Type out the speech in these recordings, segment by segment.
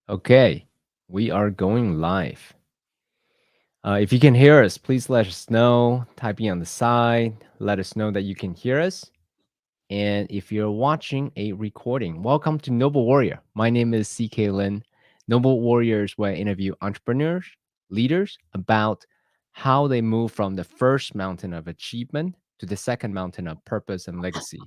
Okay, we are going live. If you can hear us, please let us know. Typing on the side, let us know that you can hear us. And if you're watching a recording, welcome to Noble Warrior. My name is CK Lin. Noble Warriors, where I interview entrepreneurs, leaders about how they move from the first mountain of achievement to the second mountain of purpose and legacy,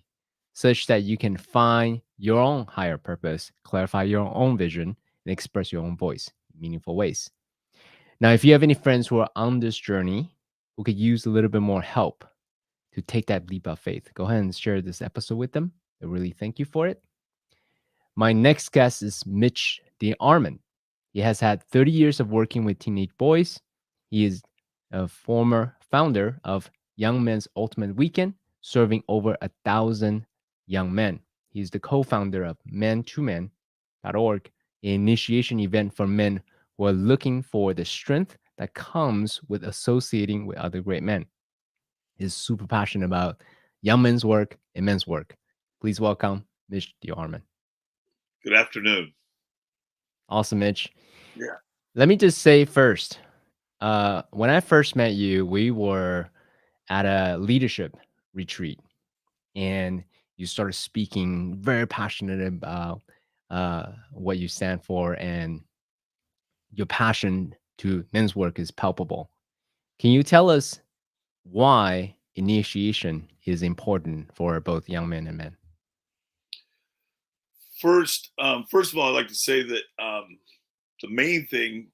such that you can find your own higher purpose, clarify your own vision, and express your own voice in meaningful ways. Now, if you have any friends who are on this journey who could use a little bit more help to take that leap of faith, go ahead and share this episode with them. I really thank you for it. My next guest is Mitch DeArmon. He has had 30 years of working with teenage boys. He is a former founder of Young Men's Ultimate Weekend, serving over 1,000 young men. He's the co-founder of men2men.org, an initiation event for men who are looking for the strength that comes with associating with other great men. He's super passionate about young men's work and men's work. Please welcome Mitch DeArmon. Good afternoon. Awesome, Mitch. Yeah. Let me just say first, when I first met you, we were at a leadership retreat, and you started speaking very passionate about what you stand for, and your passion to men's work is palpable. Can you tell us why initiation is important for both young men and men? First of all, I'd like to say that the main thing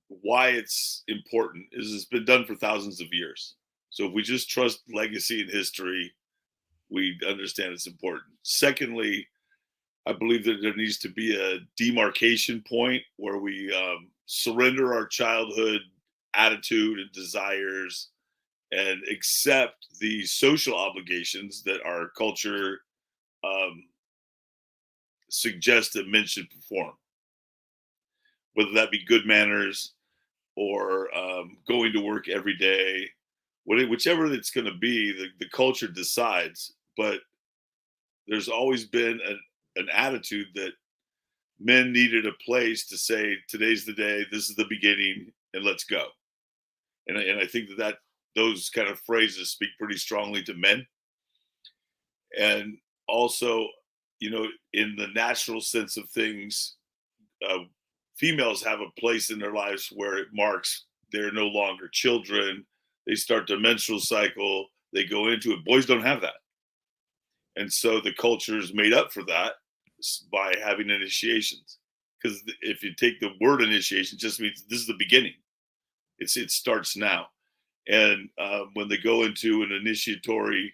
why it's important is it's been done for thousands of years. So if we just trust legacy and history, we understand it's important. Secondly, I believe that there needs to be a demarcation point where we surrender our childhood attitude and desires and accept the social obligations that our culture um, suggests that men should perform, whether that be good manners or going to work every day, whichever it's going to be, the culture decides. But there's always been an attitude that men needed a place to say, today's the day, this is the beginning, and let's go. And I think that those kind of phrases speak pretty strongly to men. And also, in the natural sense of things, uh, females have a place in their lives where it marks they're no longer children. They start their menstrual cycle. They go into it. Boys don't have that. And so the culture is made up for that by having initiations. Because if you take the word initiation, it just means this is the beginning. It starts now. And when they go into an initiatory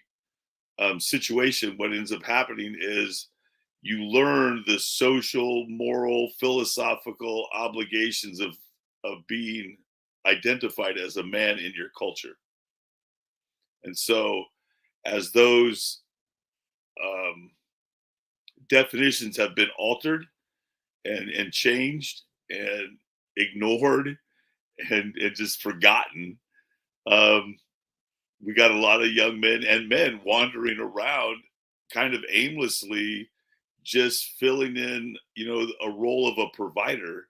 situation, what ends up happening is you learn the social, moral, philosophical obligations of being identified as a man in your culture. And so, as those um, definitions have been altered and changed and ignored and just forgotten, um, we got a lot of young men and men wandering around kind of aimlessly, just filling in, a role of a provider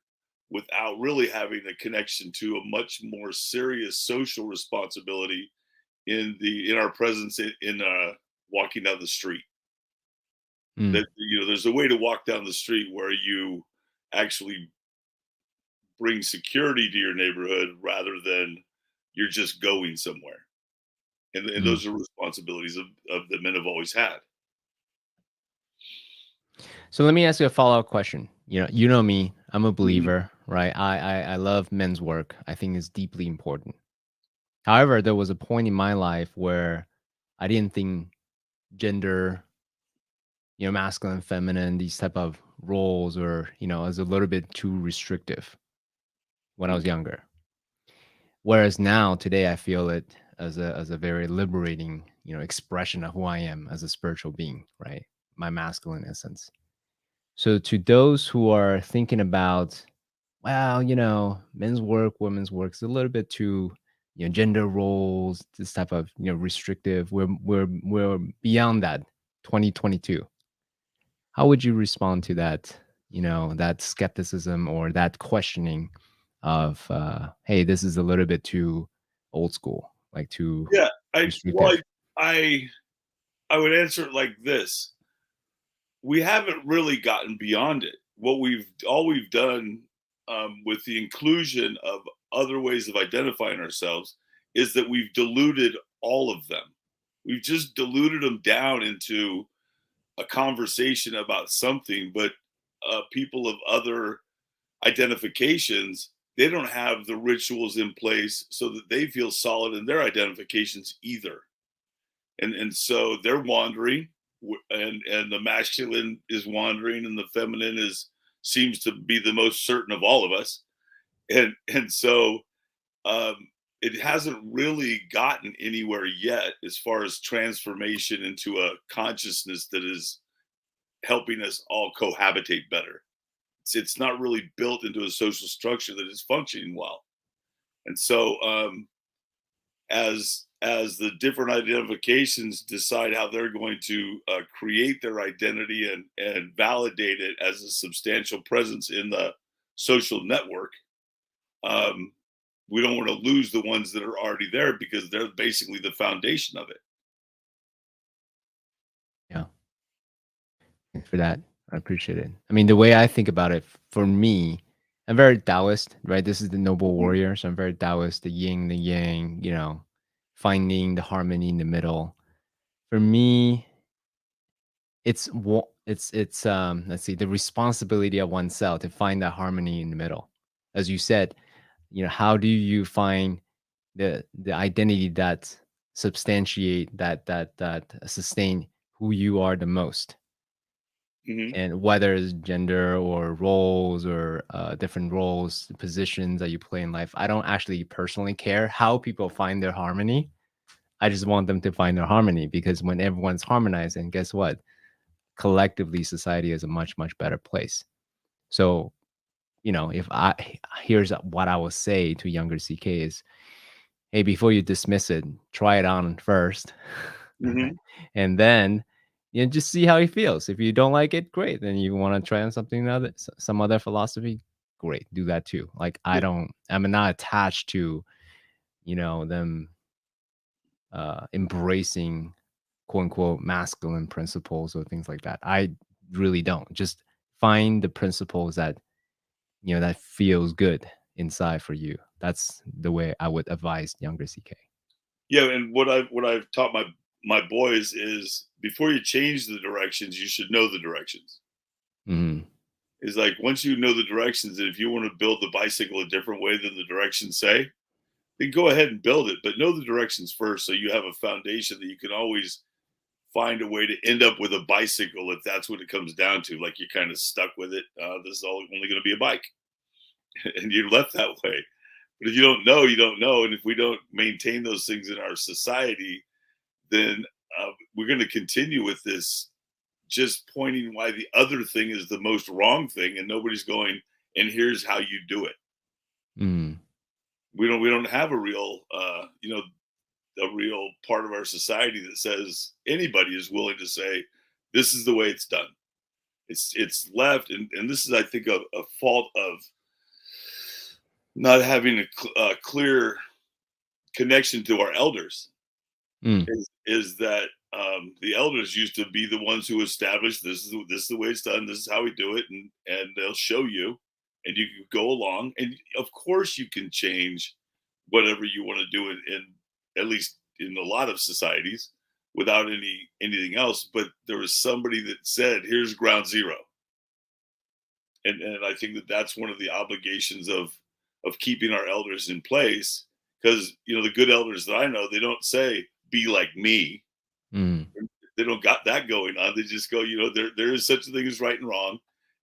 without really having a connection to a much more serious social responsibility in our presence in walking down the street. Mm, That there's a way to walk down the street where you actually bring security to your neighborhood rather than you're just going somewhere. And mm. those are responsibilities of that men have always had. So let me ask you a follow-up question. You know me. I'm a Mhm. believer, right? I love men's work. I think it's deeply important. However, there was a point in my life where I didn't think gender, masculine, feminine, these type of roles or, as a little bit too restrictive when I was Okay. younger. Whereas now, today, I feel it as a very liberating, expression of who I am as a spiritual being, right? My masculine essence. So to those who are thinking about, well, men's work, women's work is a little bit too, gender roles, this type of, restrictive. We're beyond that. 2022. How would you respond to that? that skepticism or that questioning of, hey, this is a little bit too old school, like too Yeah, restrictive. I I would answer it like this: we haven't really gotten beyond it. All we've done, with the inclusion of other ways of identifying ourselves, is that we've diluted all of them. We've just diluted them down into a conversation about something, but people of other identifications, they don't have the rituals in place so that they feel solid in their identifications either. And so they're wandering, and the masculine is wandering, and the feminine is seems to be the most certain of all of us. And so um, it hasn't really gotten anywhere yet as far as transformation into a consciousness that is helping us all cohabitate better. It's not really built into a social structure that is functioning well. And so as the different identifications decide how they're going to create their identity and validate it as a substantial presence in the social network, um, we don't want to lose the ones that are already there because they're basically the foundation of it. Yeah. Thanks for that. I appreciate it. I mean, the way I think about it, for me, I'm very Taoist, right? This is the noble Mhm. warrior. So I'm very Taoist, the yin, the yang, finding the harmony in the middle. For me, let's see, the responsibility of oneself to find that harmony in the middle. As you said, how do you find the identity that substantiate that sustain who you are the most? Mhm. And whether it's gender or roles or different roles, positions that you play in life, I don't actually personally care how people find their harmony. I just want them to find their harmony because when everyone's harmonized, and guess what? Collectively, society is a much, much better place. So, if here's what I will say to younger CK is, hey, before you dismiss it, try it on first. Mhm. And then just see how he feels. If you don't like it, great. Then you want to try on something other, some other philosophy, great. Do that too. Like Yeah. I'm not attached to, them embracing quote unquote masculine principles or things like that. I really don't. Just find the principles that that feels good inside for you. That's the way I would advise younger CK. Yeah, and what I've taught my boys is before you change the directions, you should know the directions. Hmm. Is like once you know the directions, and if you want to build the bicycle a different way than the directions say, then go ahead and build it. But know the directions first, so you have a foundation that you can always find a way to end up with a bicycle if that's what it comes down to. Like you're kind of stuck with it. This is all only going to be a bike, and you're left that way. But if you don't know, you don't know. And if we don't maintain those things in our society, then we're going to continue with this just pointing why the other thing is the most wrong thing, and nobody's going, and here's how you do it. Mm. We don't have a real a real part of our society that says anybody is willing to say this is the way it's done. It's left, and this is, I think, a fault of not having a clear connection to our elders. Mm. Is that the elders used to be the ones who established this is the way it's done. This is how we do it, and they'll show you, and you can go along. And of course, you can change whatever you want to do in at least in a lot of societies without anything else. But there was somebody that said, "Here's ground zero," and I think that that's one of the obligations of keeping our elders in place, because the good elders that I know, they don't say be like me. Mm. They don't got that going on. They just go, there is such a thing as right and wrong,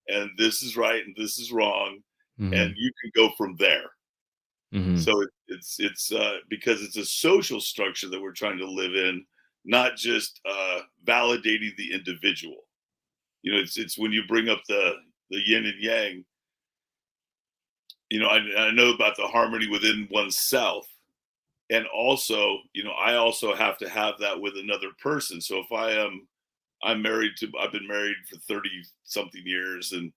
and this is right and this is wrong, and Mhm. you can go from there. Mhm. So it's because it's a social structure that we're trying to live in, not just validating the individual. It's when you bring up the yin and yang. I know about the harmony within oneself, and also, I also have to have that with another person. So if I'm married to I've been married for 30 something years, and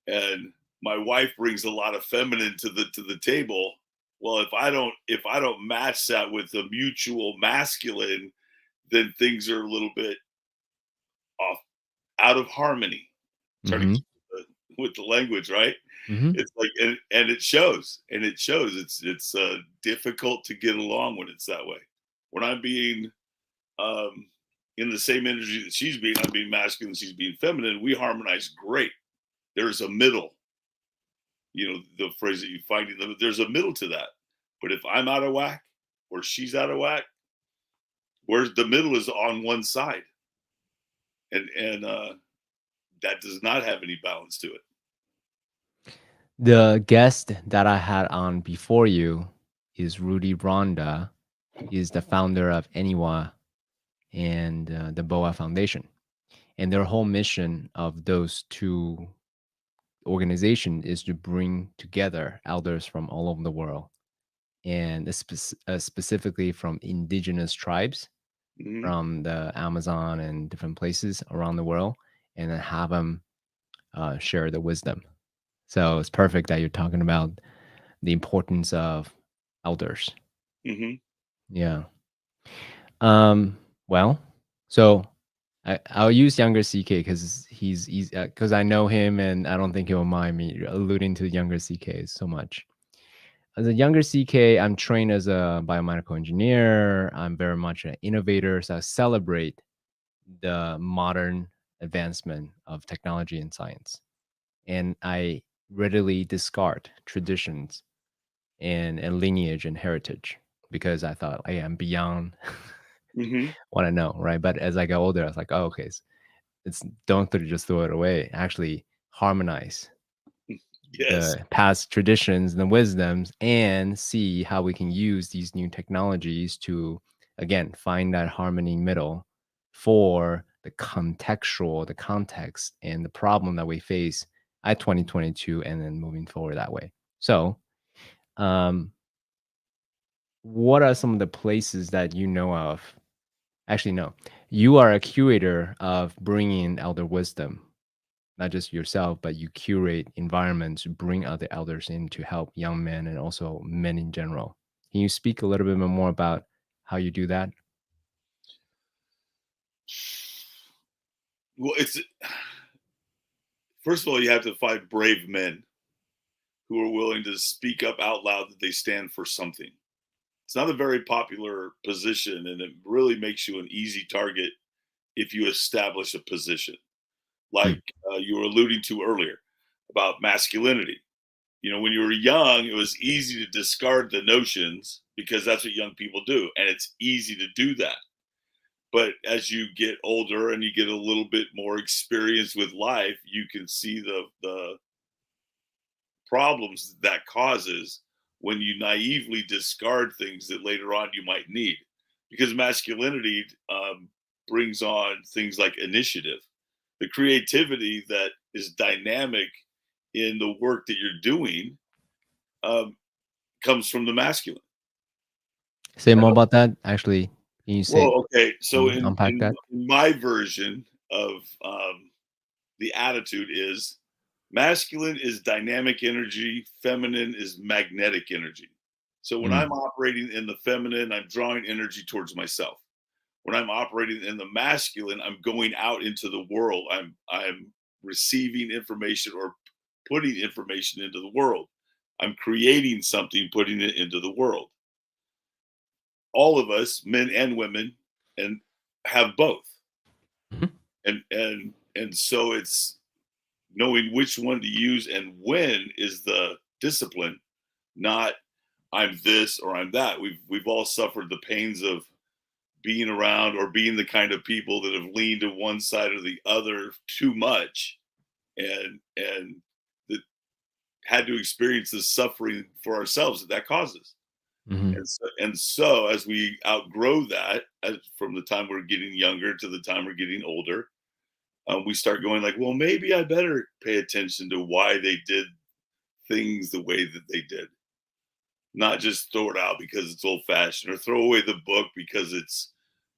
and my wife brings a lot of feminine to the table. Well, if I don't match that with a mutual masculine, then things are a little bit off, out of harmony. Trying to Mm-hmm. keep with the language, right? Mm-hmm. It's like, and it shows, and it shows. It's difficult to get along when it's that way. When I'm being um, in the same energy that she's being, I'm being masculine, she's being feminine. We harmonize great. There's a middle. You know the phrase that you find in the, there's a middle to that. But if I'm out of whack or she's out of whack, where's the middle is on one side, and that does not have any balance to it. The guest that I had on before you is Rudy Ronda. He's the founder of Aniwa and the Boa Foundation. And their whole mission of those two organizations is to bring together elders from all over the world, and specifically from indigenous tribes Hmm. from the Amazon and different places around the world, and then have them share the wisdom. So it's perfect that you're talking about the importance of elders. Hmm. Yeah. Um. Well, so I'll use younger CK because he's because I know him and I don't think he'll mind me alluding to younger CK so much. As a younger CK, I'm trained as a biomedical engineer. I'm very much an innovator, so I celebrate the modern advancement of technology and science. And I readily discard traditions and lineage and heritage because I thought, hey, I'm beyond Hmm. what I know, right? But as I got older, I was like, oh, okay, it's don't just throw it away. Actually, harmonize Yes. the past traditions and the wisdoms and see how we can use these new technologies to again find that harmony middle for the context and the problem that we face at 2022 and then moving forward that way. So um what are some of the places that you know of? Actually, no, you are a curator of bringing elder wisdom, not just yourself, but you curate environments to bring other elders in to help young men and also men in general. Can you speak a little bit more about how you do that? Well, it's first of all, you have to find brave men who are willing to speak up out loud that they stand for something. It's not a very popular position, and it really makes you an easy target if you establish a position, Mm, like you were alluding to earlier about masculinity. You know, when you were young, it was easy to discard the notions because that's what young people do, and it's easy to do that. But as you get older and you get a little bit more experience with life, you can see the problems that causes when you naively discard things that later on you might need. Because masculinity brings on things like initiative, the creativity that is dynamic in the work that you're doing um, comes from the masculine. say more Now, about that. Actually, can you say well, okay, so unpack that? in my version of the attitude is masculine is dynamic energy, feminine is magnetic energy. So when Mm, I'm operating in the feminine, I'm drawing energy towards myself. When I'm operating in the masculine, I'm going out into the world. I'm receiving information or putting information into the world. I'm creating something, putting it into the world. All of us, men and women, and have both. mhm, And so it's knowing which one to use and when is the discipline, not I'm this or I'm that. We've all suffered the pains of being around or being the kind of people that have leaned to one side or the other too much, and that had to experience the suffering for ourselves that causes. mhm. And so as we outgrow that, as from the time we're getting younger to the time we're getting older, we start going like, well, maybe I better pay attention to why they did things the way that they did, not just throw it out because it's old fashioned or throw away the book because it's,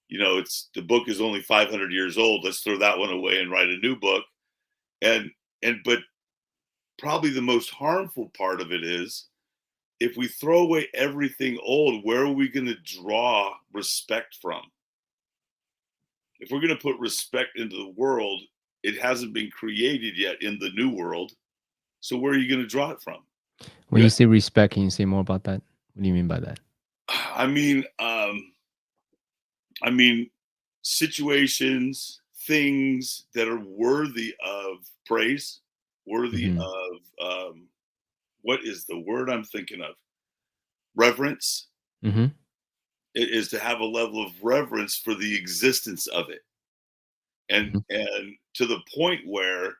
you know, it's the book is only 500 years old. Let's throw that one away and write a new book. And but probably the most harmful part of it is, if we throw away everything old, where are we going to draw respect from? If we're going to put respect into the world, it hasn't been created yet in the new world. So where are you going to draw it from? When you say respect, can you say more about that? What do you mean by that? I mean, I mean, situations, things that are worthy of praise, worthy Hmm. of what is the word I'm thinking of? Reverence. Hmm. It is to have a level of reverence for the existence of it, Hmm. and to the point where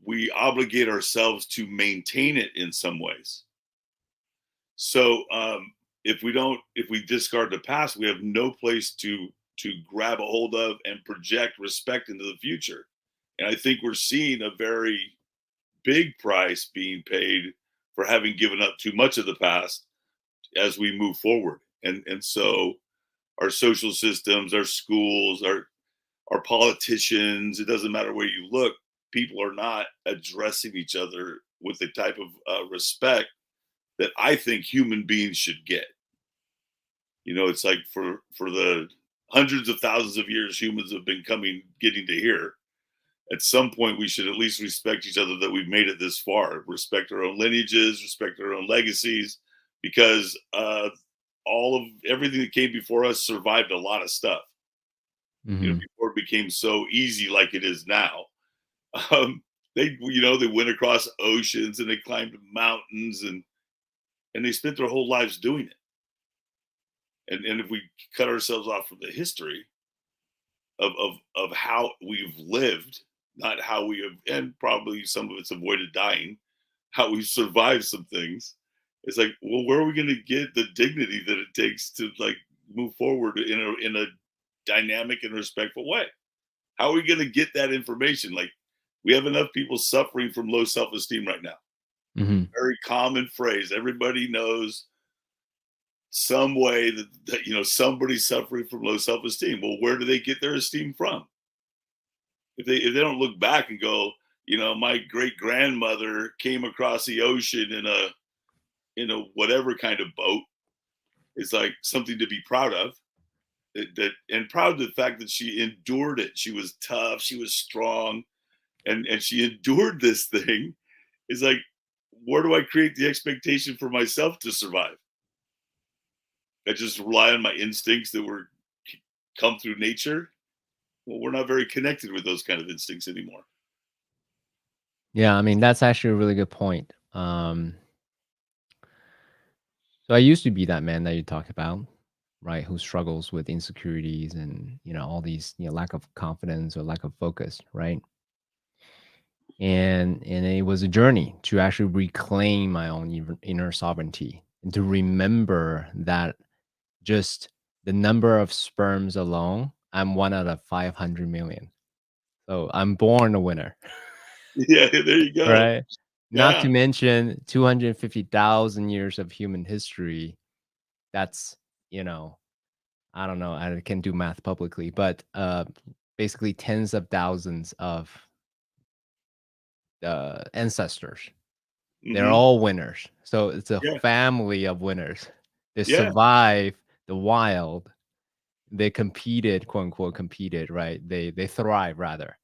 we obligate ourselves to maintain it in some ways. So if we discard the past, we have no place to grab a hold of and project respect into the future. And I think we're seeing a very big price being paid for having given up too much of the past as we move forward. And so our social systems, our schools, our politicians, it doesn't matter where you look, people are not addressing each other with the type of respect that I think human beings should get. You know, it's like for the hundreds of thousands of years humans have been getting to here. At some point, we should at least respect each other that we've made it this far. Respect our own lineages, respect our own legacies, because all of everything that came before us survived a lot of stuff. You know, Hmm. before it became so easy like it is now. Um, they went across oceans and they climbed mountains and they spent their whole lives doing it. And if we cut ourselves off from the history of how we've lived, not how we have, and probably some of it's avoided dying, how we've survived some things, it's like, well, where are we going to get the dignity that it takes to like move forward in a dynamic and respectful way? How are we going to get that information? Like, we have enough people suffering from low self-esteem right now. Hmm. Very common phrase. Everybody knows some way that somebody's suffering from low self-esteem. Well, where do they get their esteem from? If they don't look back and go, my great grandmother came across the ocean in a whatever kind of boat, it's like something to be proud of. And proud of the fact that she endured it. She was tough. She was strong, and she endured this thing. It's like, where do I create the expectation for myself to survive? I just rely on my instincts that were come through nature. Well, we're not very connected with those kind of instincts anymore. Yeah, I mean that's actually a really good point. So I used to be that man that you talked about, right? Who struggles with insecurities and all these lack of confidence or lack of focus, right? And it was a journey to actually reclaim my own inner sovereignty and to remember that just the number of sperms alone, I'm one out of 500 million. So I'm born a winner, Yeah, there you go. right? Not Yeah, to mention 250,000 years of human history. That's, you know, I don't know, I can't do math publicly, but basically tens of thousands of ancestors. They're hmm, all winners. So it's a yeah, family of winners. They yeah, survive the wild. They competed, quote unquote, competed, right? They thrive rather,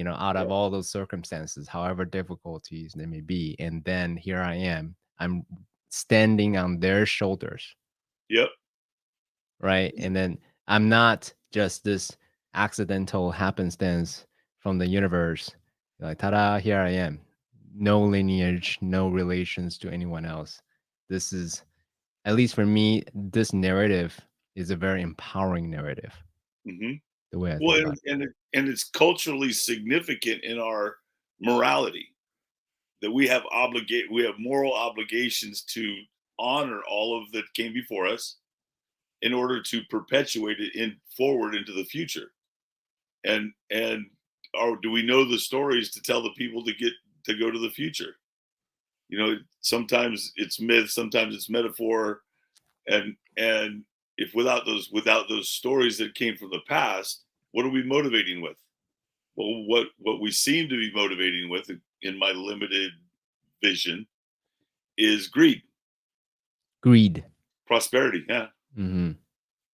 out yeah, of all those circumstances, however difficulties they may be. And then here I am. I'm standing on their shoulders, yep, right? And then I'm not just this accidental happenstance from the universe. Like, ta-da, here I am. No lineage, no relations to anyone else. This is, at least for me, this narrative is a very empowering narrative, hmm. the way I think Well, about it. and it's culturally significant in our morality that we have moral obligations to honor all of that came before us in order to perpetuate it in forward into the future. And or do we know the stories to tell the people to go to the future? Sometimes it's myth, sometimes it's metaphor, and if without those stories that came from the past, what are we motivating with? Well, what we seem to be motivating with, in my limited vision, is greed, Greed. prosperity. Yeah. Hmm.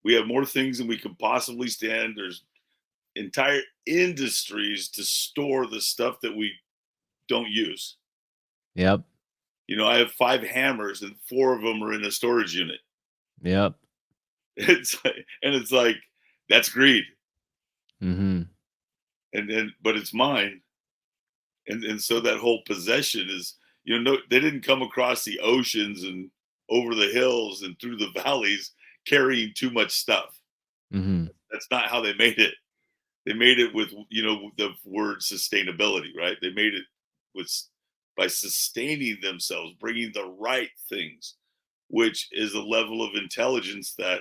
We have more things than we can possibly stand. There's entire industries to store the stuff that we don't use. Yep. I have 5 hammers and 4 of them are in a storage unit. Yep. It's like that's greed. Hmm. But it's mine. And so that whole possession is, no, they didn't come across the oceans and over the hills and through the valleys carrying too much stuff. Hmm. That's not how they made it. They made it with, the word sustainability, right? They made it with by sustaining themselves, bringing the right things, which is a level of intelligence that,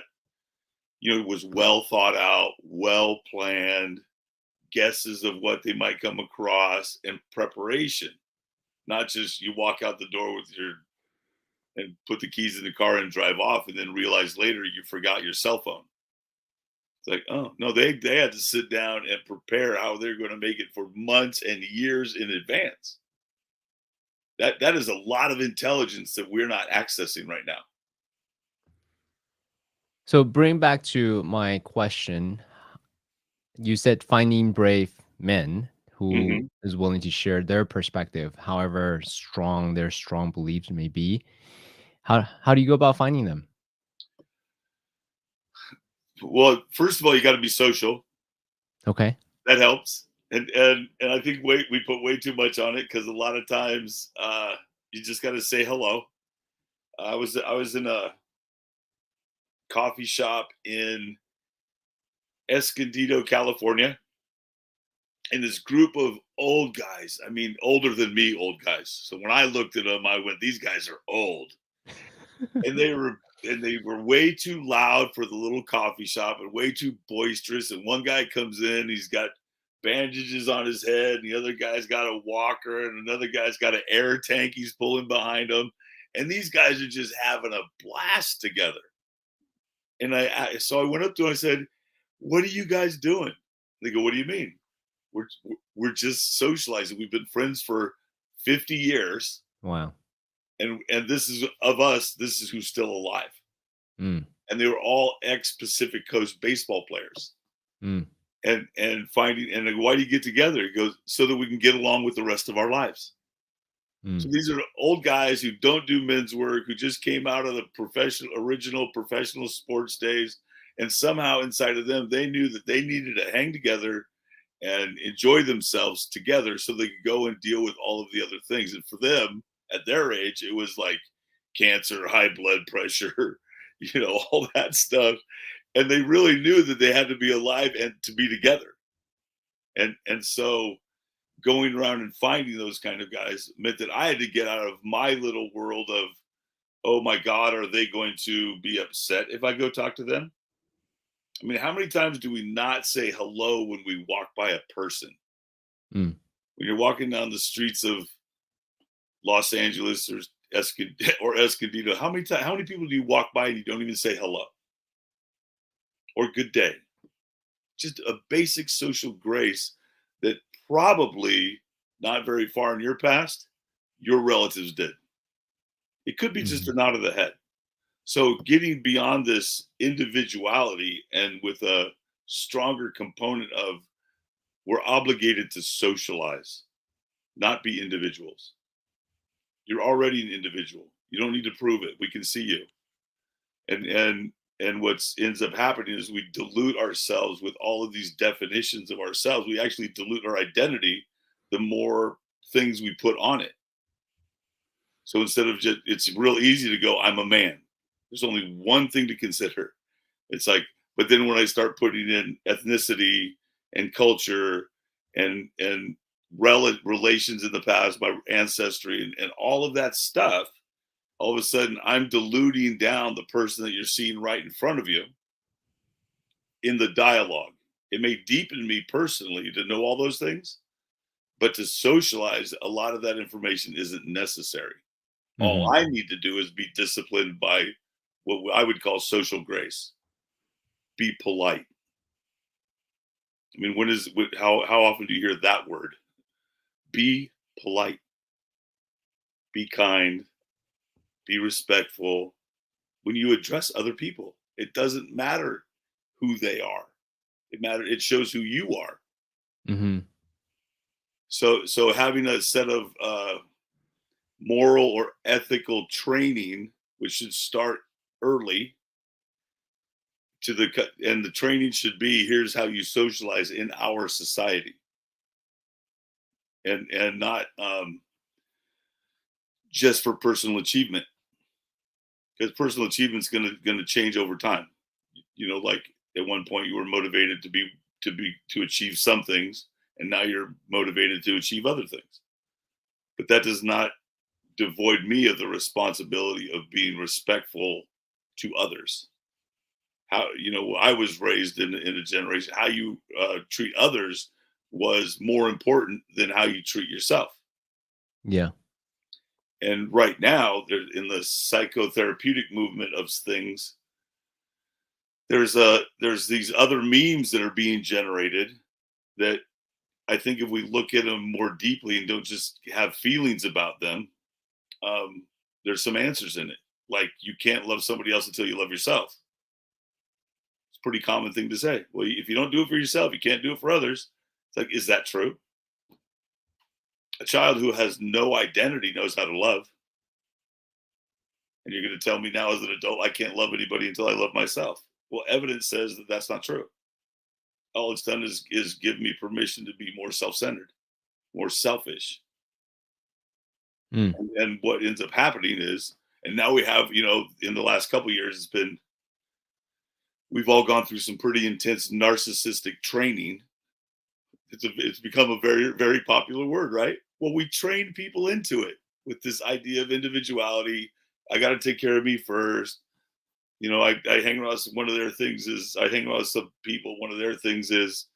was well thought out, well planned, guesses of what they might come across, and preparation. Not just you walk out the door with your and put the keys in the car and drive off and then realize later you forgot your cell phone. It's like, oh no, they had to sit down and prepare how they're going to make it for months and years in advance. That is a lot of intelligence that we're not accessing right now. So bring back to my question. You said finding brave men who Hmm. is willing to share their perspective, however strong their strong beliefs may be. How do you go about finding them? Well, first of all, you got to be social. Okay. That helps. And I think we put way too much on it because a lot of times you just got to say hello. I was in a coffee shop in Escondido, California, and this group of old guys. I mean, older than me, old guys. So when I looked at them, I went, "These guys are old," and they were way too loud for the little coffee shop and way too boisterous. And one guy comes in, he's got bandages on his head, and the other guy's got a walker, and another guy's got an air tank he's pulling behind him. And these guys are just having a blast together. And so I went up to him, I said, "What are you guys doing?" They go, "What do you mean?" We're we're just socializing. We've been friends for 50 years, Wow. and this is of us. This is who's still alive. Mm, And they were all ex Pacific Coast baseball players. mm, And finding and I go, "Why do you get together?" He goes, "So that we can get along with the rest of our lives." So mm, these are old guys who don't do men's work, who just came out of the original professional sports days, and somehow inside of them, they knew that they needed to hang together and enjoy themselves together so they could go and deal with all of the other things. And for them, at their age, it was like cancer, high blood pressure, all that stuff. And they really knew that they had to be alive and to be together. And so going around and finding those kind of guys meant that I had to get out of my little world of, oh my God, are they going to be upset if I go talk to them? I mean, how many times do we not say hello when we walk by a person? mm. When you're walking down the streets of Los Angeles or Escondido, how many people do you walk by and you don't even say hello or good day? Just a basic social grace that probably not very far in your past, your relatives did. It could be just a Mhm. nod of the head. So getting beyond this individuality and with a stronger component of we're obligated to socialize, not be individuals. You're already an individual. You don't need to prove it. We can see you. And what ends up happening is we dilute ourselves with all of these definitions of ourselves. We actually dilute our identity the more things we put on it. So instead of just, it's real easy to go, I'm a man. There's only one thing to consider. It's like, but then when I start putting in ethnicity and culture and relations in the past, my ancestry and all of that stuff, all of a sudden I'm diluting down the person that you're seeing right in front of you in the dialogue. It may deepen me personally to know all those things, but to socialize, a lot of that information isn't necessary. All Mhm. I need to do is be disciplined by what I would call social grace. Be polite. I mean, how often do you hear that word? Be polite, be kind, be respectful when you address other people. It doesn't matter who they are. It shows who you are. Mm-hmm. So having a set of moral or ethical training, which should start early, and the training should be, here's how you socialize in our society, and not just for personal achievement, because personal achievement's gonna change over time. Like at one point you were motivated to achieve some things, and now you're motivated to achieve other things. But that does not devoid me of the responsibility of being respectful to others. How I was raised in a generation, how you treat others was more important than how you treat yourself. Yeah. And right now, in the psychotherapeutic movement of things, there's these other memes that are being generated that I think if we look at them more deeply and don't just have feelings about them, there's some answers in it. Like, you can't love somebody else until you love yourself. It's a pretty common thing to say. Well, if you don't do it for yourself, you can't do it for others. It's like, is that true? A child who has no identity knows how to love. And you're going to tell me now as an adult, I can't love anybody until I love myself. Well, evidence says that that's not true. All it's done is give me permission to be more self-centered, more selfish. Mm. And what ends up happening is, and now we have, in the last couple of years, we've all gone through some pretty intense narcissistic training. It's become a very, very popular word, right? Well, we train people into it with this idea of individuality. I got to take care of me first. I hang around one of their things is I hang around with some people. One of their things is,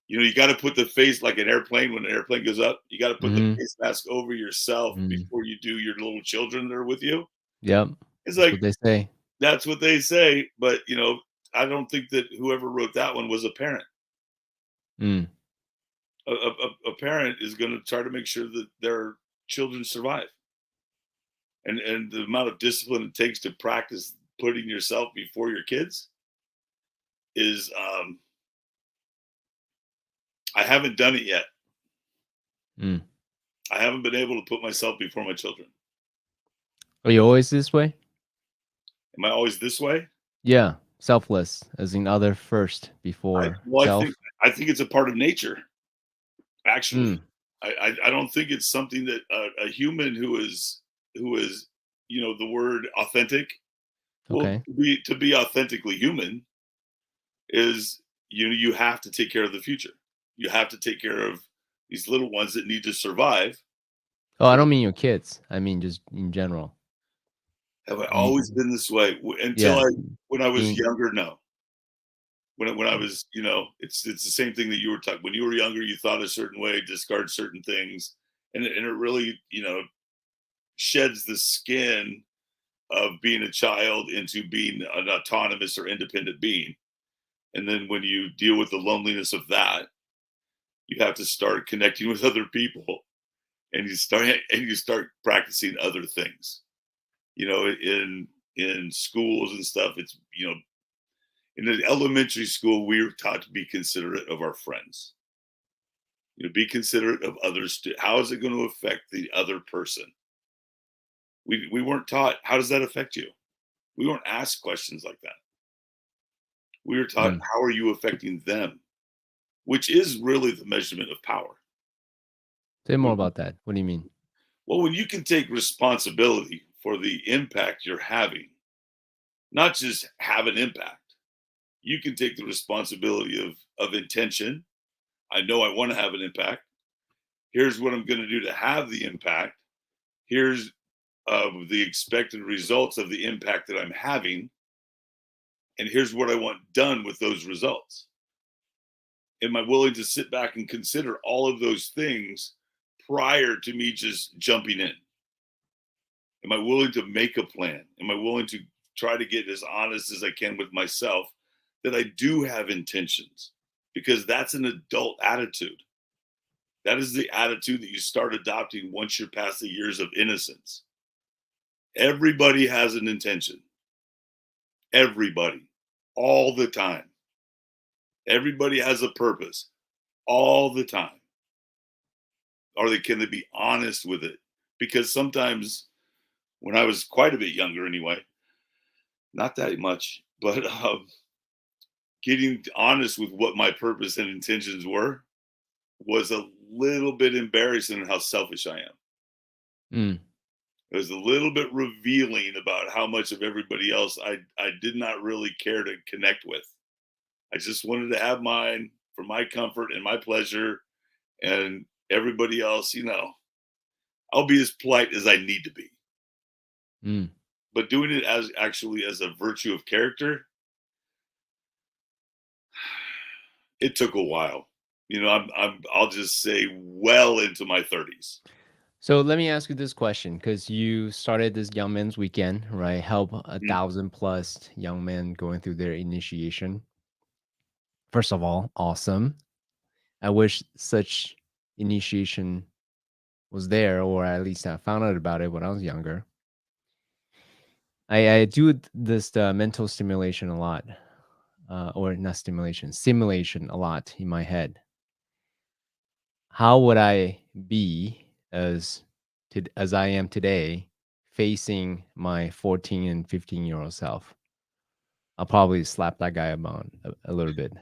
you got to put the face, like an airplane. When an airplane goes up, you got to put the Mm-hmm. face mask over yourself Mm. before you do your little children that are with you. Yep. It's That's like, what they say. that's what they say. But, I don't think that whoever wrote that one was a parent. Mm. A parent is going to try to make sure that their children survive. And the amount of discipline it takes to practice putting yourself before your kids is, I haven't done it yet. Mm. I haven't been able to put myself before my children. Are you always this way? Am I always this way? Yeah. Selfless, as in other first before Well, self. I think it's a part of nature. Actually, Mm. I don't think it's something that a human who is the word authentic. Well, Okay. to be authentically human is, you have to take care of the future. You have to take care of these little ones that need to survive. Oh, I don't mean your kids. I mean just in general. Have I You, always been this way? Until yeah. when I was Being, younger, no. When I was, it's the same thing that you were talking. When you were younger, you thought a certain way, discard certain things, and it really, sheds the skin of being a child into being an autonomous or independent being. And then when you deal with the loneliness of that, you have to start connecting with other people, and you start practicing other things. In schools and stuff, it's, in the elementary school, we were taught to be considerate of our friends. Be considerate of others. How is it going to affect the other person? We weren't taught, how does that affect you? We weren't asked questions like that. We were taught, mm. how are you affecting them? Which is really the measurement of power. Say more When, about that. What do you mean? well, when you can take responsibility for the impact you're having, not just have an impact, you can take the responsibility of intention. I know I want to have an impact. Here's what I'm going to do to have the impact. Here's the expected results of the impact that I'm having. And here's what I want done with those results. Am I willing to sit back and consider all of those things prior to me just jumping in? Am I willing to make a plan? Am I willing to try to get as honest as I can with myself that I do have intentions? Because that's an adult attitude. That is the attitude that you start adopting once you're past the years of innocence. Everybody has an intention. Everybody. All the time. Everybody has a purpose. All the time. Can they be honest with it? Because sometimes when I was quite a bit younger anyway, not that much, but getting honest with what my purpose and intentions were was a little bit embarrassing in how selfish I am. Mm. It was a little bit revealing about how much of everybody else I did not really care to connect with. I just wanted to have mine for my comfort and my pleasure, and everybody else, I'll be as polite as I need to be. Mm. But doing it as actually as a virtue of character, it took a while. I'll just say well into my 30s. So let me ask you this question, because you started this Young Men's Weekend, right? Help a Mhm. 1,000+ young men going through their initiation. First of all, awesome. I wish such initiation was there, or at least I found out about it when I was younger. I do this mental stimulation a lot, or not stimulation, simulation a lot in my head. How would I be as I am today, facing my 14 and 15-year-old self? I'll probably slap that guy about a little bit.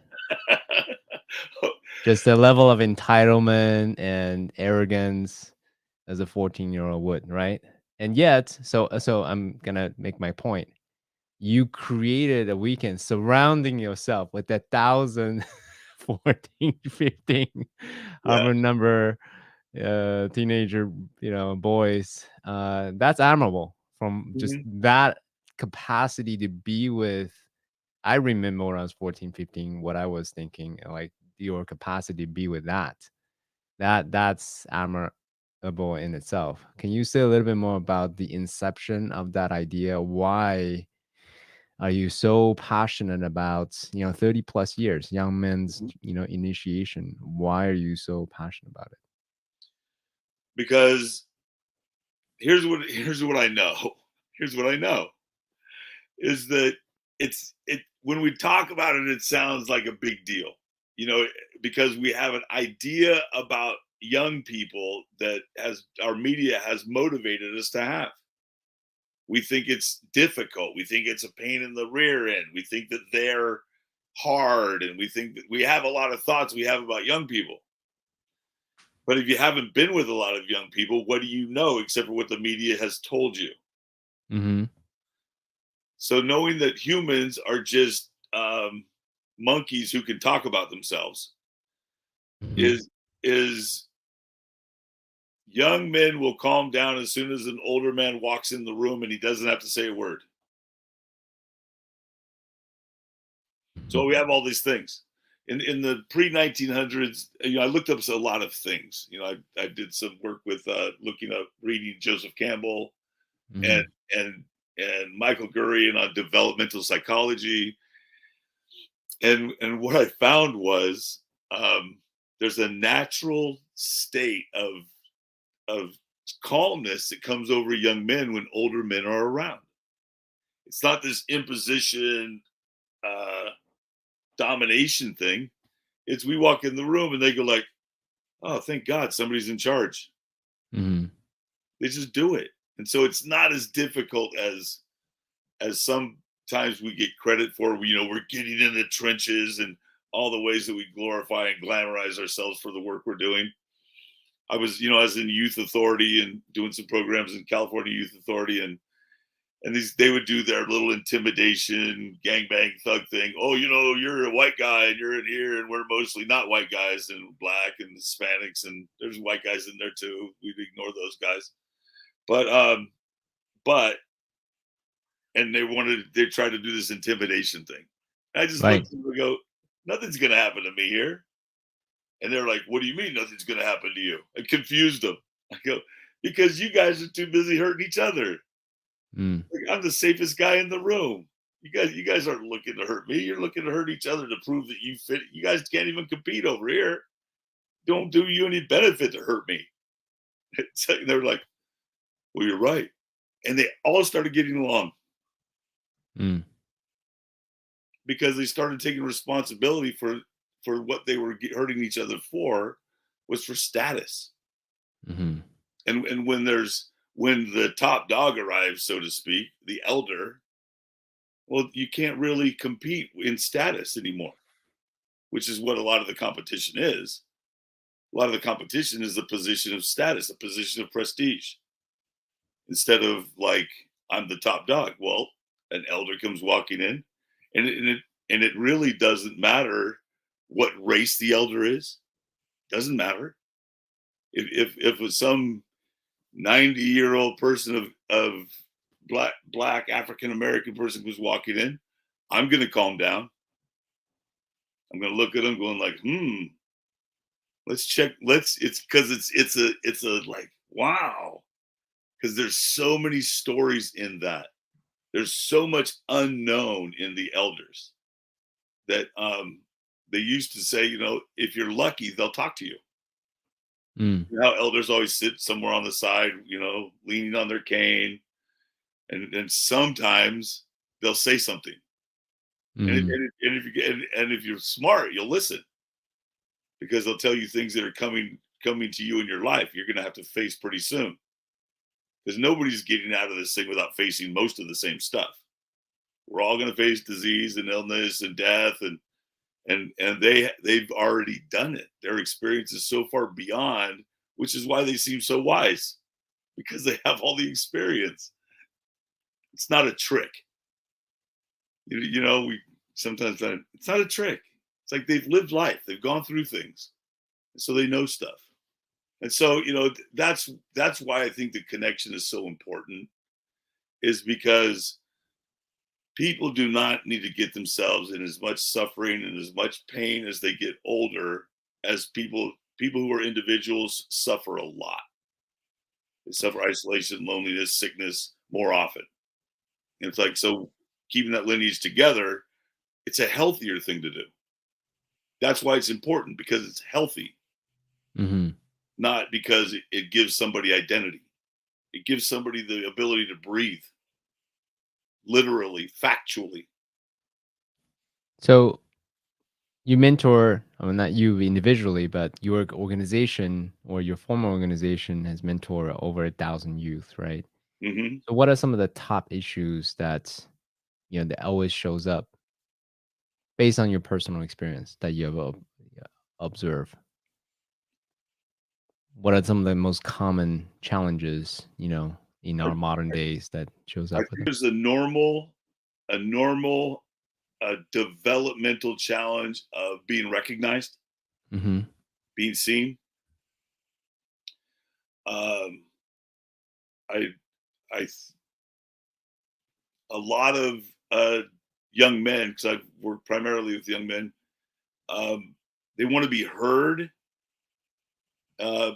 Just the level of entitlement and arrogance as a 14-year-old would, right? And yet, so I'm gonna make my point. You created a weekend surrounding yourself with 1,000, 14, 15, Yeah. however number, teenager, boys. That's admirable from just Mhm. that capacity to be with. I remember when I was 14, 15, what I was thinking, and like your capacity to be with that. That's admirable in itself. Can you say a little bit more about the inception of that idea? Why are you so passionate about, 30 plus years, young men's, initiation? Why are you so passionate about it? Because here's what I know. Here's what I know is that it when we talk about it, it sounds like a big deal, you know, because we have an idea about young people that has our media has motivated us to have. We think it's difficult. We think it's a pain in the rear end. We think that they're hard, and we think that we have a lot of thoughts we have about young people. But if you haven't been with a lot of young people, what do you know except for what the media has told you? Mhm. So knowing that humans are just monkeys who can talk about themselves Mhm. is young men will calm down as soon as an older man walks in the room and he doesn't have to say a word. So Mhm. we have all these things. In the pre 1900s, I looked up a lot of things. I did some work with looking up reading Joseph Campbell and Mhm. and and Michael Gurian on developmental psychology. And what I found was there's a natural state of calmness that comes over young men when older men are around. It's not this imposition, uh, domination thing. It's we walk in the room and they go like, "Oh, thank God somebody's in charge." Mhm. They just do it, and so it's not as difficult as sometimes we get credit for. We're getting in the trenches and all the ways that we glorify and glamorize ourselves for the work we're doing. I was, as in youth authority and doing some programs in California Youth Authority, and these they would do their little intimidation, gangbang thug thing. Oh, you're a white guy and you're in here, and we're mostly not white guys and black and Hispanics, and there's white guys in there too. We'd ignore those guys, but but and they tried to do this intimidation thing. I just Right. looked at them and go, nothing's gonna happen to me here. And they're like, what do you mean nothing's gonna happen to you? I confused them. I go, because you guys are too busy hurting each other. Mm. Like, I'm the safest guy in the room. You guys aren't looking to hurt me. You're looking to hurt each other to prove that you fit. You guys can't even compete over here. don't do you any benefit to hurt me. So they're like, well, you're right. And they all started getting along Mm. because they started taking responsibility for what they were hurting each other for was for status. Mm-hmm. And when the top dog arrives, so to speak, the elder, well, you can't really compete in status anymore, which is what a lot of the competition is. A lot of the competition is a position of status, a position of prestige, instead of like I'm the top dog. Well, an elder comes walking in, and it really doesn't matter what race the elder is. Doesn't matter if it's some 90-year-old person of black African American person who's walking in, I'm gonna calm down. I'm gonna look at them going like, let's check. It's because it's a like, wow, because there's so many stories in that. There's so much unknown in the elders that they used to say, if you're lucky, they'll talk to you. Mm. You know how elders always sit somewhere on the side, leaning on their cane, and sometimes they'll say something. And, Mm. and if you're smart, you'll listen because they'll tell you things that are coming to you in your life. You're going to have to face pretty soon because nobody's getting out of this thing without facing most of the same stuff. We're all going to face disease and illness and death, and they've already done it. Their experience is so far beyond, which is why they seem so wise because they have all the experience. It's not a trick. We sometimes it's not a trick. It's like they've lived life. They've gone through things, so they know stuff. And so that's why I think the connection is so important. Is because people do not need to get themselves in as much suffering and as much pain as they get older. As people who are individuals suffer a lot. They suffer isolation, loneliness, sickness more often. And it's like, so keeping that lineage together, it's a healthier thing to do. That's why it's important, because it's healthy, Mm-hmm. not because it gives somebody identity. It gives somebody the ability to breathe, literally, factually. So you mentor, well, not you individually, but your organization or your former organization has mentored over 1,000 youth, right? Hmm. So what are some of the top issues that always shows up based on your personal experience that you have observed? What are some of the most common challenges, in I, our modern days that shows I up with think them? there's a developmental challenge of being recognized, Mhm. being seen. Um, I, I, a lot of young men, because I've worked primarily with young men, um, they want to be heard. Uh,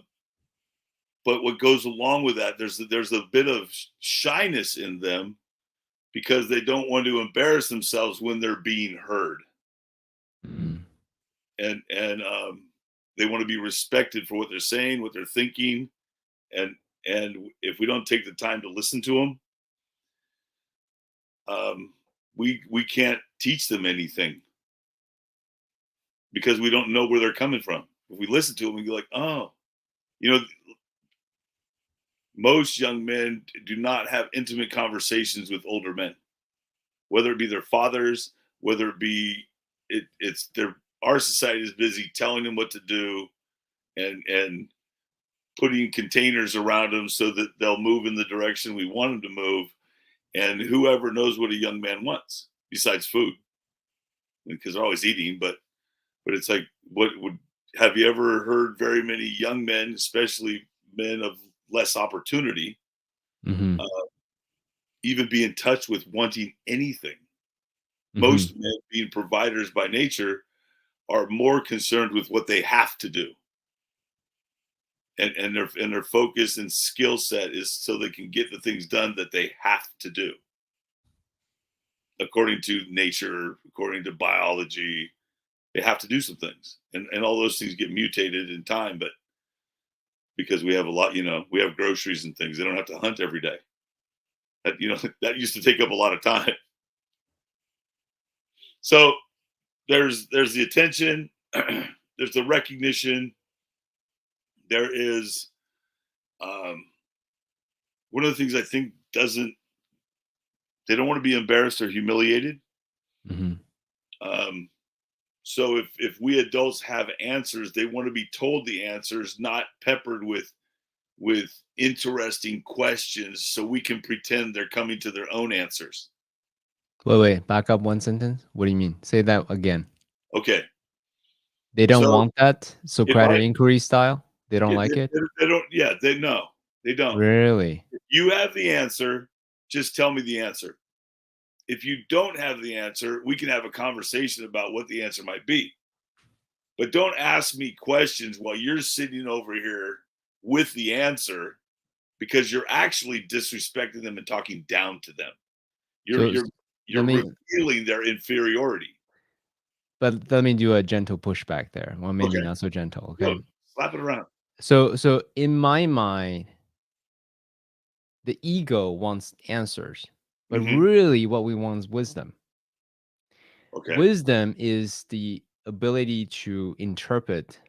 but what goes along with that, there's a bit of shyness in them because they don't want to embarrass themselves when they're being heard, Mm. and they want to be respected for what they're saying, what they're thinking, and and if we don't take the time to listen to them, we can't teach them anything because we don't know where they're coming from. If we listen to them, we go like, oh, you know, most young men do not have intimate conversations with older men, whether it be their fathers, whether it be it's their our society is busy telling them what to do and putting containers around them so that they'll move in the direction we want them to move. And whoever knows what a young man wants besides food, because they're always eating, but it's like, what would have you ever heard very many young men, especially men of less opportunity, Mhm. uh, even be in touch with wanting anything? Mhm. Most men, being providers by nature, are more concerned with what they have to do, and their focus and skill set is so they can get the things done that they have to do according to nature, according to biology. They have to do some things, and all those things get mutated in time. But because we have a lot, we have groceries and things. They don't have to hunt every day. That that used to take up a lot of time. So there's the attention, there's the recognition, there is one of the things I think doesn't they don't want to be embarrassed or humiliated. Mhm. Um, so if we adults have answers, they want to be told the answers, not peppered with interesting questions, so we can pretend they're coming to their own answers. Wait, back up one sentence. What do you mean? Say that again. Okay, They don't so want that if I Socratic inquiry style? They don't yeah, like it? they don't, yeah, they no, they don't. Really? If you have the answer, just tell me the answer. If you don't have the answer, we can have a conversation about what the answer might be. But don't ask me questions while you're sitting over here with the answer, because you're actually disrespecting them and talking down to them. You're So you're let you're me revealing their inferiority. let me do a gentle pushback there. Well, maybe Okay, not so gentle, go okay? slap it around. So in my mind, the ego wants answers, but Hmm. really what we want is wisdom. Okay. Wisdom is the ability to interpret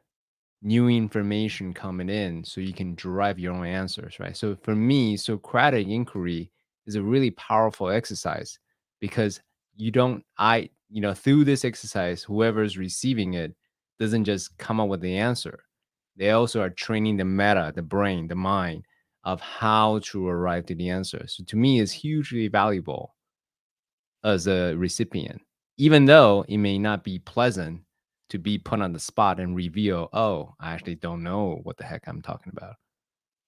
new information coming in so you can derive your own answers, right? So for me, Socratic inquiry is a really powerful exercise because through this exercise, whoever's receiving it doesn't just come up with the answer. They also are training the meta, the brain, the mind of how to arrive to the answer. So to me, it's hugely valuable as a recipient, even though it may not be pleasant to be put on the spot and reveal, oh, I actually don't know what the heck I'm talking about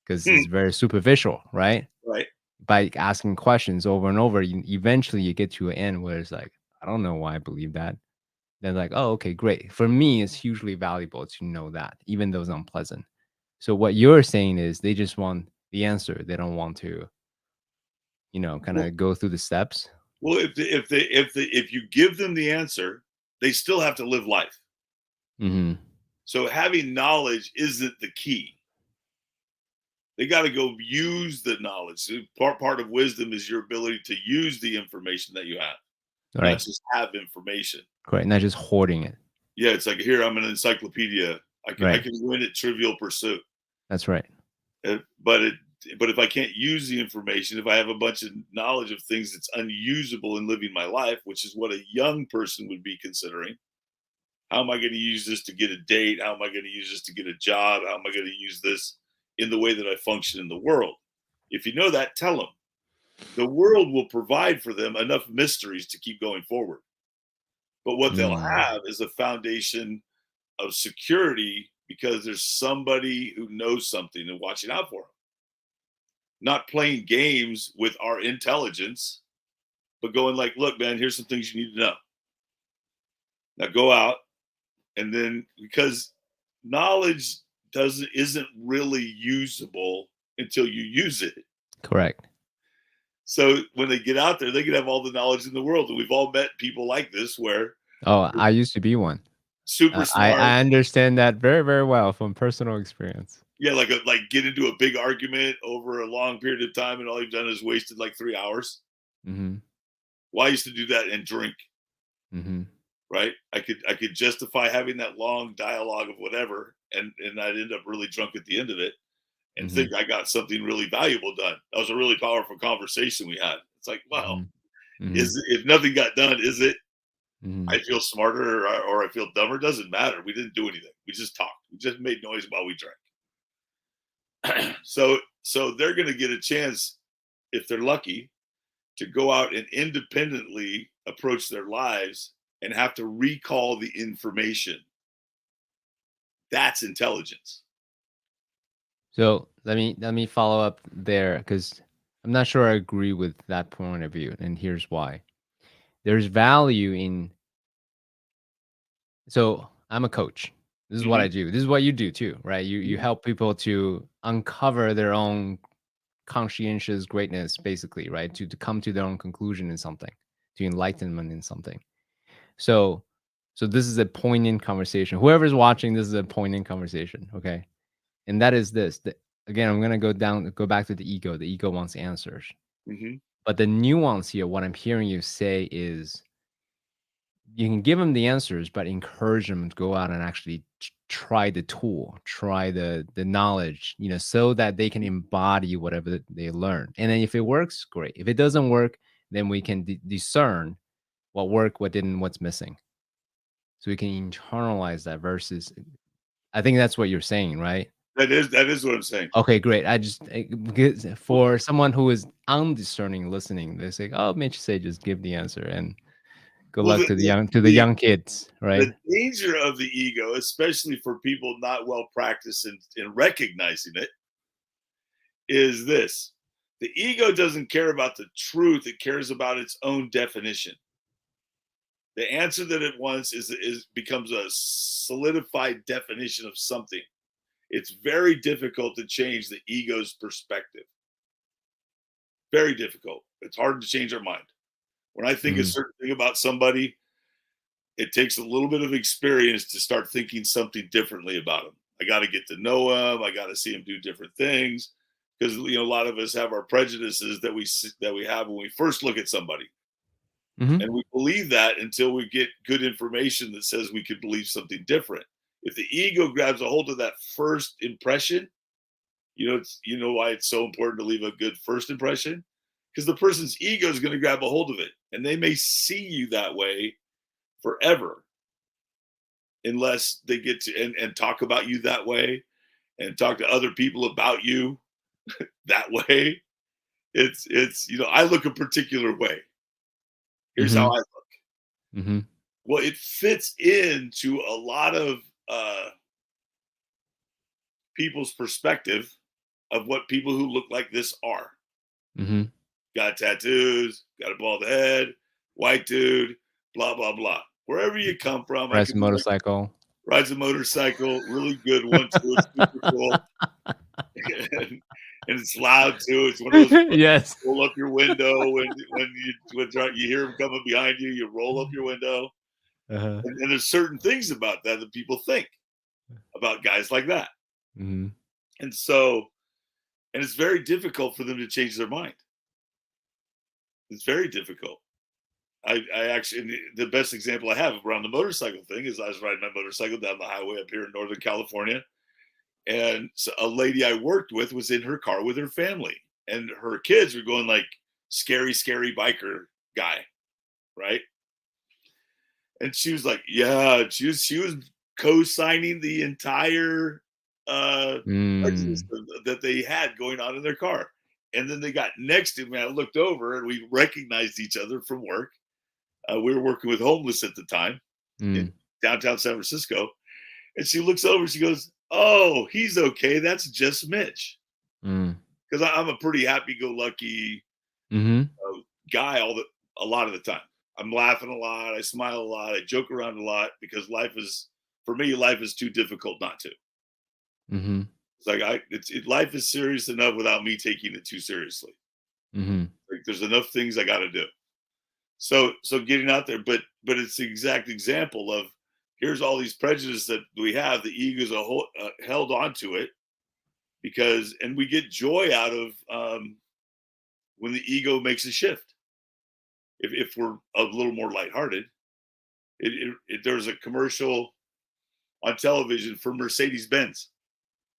because Hmm. it's very superficial, right? Right. By asking questions over and over, eventually you get to an end where it's like, I don't know why I believe that. Then like, oh, okay, great. For me, it's hugely valuable to know that, even though it's unpleasant. So what you're saying is they just want the answer. They don't want to, kind Well, of go through the steps. if you give them the answer, they still have to live life. Hmm. So having knowledge isn't the key. They got to go use the knowledge. So part of wisdom is your ability to use the information that you have, not Right. just have information. Correct. Not just hoarding it. Yeah, it's like, here, I'm an encyclopedia. I Right. can win at Trivial Pursuit. That's right. Uh, but it but if I can't use the information, if I have a bunch of knowledge of things that's unusable in living my life, which is what a young person would be considering, how am I going to use this to get a date? How am I going to use this to get a job? How am I going to use this in the way that I function in the world? If you know that, tell them. The world will provide for them enough mysteries to keep going forward. But what they'll Mm. have is a foundation of security, because there's somebody who knows something and watching out for them. Not playing games with our intelligence, but going like, look, man, here's some things you need to know. Now go out, and then, because knowledge isn't really usable until you use it. Correct. So when they get out there, they can have all the knowledge in the world. And we've all met people like this, where Oh, I used to be one. super smart. I understand that very, very well from personal experience. Yeah, like get into a big argument over a long period of time, and all you've done is wasted like 3 hours. Mhm. Well, I used to do that and drink. Mhm. Right? I could justify having that long dialogue of whatever, and I'd end up really drunk at the end of it, and think Mhm. I got something really valuable done. That was a really powerful conversation we had. It's like, wow, Mhm. Mhm. is if nothing got done, is it? I Mhm. feel smarter, or I feel dumber. Doesn't matter. We didn't do anything. We just talked. We just made noise while we drank. So they're going to get a chance, if they're lucky, to go out and independently approach their lives and have to recall the information. That's intelligence. So let me follow up there because I'm not sure I agree with that point of view, and here's why. There's value in so I'm a coach. This is what I Hmm. do. This is what you do too, right? You help people to uncover their own conscientious greatness, basically, right? To come to their own conclusion in something, to enlightenment in something. So So this is a poignant conversation. Whoever's watching, this is a poignant conversation. Okay. And that is this. Again, I'm gonna go back to the ego. The ego wants answers. Mm-hmm. But the nuance here, what I'm hearing you say is you can give them the answers, but encourage them to go out and actually try the tool, try the knowledge, so that they can embody whatever they learn. And then if it works, great. If it doesn't work, then we can discern what worked, what didn't, what's missing. So we can internalize that versus, I think that's what you're saying, right? That is what I'm saying. Okay, great. Because for someone who is undiscerning listening, they say, "Oh, Mitch said just give the answer and good Well, luck to the young kids," right? the danger of the ego, especially for people not well practiced in recognizing it, is this: the ego doesn't care about the truth; it cares about its own definition. The answer that it wants is becomes a solidified definition of something. It's very difficult to change the ego's perspective. Very difficult. It's hard to change our mind. When I think a certain thing about somebody, it takes a little bit of experience to start thinking something differently about them. I got to get to know them. I got to see them do different things because a lot of us have our prejudices that we have when we first look at somebody, and we believe that until we get good information that says we could believe something different. If the ego grabs a hold of that first impression, why it's so important to leave a good first impression, because the person's ego is going to grab a hold of it, and they may see you that way forever unless they get to and talk about you that way and talk to other people about you that way. It's I look a particular way. Here's how I look. Well, it fits into a lot of people's perspective of what people who look like this are. Got tattoos, got a bald head, white dude, blah blah blah. Wherever you come from, I Rides could a be like, motorcycle. rides a motorcycle, really good one too. It's super cool, and it's loud too. It's one of those Yes. roll up your window when you hear them coming behind you. You roll up your window, and there's certain things about that people think about guys like that, and so it's very difficult for them to change their mind. It's very difficult. I actually, the best example I have around the motorcycle thing is I was riding my motorcycle down the highway up here in Northern California, and so a lady I worked with was in her car with her family, and her kids were going like scary biker guy, right? And she was like, yeah, she was co-signing the entire prejudice that they had going on in their car. And then they got next to me. I looked over and we recognized each other from work. We were working with homeless at the time in downtown San Francisco. And she looks over, she goes, "Oh, he's okay. That's just Mitch." Because I'm a pretty happy-go-lucky guy a lot of the time. I'm laughing a lot. I smile a lot. I joke around a lot because for me, life is too difficult not to. It's like life is serious enough without me taking it too seriously. Like there's enough things I got to do. So getting out there, but it's the exact example of here's all these prejudices that we have. The ego's held onto it and we get joy out of when the ego makes a shift. If we're a little more lighthearted, there's a commercial on television for Mercedes-Benz,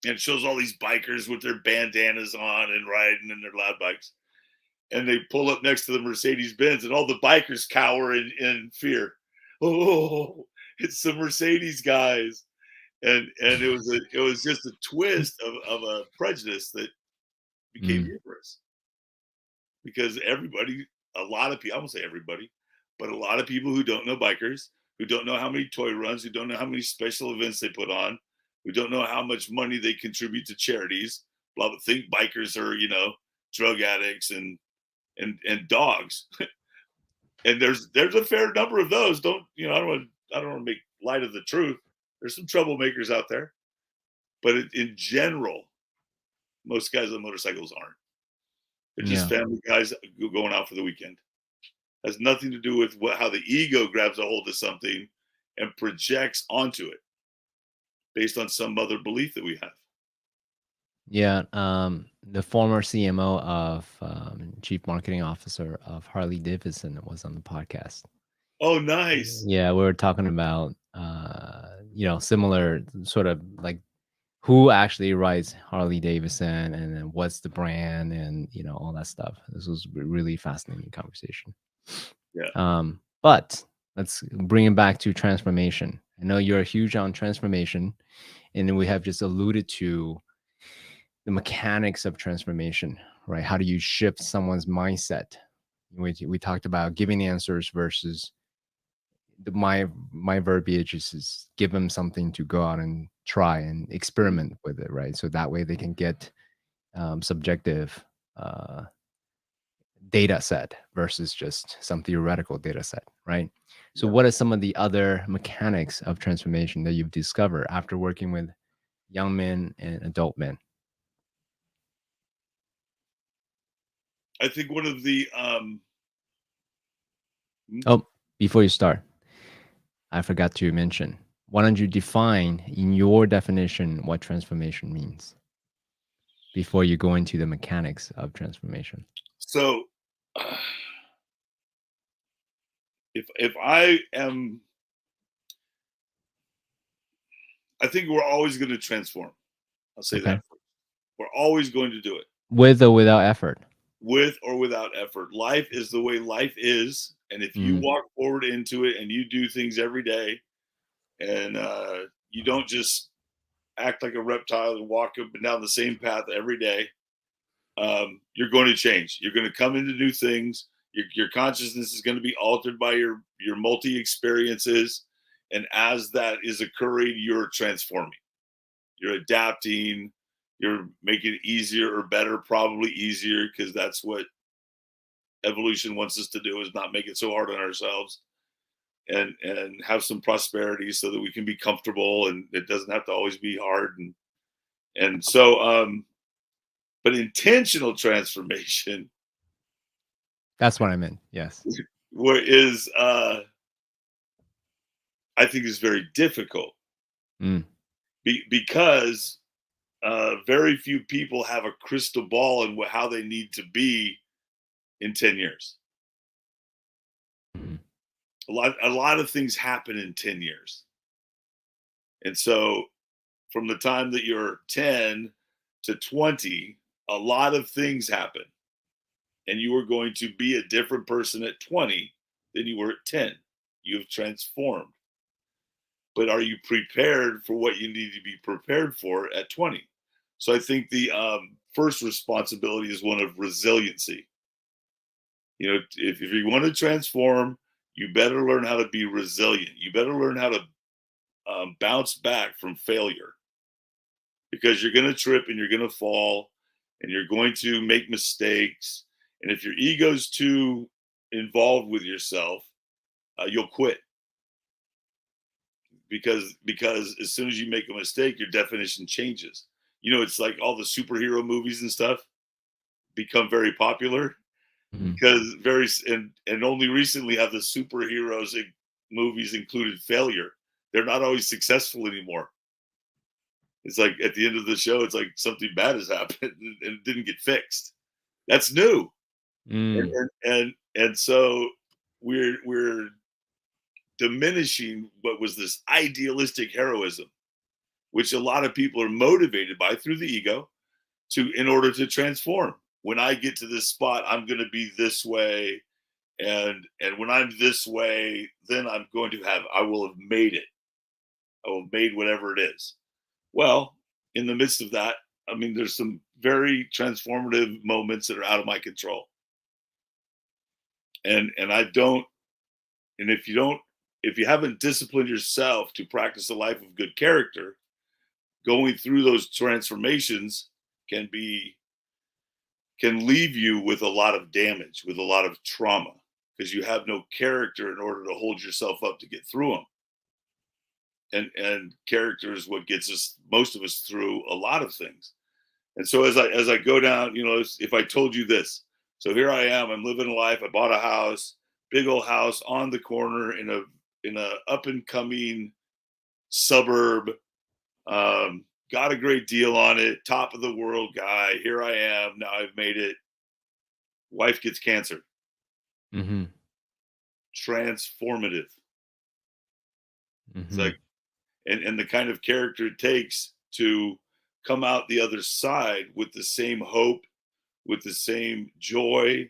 and it shows all these bikers with their bandanas on and riding in their loud bikes. And they pull up next to the Mercedes-Benz, and all the bikers cower in fear. Oh, it's the Mercedes guys. And it was just a twist of a prejudice that became humorous. Because a lot of people, I won't say everybody, but a lot of people who don't know bikers, who don't know how many toy runs, who don't know how many special events they put on, who don't know how much money they contribute to charities, blah, blah, think bikers are, drug addicts and dogs. And there's a fair number of those. I don't want to make light of the truth. There's some troublemakers out there, but in general, most guys on motorcycles aren't. They're just family guys going out for the weekend. Has nothing to do with how the ego grabs a hold of something and projects onto it based on some other belief that we have. Yeah, the former CMO of Chief Marketing Officer of Harley Davidson was on the podcast. Oh, nice. Yeah, we were talking about similar sort of like who actually writes Harley Davidson and then what's the brand and all that stuff. This was a really fascinating conversation. Yeah. But let's bring it back to transformation. I know you're huge on transformation, and then we have just alluded to the mechanics of transformation, right? How do you shift someone's mindset? We talked about giving answers versus my verbiage is give them something to go out and try and experiment with it, right? So that way they can get subjective data set versus just some theoretical data set, right? So Yeah. what are some of the other mechanics of transformation that you've discovered after working with young men and adult men? I think one of the Oh, before you start, I forgot to mention. Why don't you define in your definition what transformation means before you go into the mechanics of transformation? so if I am, I think we're always going to transform. I'll say Okay. that first. We're always going to do it With or without effort. with or without effort. Life is the way life is, and if you Mm, walk forward into it and you do things every day, and you don't just act like a reptile and walk up and down the same path every day, you're going to change. You're going to come into new things. Your consciousness is going to be altered by your multi experiences, and as that is occurring, you're transforming. You're adapting. You're making it easier or better, probably easier, because that's what evolution wants us to do, is not make it so hard on ourselves, and have some prosperity so that we can be comfortable and it doesn't have to always be hard. And so but intentional transformation that's what I meant. Yes. is I think is very difficult Mm, because very few people have a crystal ball in how they need to be in 10 years. mhm, A lot of things happen in 10 years. And so from the time that you're 10 to 20, a lot of things happen. And you are going to be a different person at 20 than you were at 10. You've transformed. But are you prepared for what you need to be prepared for at 20? So I think the first responsibility is one of resiliency. If you want to transform, you better learn how to be resilient. You better learn how to bounce back from failure, because you're going to trip and you're going to fall and you're going to make mistakes. And if your ego's too involved with yourself, you'll quit, because as soon as you make a mistake, your definition changes. It's like all the superhero movies and stuff become very popular mhm. because and only recently have the superheroes movies included failure. They're not always successful anymore. It's like at the end of the show, it's like something bad has happened and it didn't get fixed. That's new. and Mm, and so we're diminishing what was this idealistic heroism, which a lot of people are motivated by through the ego, in order to transform. When I get to this spot, I'm going to be this way, and when I'm this way, then I will have made it. I will have made whatever it is. Well, in the midst of that, I mean, there's some very transformative moments that are out of my control, and I don't. And if you haven't disciplined yourself to practice a life of good character, going through those transformations can be can leave you with a lot of damage, with a lot of trauma, because you have no character in order to hold yourself up to get through them. And character is what gets us, most of us, through a lot of things. And so as I go down, if I told you this, so here I am, I'm living a life. I bought a house, big old house on the corner in a in a up and coming suburb. Got a great deal on it. Top of the world guy. Here I am. Now I've made it. Wife gets cancer. Mm-hmm. Transformative. It's Mm-hmm. like, and the kind of character it takes to come out the other side with the same hope, with the same joy,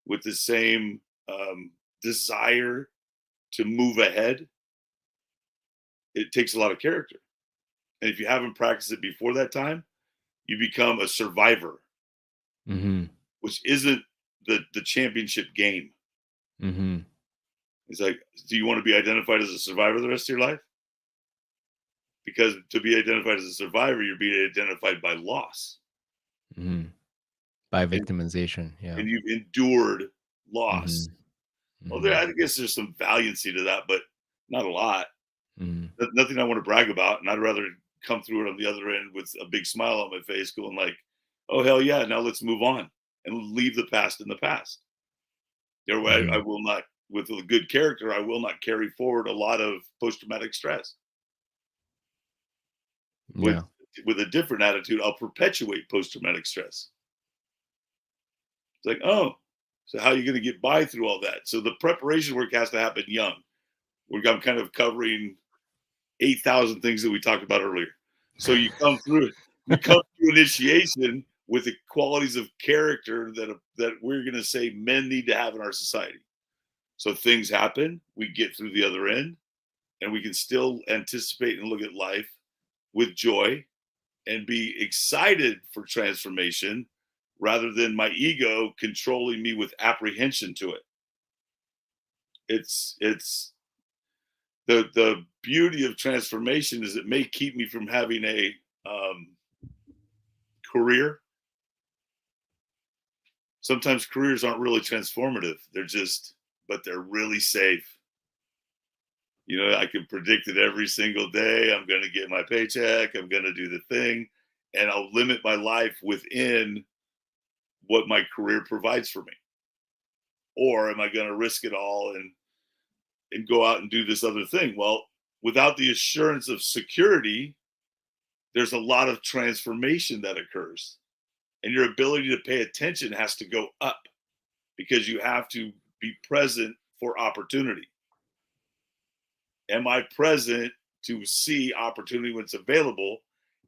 with the same desire to move ahead. It takes a lot of character. And if you haven't practiced it before that time, you become a survivor, Mm-hmm. which isn't the championship game. Mm-hmm. It's like, do you want to be identified as a survivor the rest of your life? Because to be identified as a survivor, you're being identified by loss. Mm-hmm. By And, victimization. Yeah. and you've endured Mm-hmm. loss. Well, Mm-hmm. I guess there's some valiancy to that, but not a lot. Mm-hmm. Nothing I want to brag about. And I'd rather come through it on the other end with a big smile on my face, going like, oh, hell yeah, now let's move on and leave the past in the past. Therefore, I Mm-hmm. will not, with a good character, I will not carry forward a lot of post traumatic stress. With Yeah. with a different attitude, I'll perpetuate post traumatic stress. It's like, oh, so how are you going to get by through all that? So the preparation work has to happen young. I'm kind of covering 8,000 things that we talked about earlier. So you come through initiation with the qualities of character that we're going to say men need to have in our society. So things happen, we get through the other end, and we can still anticipate and look at life with joy and be excited for transformation rather than my ego controlling me with apprehension to it. It's the beauty of transformation is it may keep me from having a um, career. Sometimes careers aren't really transformative. But they're really safe. You know, I can predict it every single day. I'm going to get my paycheck. I'm going to do the thing. And I'll limit my life within what my career provides for me. Or am I going to risk it all and go out and do this other thing? Well, without the assurance of security, there's a lot of transformation that occurs. And your ability to pay attention has to go up because you have to be present for opportunity. Am I present to see opportunity when it's available?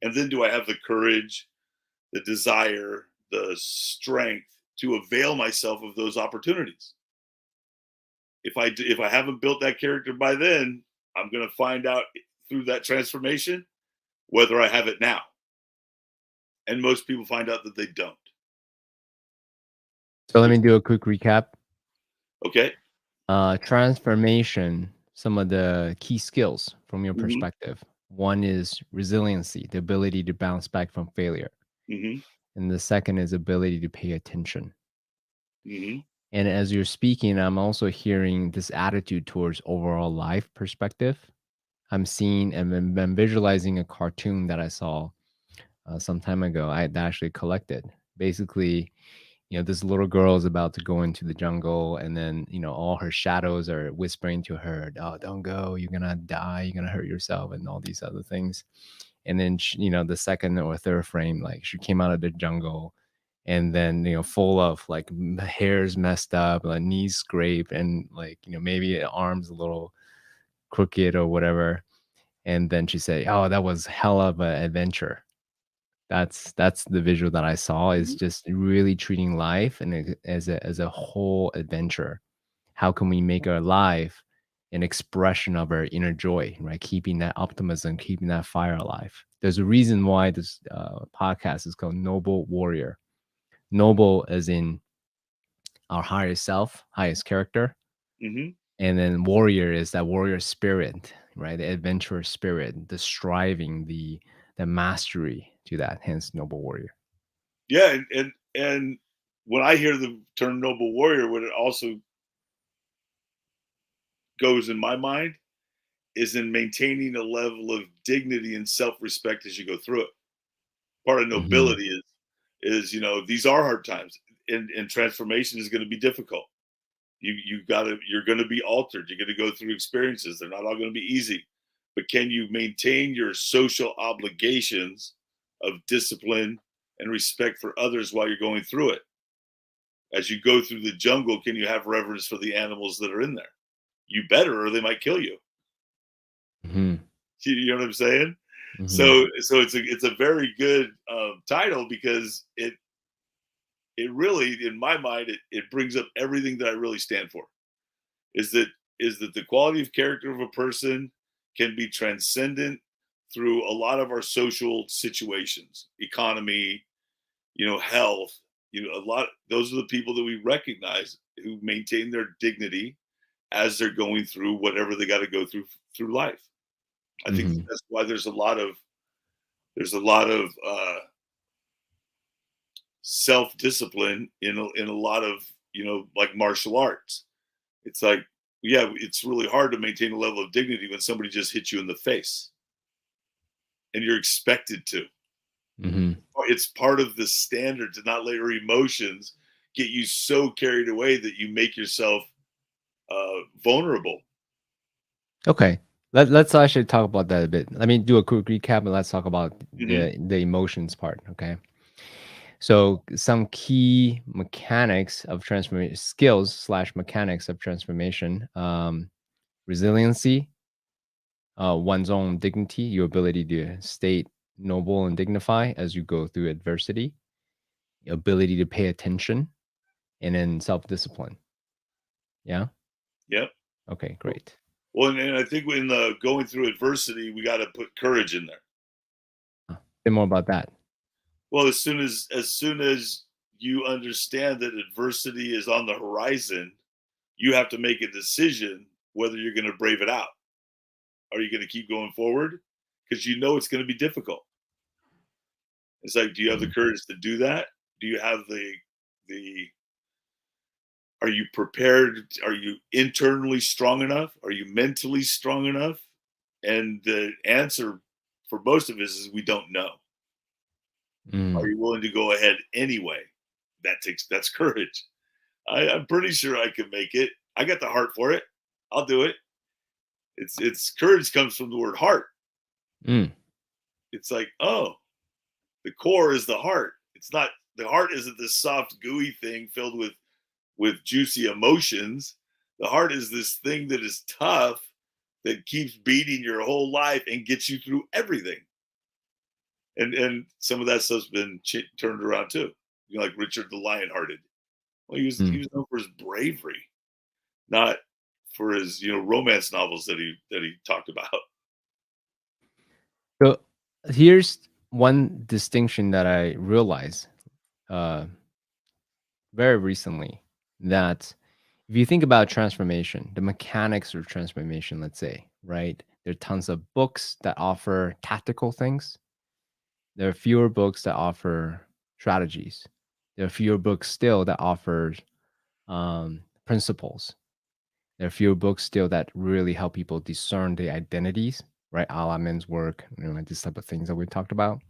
And then do I have the courage, the desire, the strength to avail myself of those opportunities? If I haven't built that character by then, I'm going to find out through that transformation whether I have it now. And most people find out that they don't. So let Which, me do a quick recap. okay. Transformation, some of the key skills from your Mm-hmm. perspective. One is resiliency, the ability to bounce back from failure. Mm-hmm. And the second is ability to pay attention. Mm-hmm. And as you're speaking, I'm also hearing this attitude towards overall life perspective. I'm seeing and I'm visualizing a cartoon that I saw some time ago. I had actually collected. Basically, this little girl is about to go into the jungle, and then, all her shadows are whispering to her, "Oh, don't go. You're gonna die. You're gonna hurt yourself," and all these other things. And then, the second or third frame, like she came out of the jungle, and then, full of like hairs messed up, like knees scraped, and like, maybe arms a little crooked or whatever. And then she said, "Oh, that was hell of an adventure." That's the visual that I saw, is Mm-hmm. just really treating life and as a whole adventure. How can we make our life an expression of our inner joy, right? Keeping that optimism, keeping that fire alive. There's a reason why this podcast is called Noble Warrior. Noble as in our highest self, highest character, Mm-hmm. and then warrior is that warrior spirit, right? The adventurous spirit, the striving, the mastery to that. Hence, noble warrior. Yeah, and when I hear the term noble warrior, what it also goes in my mind is in maintaining a level of dignity and self-respect as you go through it. Part of Hmm. nobility is these are hard times, and transformation is going to be difficult. You're gonna be altered. You're gonna go through experiences. They're not all gonna be easy. But can you maintain your social obligations of discipline and respect for others while you're going through it? As you go through the jungle, can you have reverence for the animals that are in there? You better, or they might kill you. Hmm. You know what I'm saying? Hmm. So it's a very good title because it really, in my mind, it brings up everything that I really stand for. Is that the quality of character of a person can be transcendent through a lot of our social situations, economy, health. A lot. Those are the people that we recognize who maintain their dignity as they're going through whatever they got to go through life. I think Hmm. that's why there's a lot of self discipline in a lot of like martial arts. It's like, yeah, it's really hard to maintain a level of dignity when somebody just hits you in the face and you're expected to. Hmm. It's part of the standard to not let your emotions get you so carried away that you make yourself vulnerable. Okay. Let's actually talk about that a bit. Let me do a quick recap and let's talk about Hmm. the emotions part. Okay. So some key mechanics of transformation skills slash mechanics of transformation, resiliency, one's own dignity, your ability to stay noble and dignify as you go through adversity, ability to pay attention, and then self-discipline. Yeah. Yep. Okay, great. Well, and I think when going through adversity, we got to put courage in there. Bit more about that. Well, as soon as you understand that adversity is on the horizon, you have to make a decision whether you're going to brave it out. Are you going to keep going forward? Because you know it's going to be difficult. It's like, do you have the Mhm. courage to do that? Do you have the are you prepared? Are you internally strong enough? Are you mentally strong enough? And the answer for most of us is we don't know. Are Mm. you willing to go ahead anyway? That's courage. I'm pretty sure I can make it. I got the heart for it. I'll do it. It's courage comes from the word heart. Mm. It's like, oh, the core is the heart. It's not the heart isn't this soft, gooey thing filled with juicy emotions. The heart is this thing that is tough that keeps beating your whole life and gets you through everything. And some of that stuff's been turned around too. Like Richard the Lionhearted. Well, he was Mm. known for his bravery, not for his romance novels that he talked about. So here's one distinction that I realized uh, very recently, that if you think about transformation, the mechanics of transformation, let's say, right? There are tons of books that offer tactical things. There are fewer books that offer strategies. There are fewer books still that offers principles. There are fewer books still that really help people discern their identities, right? A la men's work, like this type of things that we talked about.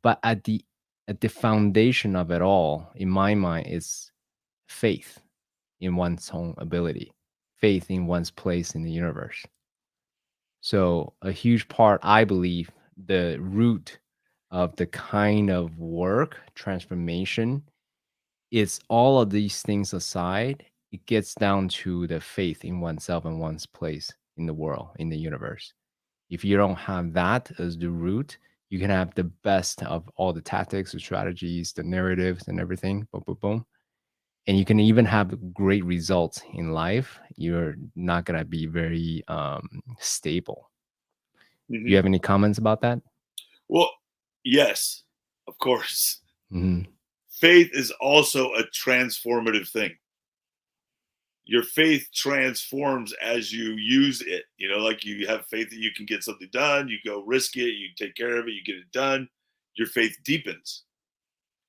But at the foundation of it all, in my mind, is faith in one's own ability, faith in one's place in the universe. So a huge part, I believe, the root of the kind of work transformation, it's all of these things aside, it gets down to the faith in oneself and one's place in the world, in the universe. If you don't have that as the root, you can have the best of all the tactics, the strategies, the narratives, and everything. Boom, boom, boom. And you can even have great results in life. You're not gonna be very stable. Do you Hmm. have any comments about that? Well, yes, of course. Mhm. Faith is also a transformative thing. Your faith transforms as you use it. Like you have faith that you can get something done, you go risk it, you take care of it, you get it done. Your faith deepens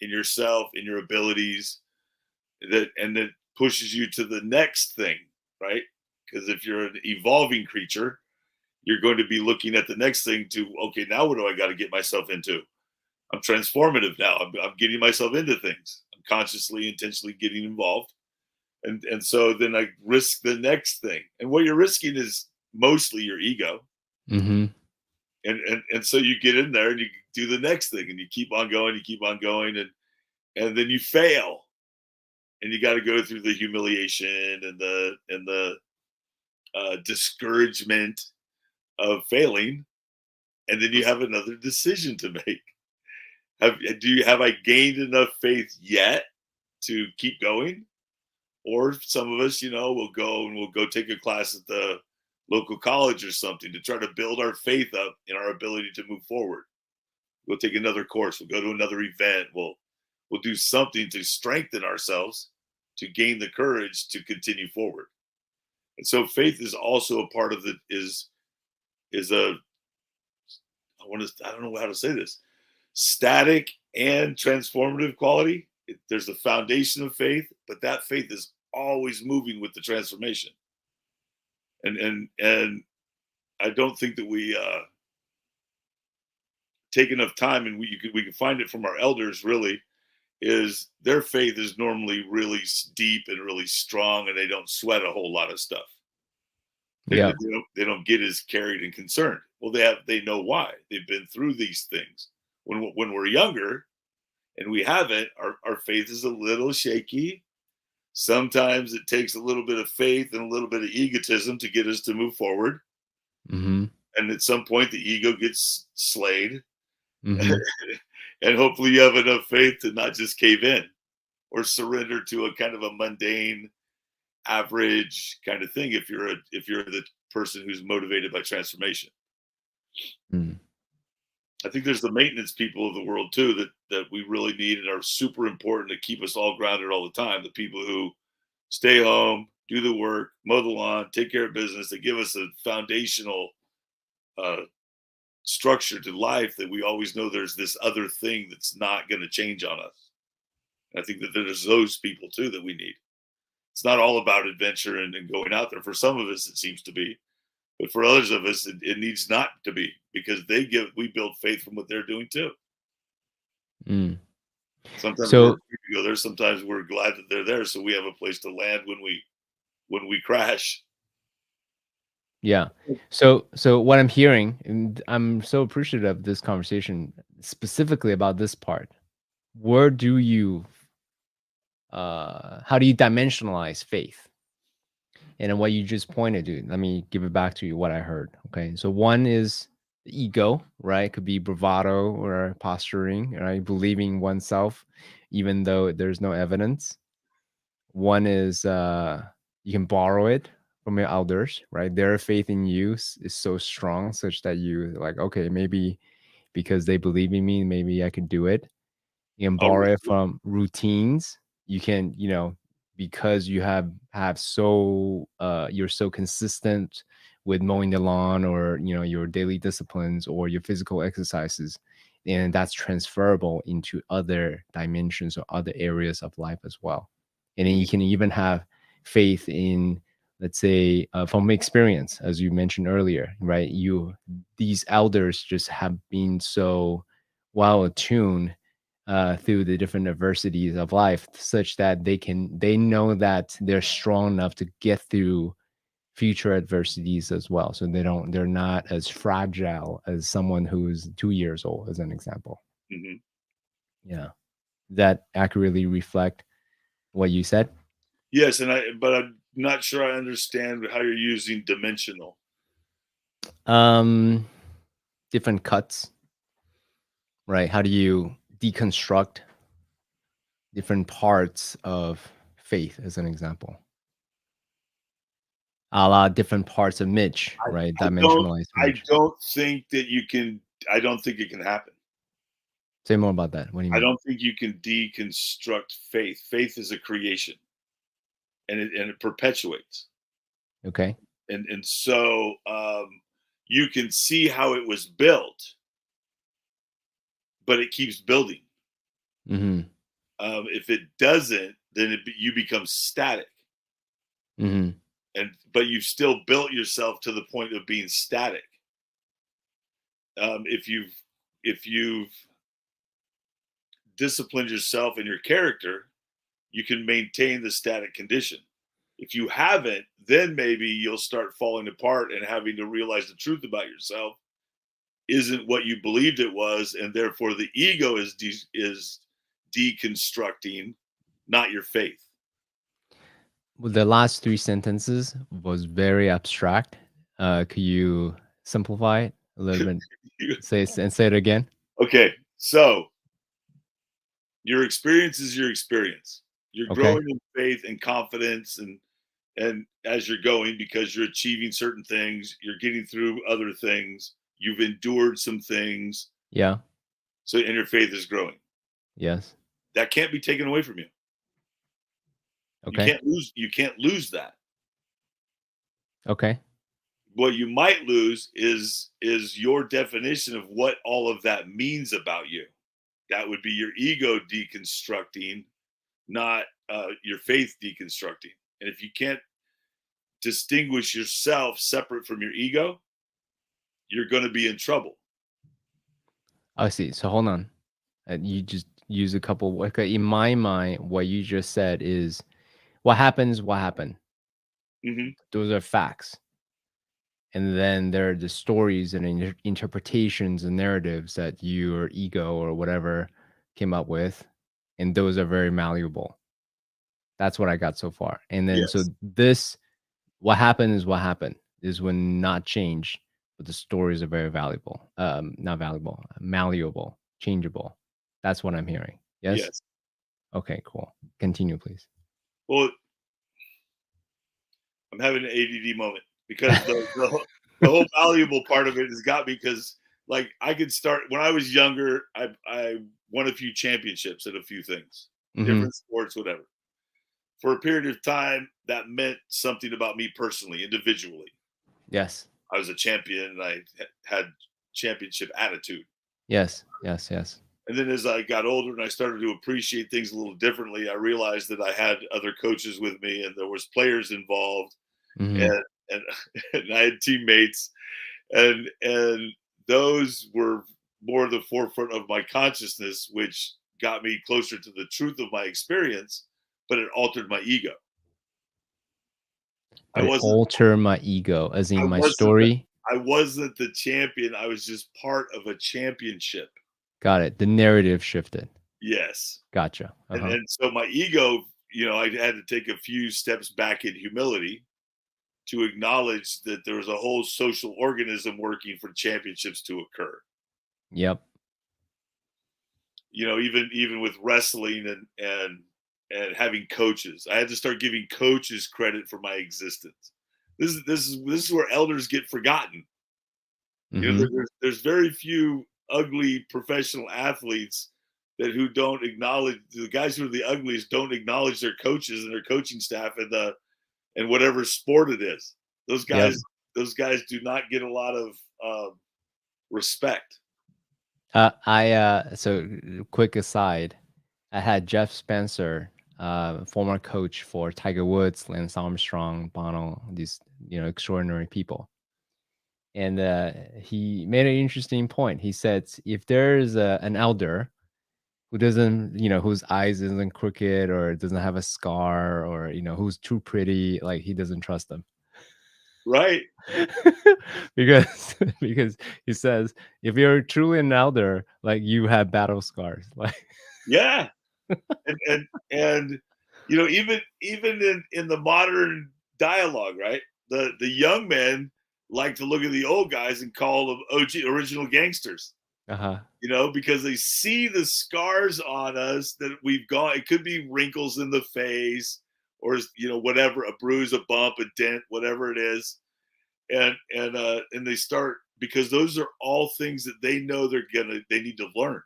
in yourself, in your abilities, that pushes you to the next thing, right? Because if you're an evolving creature, you're going to be looking at the next thing to, okay, now what do I got to get myself into? I'm transformative now. I'm getting myself into things. I'm consciously, intentionally getting involved. And so then I risk the next thing. And what you're risking is mostly your ego. Mm-hmm. And so you get in there and you do the next thing and you keep on going, and then you fail. And you got to go through the humiliation and the discouragement of failing, and then you have another decision to make. Have I gained enough faith yet to keep going? Or some of us, will go and we'll go take a class at the local college or something to try to build our faith up in our ability to move forward. We'll take another course. We'll go to another event. We'll do something to strengthen ourselves to gain the courage to continue forward. And so faith is also a part of it. Is a I don't know how to say this, static and transformative quality. There's the foundation of faith, but that faith is always moving with the transformation. And I don't think that we take enough time, and we can find it from our elders. Really, is their faith is normally really deep and really strong, and they don't sweat a whole lot of stuff. Yeah. They don't get as carried and concerned. Well, they know why. They've been through these things. When we're younger and we haven't, our faith is a little shaky. Sometimes it takes a little bit of faith and a little bit of egotism to get us to move forward. Mm-hmm. And at some point, the ego gets slayed. Mm-hmm. And hopefully, you have enough faith to not just cave in or surrender to a kind of a mundane, average kind of thing. If you're the person who's motivated by transformation. Mm. I think there's the maintenance people of the world too that we really need and are super important to keep us all grounded all the time. The people who stay home, do the work, mow the lawn, take care of business. They give us a foundational uh, structure to life that we always know there's this other thing that's not going to change on us. And I think that there's those people too that we need. It's not all about adventure and going out there. For some of us, it seems to be. But for others of us, it needs not to be, because we build faith from what they're doing too. Mm. Sometimes we're So afraid to go there. Sometimes we're glad that they're there, so we have a place to land when we crash. yeah. So what I'm hearing, and I'm so appreciative of this conversation, specifically about this part. Where do you how do you dimensionalize faith? And then what you just pointed to, let me give it back to you what I heard. Okay. So one is the ego, right? Could be bravado or posturing, right? Believing oneself, even though there's no evidence. One is you can borrow it from your elders, right? Their faith in you is so strong, such that you like, okay, maybe because they believe in me, maybe I could do it. You can Oh, borrow it from routines. You can, because you have so you're so consistent with mowing the lawn, or your daily disciplines or your physical exercises, and that's transferable into other dimensions or other areas of life as well. And then you can even have faith in, let's say, from experience, as you mentioned earlier, right? These elders just have been so well attuned through the different adversities of life, such that they know that they're strong enough to get through future adversities as well. So they're not as fragile as someone who's 2 years old, as an example. mm-hmm. Yeah. That accurately reflect what you said? Yes, but I'm not sure I understand how you're using dimensional. Um, Different cuts, right? How do you deconstruct different parts of faith, as an example? A la different parts of Mitch, right? I don't Dimensionalized I Mitch. don't think that you can. I don't think it can happen. Say more about that. What do you I mean? don't think you can deconstruct faith. Faith is a creation, and it perpetuates. Okay. And so you can see how it was built, but it keeps building. Mhm. If it doesn't, then you become static, Mhm. but you've still built yourself to the point of being static. If you've disciplined yourself and your character, you can maintain the static condition. If you haven't, then maybe you'll start falling apart and having to realize the truth about yourself isn't what you believed it was, and therefore the ego is deconstructing, not your faith. Well, the last three sentences was very abstract. Could you simplify it a little bit? Say it again. Okay, so your experience is your experience. You're Okay. growing in faith and confidence, and as you're going, because you're achieving certain things, you're getting through other things, you've endured some things, Yeah. so and your faith is growing. Yes. That can't be taken away from you. Okay. You can't lose that. Okay. What you might lose is your definition of what all of that means about you. That would be your ego deconstructing, not your faith deconstructing. And if you can't distinguish yourself separate from your ego, you're going to be in trouble. I see. So hold on. You just use a couple. Okay, in my mind, what you just said is what happens. What happened? Hmm. Those are facts. And then there are the stories and interpretations and narratives that your ego or whatever came up with, and those are very malleable. That's what I got so far. And then so Yes. this, what happened is what happened is when not changed, but the stories are very valuable. Not valuable, malleable, changeable. That's what I'm hearing. Yes. Yes. Okay. Cool. Continue, please. Well, I'm having an ADD moment because the whole valuable part of it has got me because like I could start when I was younger. I won a few championships at a few things, Hmm. different sports, whatever. For a period of time, that meant something about me personally, individually. Yes. I was a champion and I had championship attitude. Yes. Yes. Yes. And then as I got older and I started to appreciate things a little differently, I realized that I had other coaches with me and there was players involved Hmm. and and I had teammates and those were more the forefront of my consciousness, which got me closer to the truth of my experience, but it altered my ego. I But it wasn't alter my ego, as I in my wasn't the story. I wasn't the champion. I was just part of a championship. Got it. The narrative shifted. Yes. Gotcha. Uh-huh. And so my ego, I had to take a few steps back in humility to acknowledge that there was a whole social organism working for championships to occur. Yep. Even with wrestling and having coaches, I had to start giving coaches credit for my existence. This is where elders get forgotten. Mhm. There's very few ugly professional athletes that who don't acknowledge the guys who are the ugliest don't acknowledge their coaches and their coaching staff and whatever sport it is. Those Yep. guys those guys do not get a lot of respect. So quick aside, I had Jeff Spencer, former coach for Tiger Woods, Lance Armstrong, Bono, these, extraordinary people. And he made an interesting point. He said, if there's an elder who doesn't, whose eyes isn't crooked or doesn't have a scar or, who's too pretty, like he doesn't trust them. Right. because he says if you're truly an elder, like you have battle scars, like Yeah. And even in the modern dialogue, right? The young men like to look at the old guys and call them OG original gangsters. uh-huh. Because they see the scars on us that we've got. It could be wrinkles in the face or whatever, a bruise, a bump, a dent, whatever it is. And they start because those are all things that they know they need to learn.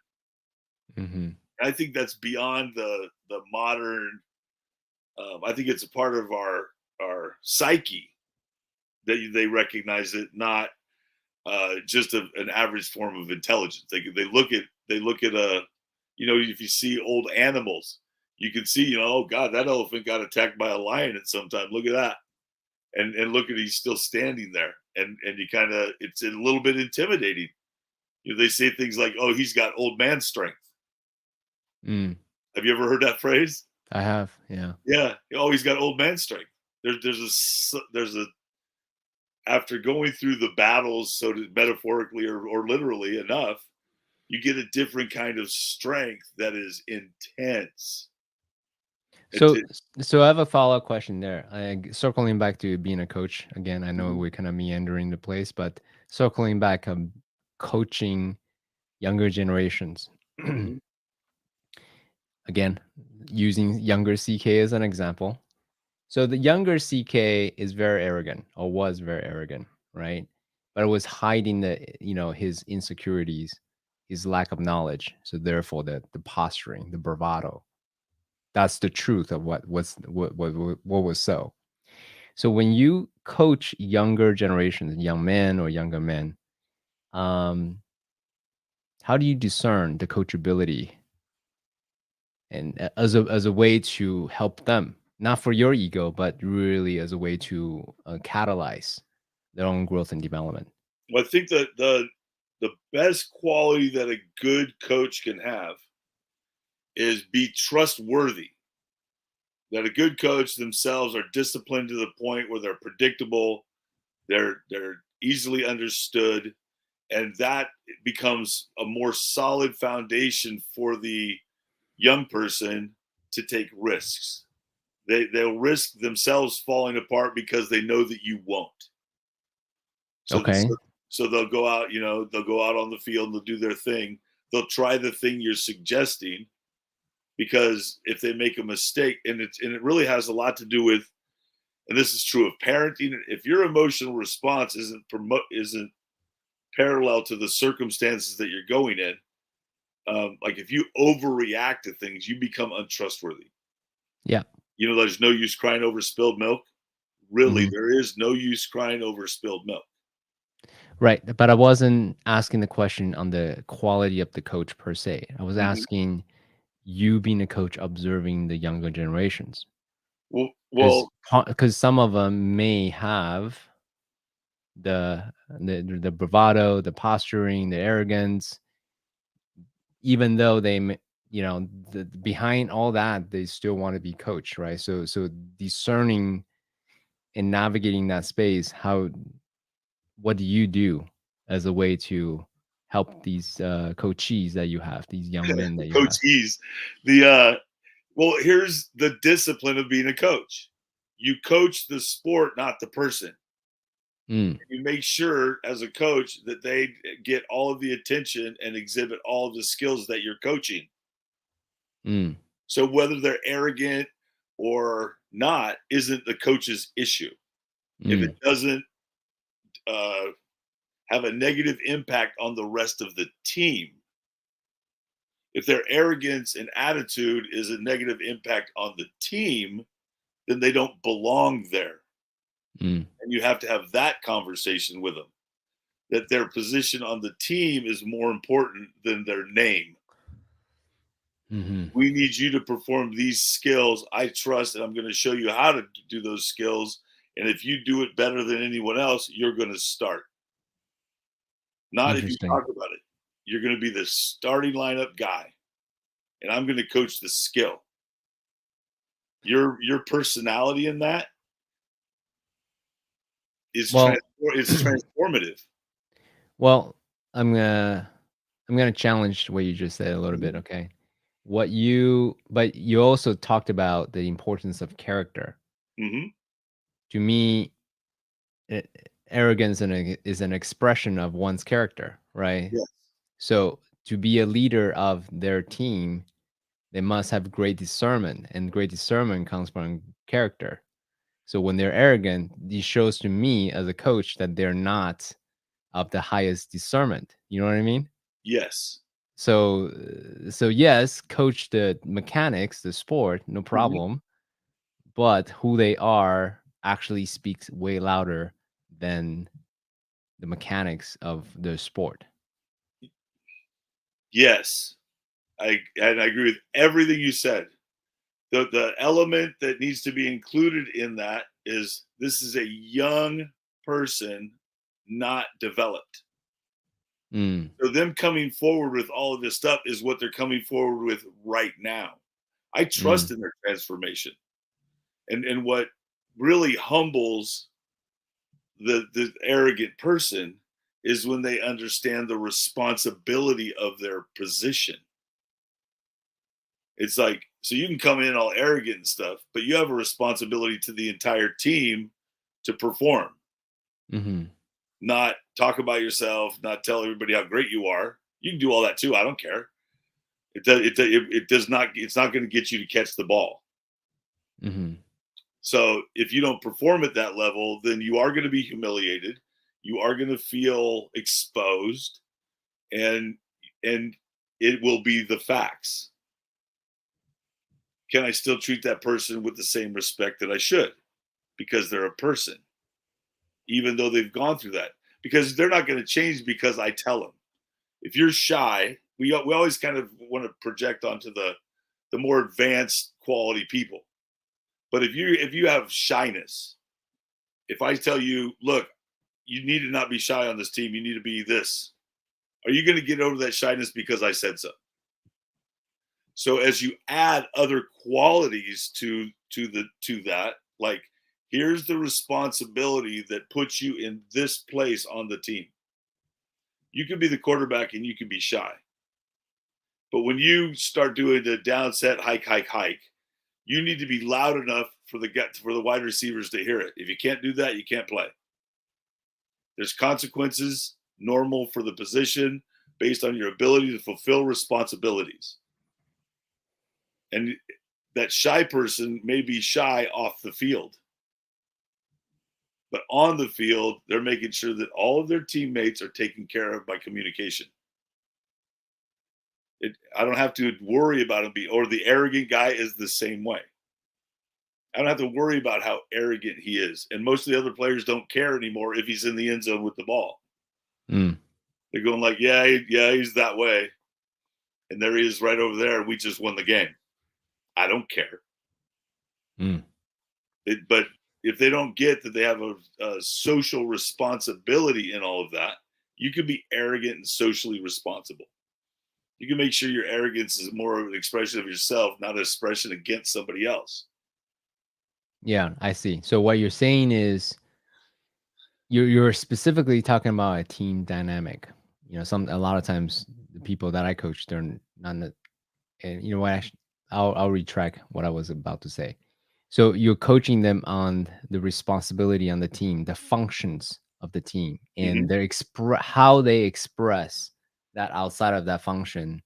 Hmm. I think that's beyond the modern. I think it's a part of our psyche that they recognize it, not just an average form of intelligence. They look at if you see old animals, you can see oh God, that elephant got attacked by a lion at some time. Look at that, and look at he's still standing there, and you kind of it's a little bit intimidating. They say things like oh he's got old man strength. Mm, Have you ever heard that phrase? I have, yeah. Yeah, oh he's got old man strength. there's a after going through the battles, so to metaphorically or literally enough, you get a different kind of strength that is intense. It's So, so I have a follow-up question there. Circling back to being a coach again. I know Mhm, we're kind of meandering the place, but circling back, coaching younger generations. mhm. Again, using younger CK as an example. So the younger CK is very arrogant, or was very arrogant, right? But it was hiding his insecurities, his lack of knowledge. So therefore, the posturing, the bravado. That's the truth of what was so. So when you coach younger generations, young men or younger men, um, how do you discern the coachability and as a way to help them, not for your ego, but really as a way to catalyze their own growth and development? Well, I think that the best quality that a good coach can have is be trustworthy. That a good coach themselves are disciplined to the point where they're predictable, they're easily understood, and that becomes a more solid foundation for the young person to take risks. They'll risk themselves falling apart because they know that you won't. So this, Okay. so they'll go out, they'll go out on the field and they'll do their thing. They'll try the thing you're suggesting because if they make a mistake, and it really has a lot to do with, and this is true of parenting. If your emotional response isn't parallel to the circumstances that you're going in, like if you overreact to things, you become untrustworthy. Yeah. There's no use crying over spilled milk. Really, Hmm. there is no use crying over spilled milk. Right. But I wasn't asking the question on the quality of the coach per se. I was Mhm. asking you being a coach observing the younger generations. Because Well, because some of them may have the bravado, the posturing, the arrogance, even though behind all that, they still want to be coached, right? So discerning and navigating that space, what do you do as a way to help these coachees that you have, these young men that you Coach have? E's, the well, here's the discipline of being a coach. You coach the sport, not the person. Mm, You make sure as a coach that they get all of the attention and exhibit all of the skills that you're coaching. mm, So whether they're arrogant or not isn't the coach's issue. If it mm, doesn't uh, have a negative impact on the rest of the team, if their arrogance and attitude is a negative impact on the team, then they don't belong there. mm, And you have to have that conversation with them, that their position on the team is more important than their name. mhm. We need you to perform these skills. I trust, and I'm going to show you how to do those skills. And if you do it better than anyone else, you're going to start. Not if you Interesting. talk about it. You're going to be the starting lineup guy, and I'm going to coach the skill. Your personality in that Well, is transformative. well, I'm gonna I'm gonna challenge what you just said a little bit, Mhm. okay? But you also talked about the importance of character. Mhm. To me, a arrogance is an expression of one's character, right? Yes. So, to be a leader of their team, they must have great discernment, and great discernment comes from character. So, when they're arrogant, it shows to me as a coach that they're not of the highest discernment. You know what I mean? Yes. So yes, coach the mechanics, the sport, no Mhm. problem, but who they are actually speaks way louder than the mechanics of the sport. Yes. I agree with everything you said. The element that needs to be included in that is this is a young person, not developed. Mm, So them coming forward with all of this stuff is what they're coming forward with right now. I trust mm, in their transformation and what really humbles the arrogant person is when they understand the responsibility of their position. It's like, so you can come in all arrogant and stuff, but you have a responsibility to the entire team to perform, not talk about yourself, not tell everybody how great you are. You can do all that too. I don't care. It does not. It's not going to get you to catch the ball. So if you don't perform at that level, then you are going to be humiliated. You are going to feel exposed, and it will be the facts. Can I still treat that person with the same respect that I should? Because they're a person, even though they've gone through that. Because they're not going to change because I tell them. If you're shy, we always kind of want to project onto the more advanced quality people. But if you have shyness, if I tell you, look, you need to not be shy on this team, you need to be this. Are you going to get over that shyness because I said so? So as you add other qualities to that, like, here's the responsibility that puts you in this place on the team. You can be the quarterback and you can be shy. But when you start doing the down set, hike, you need to be loud enough for the wide receivers to hear it. If you can't do that, you can't play. There's consequences normal for the position based on your ability to fulfill responsibilities. And that shy person may be shy off the field. But on the field, they're making sure that all of their teammates are taken care of by communication. I don't have to worry about him or the arrogant guy is the same way. I don't have to worry about how arrogant he is. And most of the other players don't care anymore if he's in the end zone with the ball. They're going like, yeah, he's that way. And there he is right over there. We just won the game. I don't care. But if they don't get that they have a social responsibility in all of that, you can be arrogant and socially responsible. You can make sure your arrogance is more of an expression of yourself, not an expression against somebody else. Yeah, I see. So what you're saying is you're specifically talking about a team dynamic. A lot of times the people that I coach, they're not. And you know what? I'll retract what I was about to say. So you're coaching them on the responsibility on the team, the functions of the team, and their how they express that outside of that function.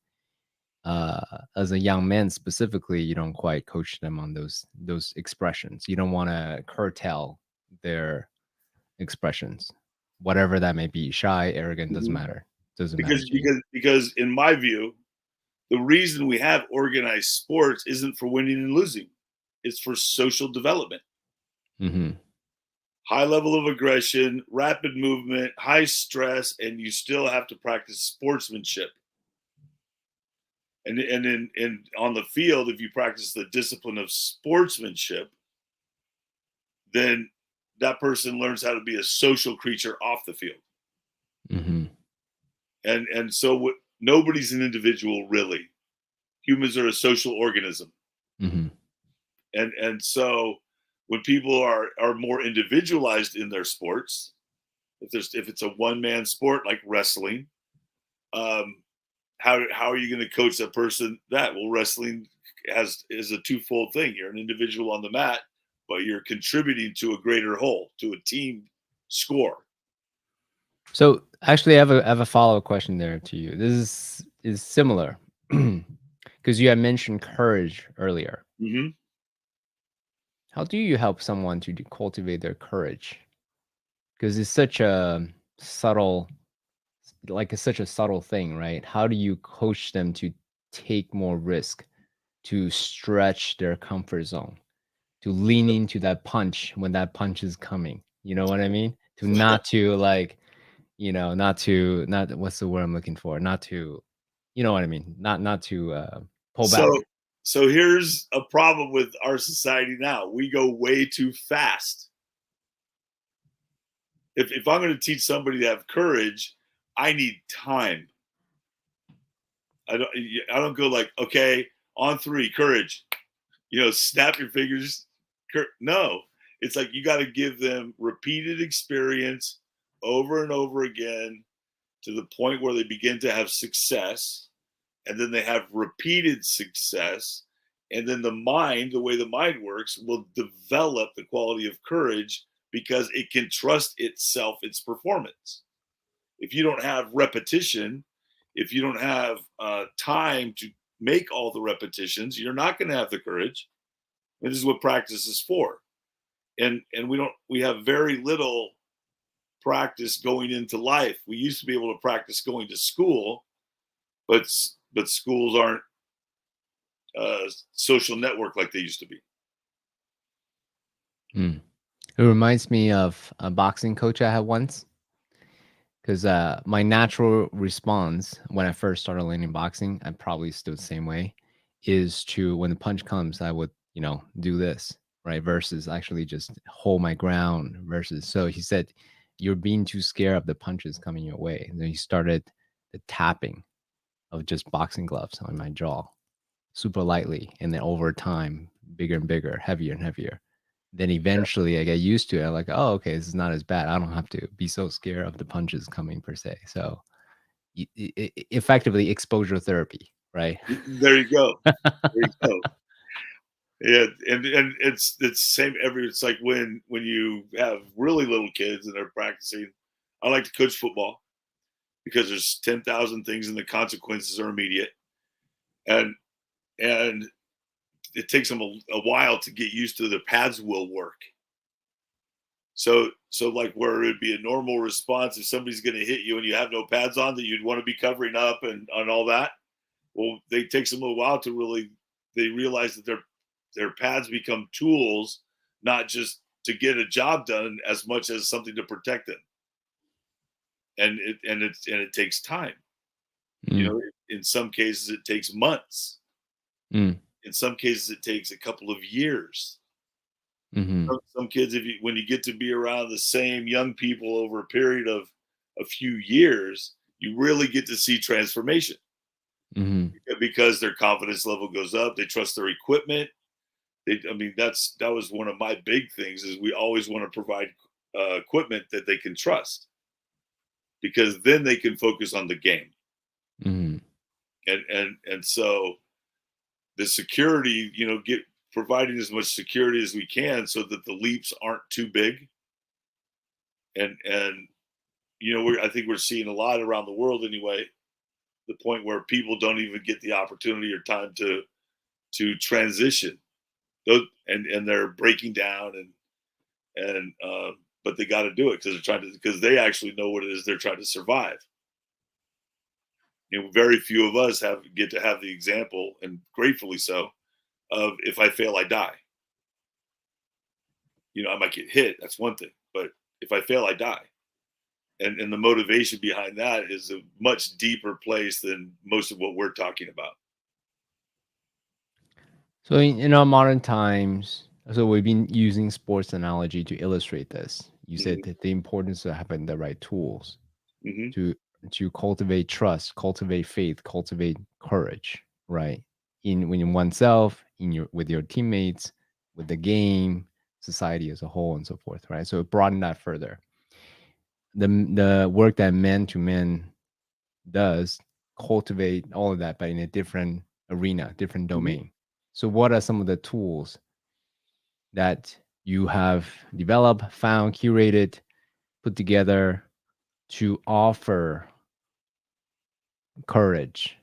As a young man specifically, you don't quite coach them on those expressions. You don't want to curtail their expressions, whatever that may be. Shy, arrogant, doesn't matter. Doesn't matter to you. Because in my view, the reason we have organized sports isn't for winning and losing. It's for social development. High level of aggression, rapid movement, high stress, and you still have to practice sportsmanship. And on the field, if you practice the discipline of sportsmanship, then that person learns how to be a social creature off the field. And so nobody's an individual, really. Humans are a social organism. And so when people are more individualized in their sports, if it's a one-man sport like wrestling, how are you going to coach that person that? Well, wrestling is a twofold thing. You're an individual on the mat, but you're contributing to a greater whole, to a team score. So actually, I have a follow-up question there to you. This is similar because you had mentioned courage earlier. How do you help someone to cultivate their courage? Because it's such a subtle, it's such a subtle thing, right? How do you coach them to take more risk, to stretch their comfort zone, to lean into that punch when that punch is coming? You know what I mean? To not to not what's the word I'm looking for? Not to, you know what I mean? Not to pull back. So here's a problem with our society now. We go way too fast. If I'm going to teach somebody to have courage, I need time. I don't go like, okay, on 3, courage. Snap your fingers. No, It's like you got to give them repeated experience over and over again to the point where they begin to have success, and then they have repeated success, and then the way the mind works, will develop the quality of courage because it can trust itself, its performance. If you don't have repetition, if you don't have time to make all the repetitions, you're not going to have the courage. And this is what practice is for. And we have very little practice going into life. We used to be able to practice going to school, but schools aren't social network like they used to be. It reminds me of a boxing coach I had once, because my natural response when I first started learning boxing, I probably still the same way, is to, when the punch comes, I would, do this, right? Versus actually just hold my ground. Versus, so he said, you're being too scared of the punches coming your way. And then he started the tapping of just boxing gloves on my jaw, super lightly. And then over time, bigger and bigger, heavier and heavier. Then eventually I get used to it. I'm like, oh, okay, this is not as bad. I don't have to be so scared of the punches coming per se. So effectively exposure therapy, right? There you go. There you go. Yeah, and it's the same it's like when you have really little kids and they're practicing. I like to coach football because there's 10,000 things and the consequences are immediate. And it takes them a while to get used to the pads will work. So like where it'd be a normal response if somebody's going to hit you and you have no pads on that you'd want to be covering up and on all that. Well, it takes them a while to really, they realize that their pads become tools, not just to get a job done as much as something to protect them. And it takes time. In some cases it takes months. In some cases it takes a couple of years. Some kids, when you get to be around the same young people over a period of a few years, you really get to see transformation. Because their confidence level goes up. They trust their equipment. That was one of my big things, is we always want to provide equipment that they can trust, because then they can focus on the game. And so the security, providing as much security as we can so that the leaps aren't too big. And I think we're seeing a lot around the world anyway, the point where people don't even get the opportunity or time to transition, and they're breaking down, but they got to do it because they actually know what it is they're trying to survive. Very few of us get to have the example, and gratefully so, of if I fail, I die. I might get hit. That's one thing, but if I fail, I die. And the motivation behind that is a much deeper place than most of what we're talking about. So in our modern times, so we've been using sports analogy to illustrate this. You said that the importance of having the right tools to cultivate trust, cultivate faith, cultivate courage, right? In oneself, with your teammates, with the game, society as a whole, and so forth, right? So broaden that further. The work that man to man does cultivate all of that, but in a different arena, different domain. So what are some of the tools that you have developed, found, curated, put together to offer courage,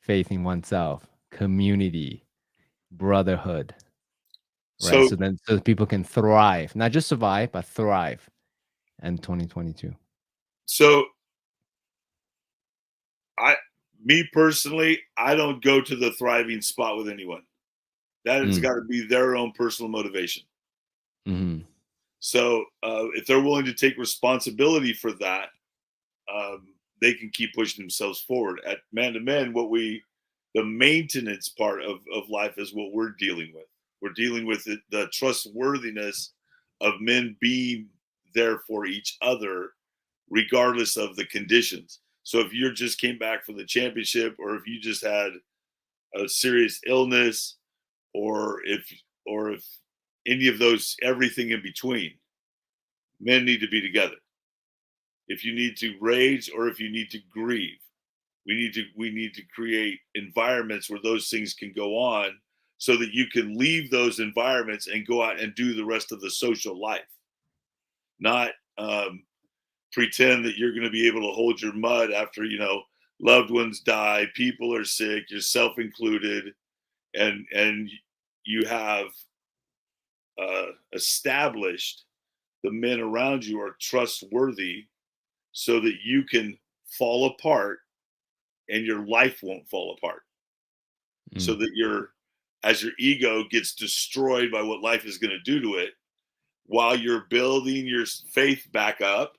faith in oneself, community, brotherhood, right? So people can thrive, not just survive, but thrive in 2022. So me personally, I don't go to the thriving spot with anyone. That has got to be their own personal motivation. So if they're willing to take responsibility for that, they can keep pushing themselves forward. At Man to Men, the maintenance part of life is what we're dealing with. We're dealing with the trustworthiness of men being there for each other, regardless of the conditions. So if you just came back from the championship, or if you just had a serious illness, or if any of those, everything in between. Men need to be together. If you need to rage or if you need to grieve, we need to create environments where those things can go on, so that you can leave those environments and go out and do the rest of the social life. Not pretend that you're going to be able to hold your mud after, loved ones die, people are sick, yourself included, and you have established the men around you are trustworthy, so that you can fall apart and your life won't fall apart. So Mm. that as your ego gets destroyed by what life is going to do to it, while you're building your faith back up,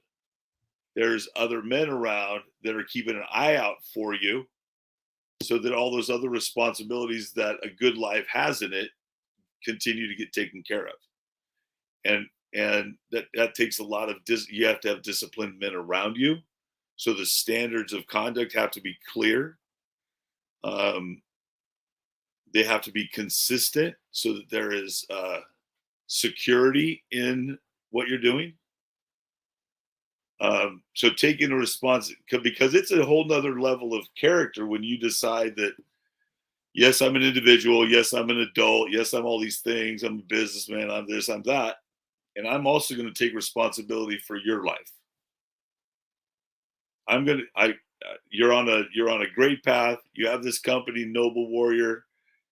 there's other men around that are keeping an eye out for you, so that all those other responsibilities that a good life has in it continue to get taken care of. And that takes a lot of you have to have disciplined men around you, so the standards of conduct have to be clear. They have to be consistent, so that there is security in what you're doing. So taking a response, because it's a whole nother level of character when you decide that, yes, I'm an individual, yes, I'm an adult, yes, I'm all these things, I'm a businessman, I'm this, I'm that, and I'm also going to take responsibility for your life. You're on a great path. You have this company, Noble Warrior.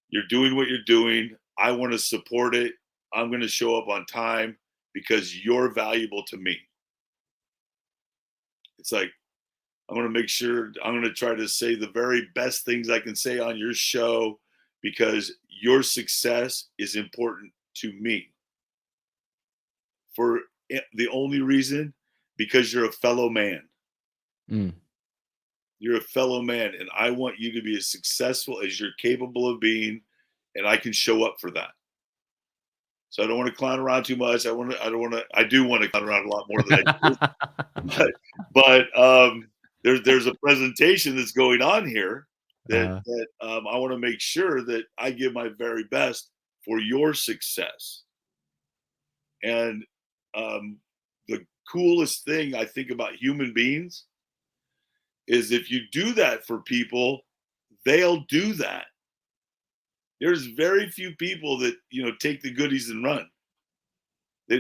You're doing what you're doing. I want to support it. I'm going to show up on time because you're valuable to me. It's like, I'm going to make sure, I'm going to try to say the very best things I can say on your show, because your success is important to me. For the only reason, because you're a fellow man. Mm. You're a fellow man, and I want you to be as successful as you're capable of being, and I can show up for that. So I don't want to clown around too much. I do want to clown around a lot more than I do. But there's a presentation that's going on here that I want to make sure that I give my very best for your success. And the coolest thing I think about human beings is, if you do that for people, they'll do that. There's very few people that take the goodies and run. I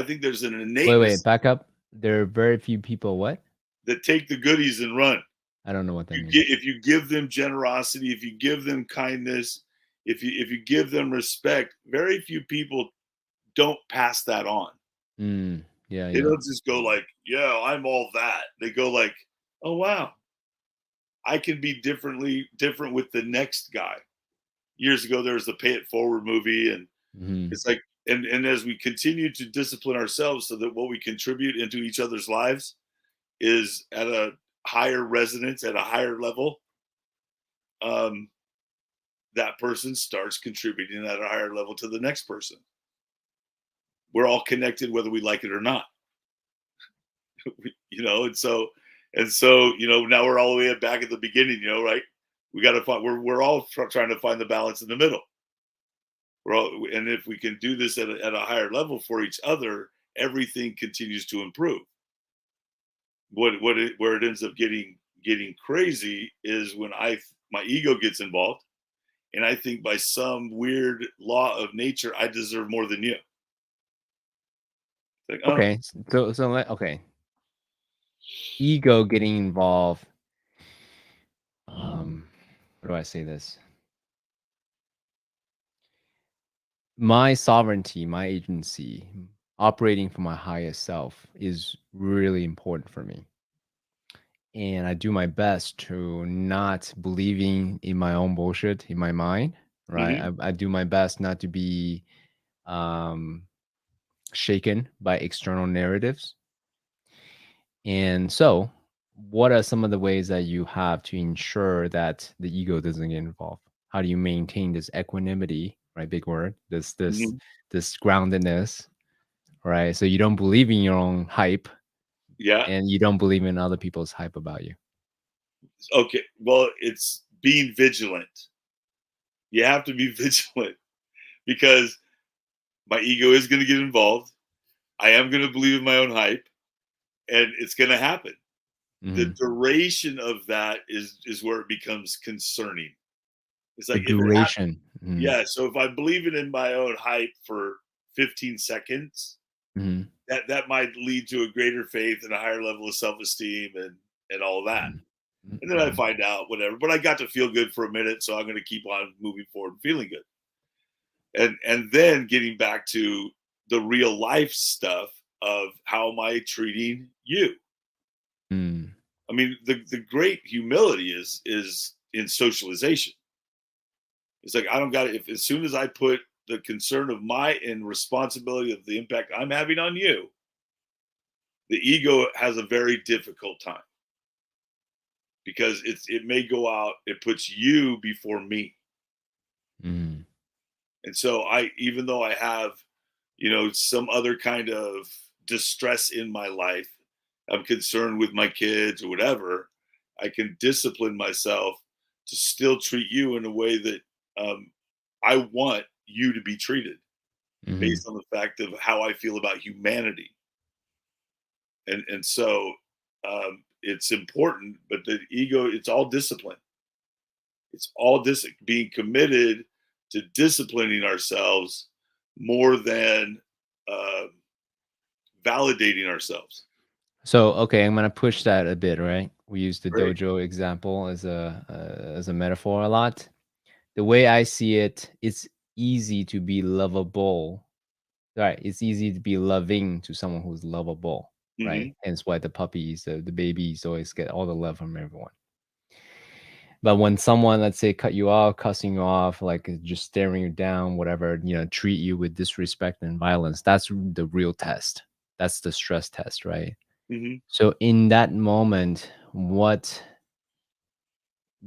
think there's an innateness. Wait, back up. There are very few people what? That take the goodies and run. I don't know what that means. If you give them generosity, if you give them kindness, if you give them respect, very few people don't pass that on. Yeah, they don't just go like, yeah, I'm all that. They go like, oh wow, I can be different with the next guy. Years ago, there was the Pay It Forward movie, and it's like, and as we continue to discipline ourselves so that what we contribute into each other's lives is at a higher resonance, at a higher level, that person starts contributing at a higher level to the next person. We're all connected, whether we like it or not. and so now we're all the way back at the beginning, right? We got to find, we're all trying to find the balance in the middle. And if we can do this at a higher level for each other, everything continues to improve. Where it ends up getting crazy is when my ego gets involved, and I think by some weird law of nature, I deserve more than you. Like, okay, okay. Ego getting involved. How do I say this? My sovereignty, my agency, operating for my highest self is really important for me. And I do my best to not believing in my own bullshit in my mind, right? I do my best not to be shaken by external narratives. And so, what are some of the ways that you have to ensure that the ego doesn't get involved? How do you maintain this equanimity, right? Big word. This groundedness, right? So you don't believe in your own hype. Yeah. And you don't believe in other people's hype about you. Okay. Well, it's being vigilant. You have to be vigilant, because My ego is going to get involved. I am going to believe in my own hype, and it's going to happen. The Mhm. duration of that is where it becomes concerning. It's The like if it happens, duration. Mhm. yeah. So if I believe it in my own hype for 15 seconds, Mhm. that might lead to a greater faith and a higher level of self-esteem and all that. Mhm. And then I Mhm. find out whatever. But I got to feel good for a minute, so I'm going to keep on moving forward and feeling good. And then getting back to the real life stuff of how am I treating you? Mm. I mean, the great humility is in socialization. It's like I don't got it. If as soon as I put the concern of my and responsibility of the impact I'm having on you, the ego has a very difficult time because it may go out. It puts you before me, Mm. and so even though I have, some other kind of distress in my life, I'm concerned with my kids or whatever. I can discipline myself to still treat you in a way that um, I want you to be treated Mhm. based on the fact of how I feel about humanity. And so it's important, but the ego, it's all discipline. It's all being committed to disciplining ourselves more than uh, validating ourselves. So, okay, I'm gonna push that a bit, right? We use the Great. dojo example as a metaphor a lot. The way I see it, it's easy to be lovable, right? It's easy to be loving to someone who's lovable, right? Hmm. Hence why the puppies, the babies always get all the love from everyone. But when someone, let's say, cut you off, cussing you off, like just staring you down, whatever, treat you with disrespect and violence, that's the real test. That's the stress test, right? Hmm. So in that moment, what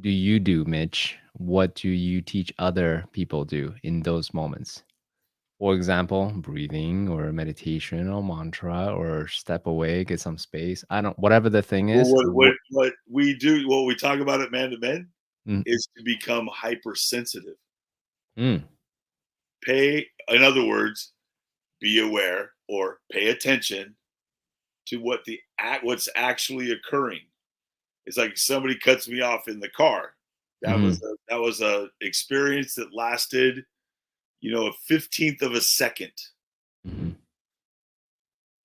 do you do, Mitch? What do you teach other people do in those moments? For example, breathing or meditation or mantra or step away, get some space. I don't whatever the thing Well, is. what we do, what we talk about at Man to Men, Mm, is to become hypersensitive. mm, In other words, be aware or pay attention to what's actually occurring. It's like somebody cuts me off in the car. mhm, That was a experience that lasted, a 15th of a second. mhm,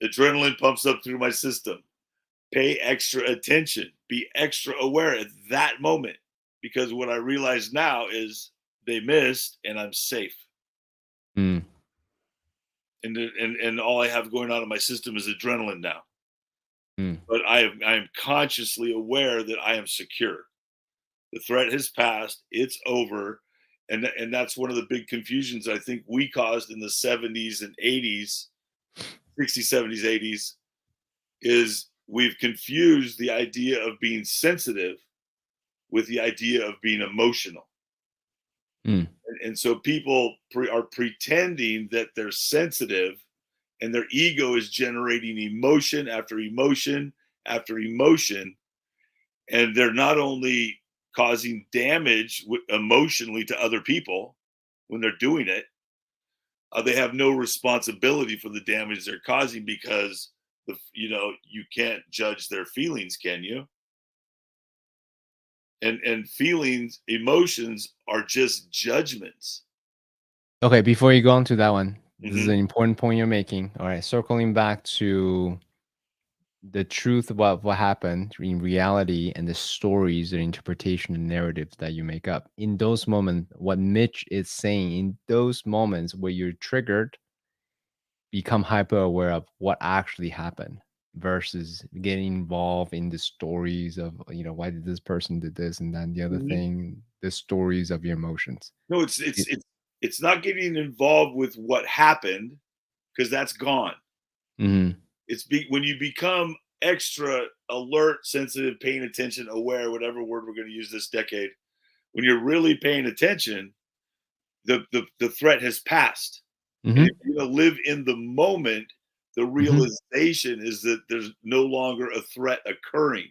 Adrenaline pumps up through my system. Pay extra attention. Be extra aware at that moment because what I realize now is they missed and I'm safe. mm, And all I have going on in my system is adrenaline now. mm. But I am consciously aware that I am secure. The threat has passed. It's over. And that's one of the big confusions I think we caused in the 70s and 80s, 60s, 70s, 80s is we've confused the idea of being sensitive with the idea of being emotional. Mm, And so people are pretending that they're sensitive and their ego is generating emotion after emotion after emotion. And they're not only causing damage emotionally to other people when they're doing it, they have no responsibility for the damage they're causing because you can't judge their feelings, can you? And feelings, emotions are just judgments. Okay, before you go on to that one, this is Hmm. an important point you're making. All right, circling back to the truth about what happened in reality and the stories and interpretation and narratives that you make up. In those moments, what Mitch is saying, in those moments where you're triggered, become hyper aware of what actually happened versus getting involved in the stories of, why did this person did this and then the other Hmm. thing, the stories of your emotions. No, It, it's not getting involved with what happened because that's gone. mhm, When you become extra alert, sensitive, paying attention, aware, whatever word we're going to use this decade. When you're really paying attention, the threat has passed. And if mhm, you're going to live in the moment, the mhm. realization is that there's no longer a threat occurring,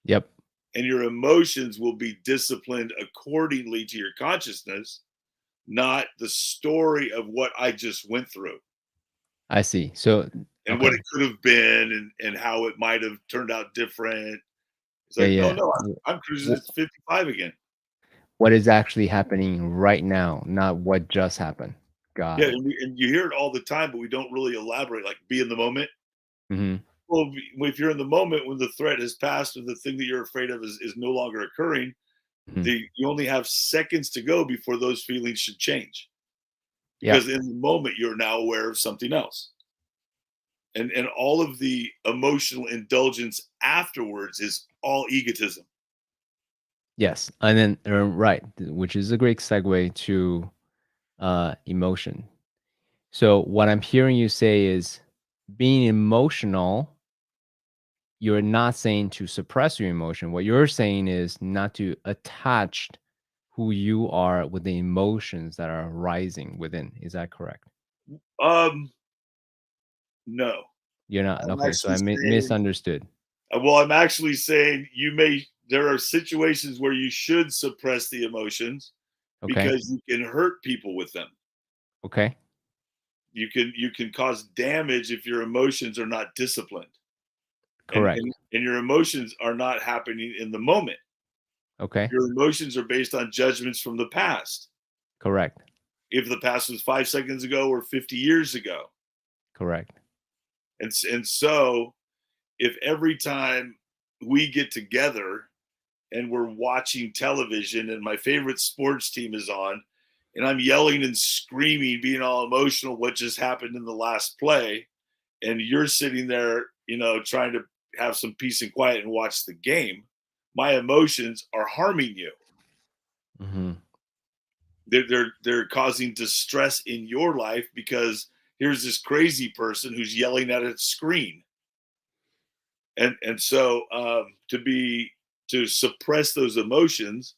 Yep. and your emotions will be disciplined accordingly to your consciousness, not the story of what I just went through I see. So, and what it okay. could have been and how it might have turned out different. It's Yeah, like, no, yeah. no, I'm cruising at 55 again. What is actually happening right now, not what just happened. Got Yeah, it. and you hear it all the time, but we don't really elaborate. Like, be in the moment. Mhm, Well, if you're in the moment when the threat has passed or the thing that you're afraid of is no longer occurring, mhm. you only have seconds to go before those feelings should change. Yeah. Because in the moment you're now aware of something else. And all of the emotional indulgence afterwards is all egotism. Yes, and then right, which is a great segue to emotion. So what I'm hearing you say is being emotional, you're not saying to suppress your emotion. What you're saying is not to attach who you are with the emotions that are rising within. Is that correct? Um, no. You're not. I'm Okay, so actually I saying misunderstood. well, I'm actually saying there are situations where you should suppress the emotions Okay. because you can hurt people with them. Okay. You can cause damage if your emotions are not disciplined. And Correct. and your emotions are not happening in the moment. Okay. Your emotions are based on judgments from the past. Correct. If the past was 5 seconds ago or 50 years ago. Correct. And so if every time we get together and we're watching television and my favorite sports team is on and I'm yelling and screaming, being all emotional, what just happened in the last play, and you're sitting there, trying to have some peace and quiet and watch the game, my emotions are harming you. Hmm. They're causing distress in your life because here's this crazy person who's yelling at a screen. And so to suppress those emotions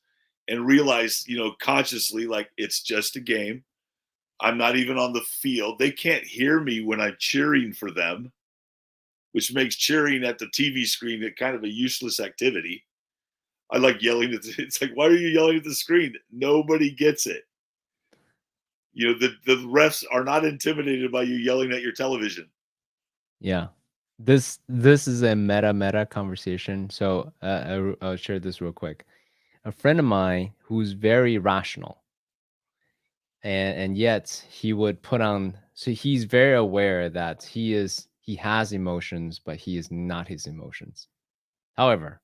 and realize, consciously, like, it's just a game. I'm not even on the field. They can't hear me when I'm cheering for them, which makes cheering at the TV screen a kind of a useless activity. I like yelling at it's like, why are you yelling at the screen? Nobody gets it. The refs are not intimidated by you yelling at your television. Yeah. This is a meta conversation. So I'll share this real quick. A friend of mine who's very rational, and yet he would put on. So he's very aware that he has emotions, but he is not his emotions. However,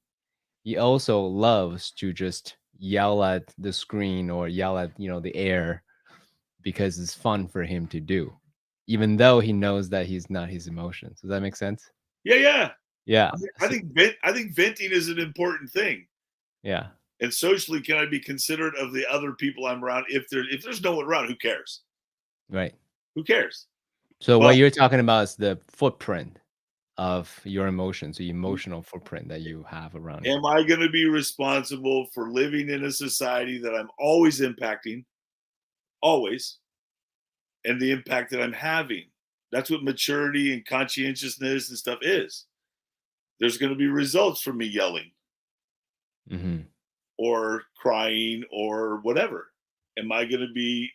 he also loves to just yell at the screen or yell at the air because it's fun for him to do, even though he knows that he's not his emotions. Does that make sense? Yeah, yeah. Yeah. I think venting is an important thing. Yeah. And socially, can I be considerate of the other people I'm around? If there's no one around, who cares? Right. Who cares? So what But you're talking about is the footprint of your emotions, the emotional footprint that you have around you. am I going to be responsible for living in a society that I'm always impacting, always, and the impact that I'm having? That's what maturity and conscientiousness and stuff is. There's going to be results from me yelling Hmm. or crying or whatever. Am I going to be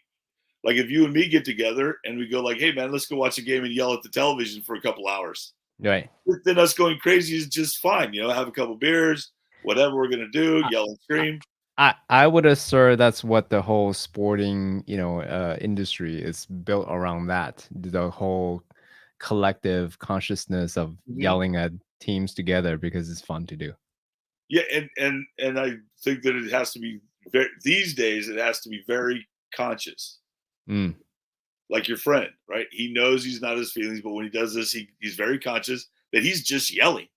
like, if you and me get together and we go like, hey man, let's go watch a game and yell at the television for a couple hours? Right. Then us going crazy is just fine. Have a couple beers, whatever we're gonna do, I, yell and I scream. I would assert that's what the whole sporting, industry is built around, that the whole collective consciousness of Mhm. yelling at teams together because it's fun to do. Yeah, and I think that it has to be these days. It has to be very conscious, Mm. like your friend, right? He knows he's not his feelings, but when he does this, he's very conscious that he's just yelling,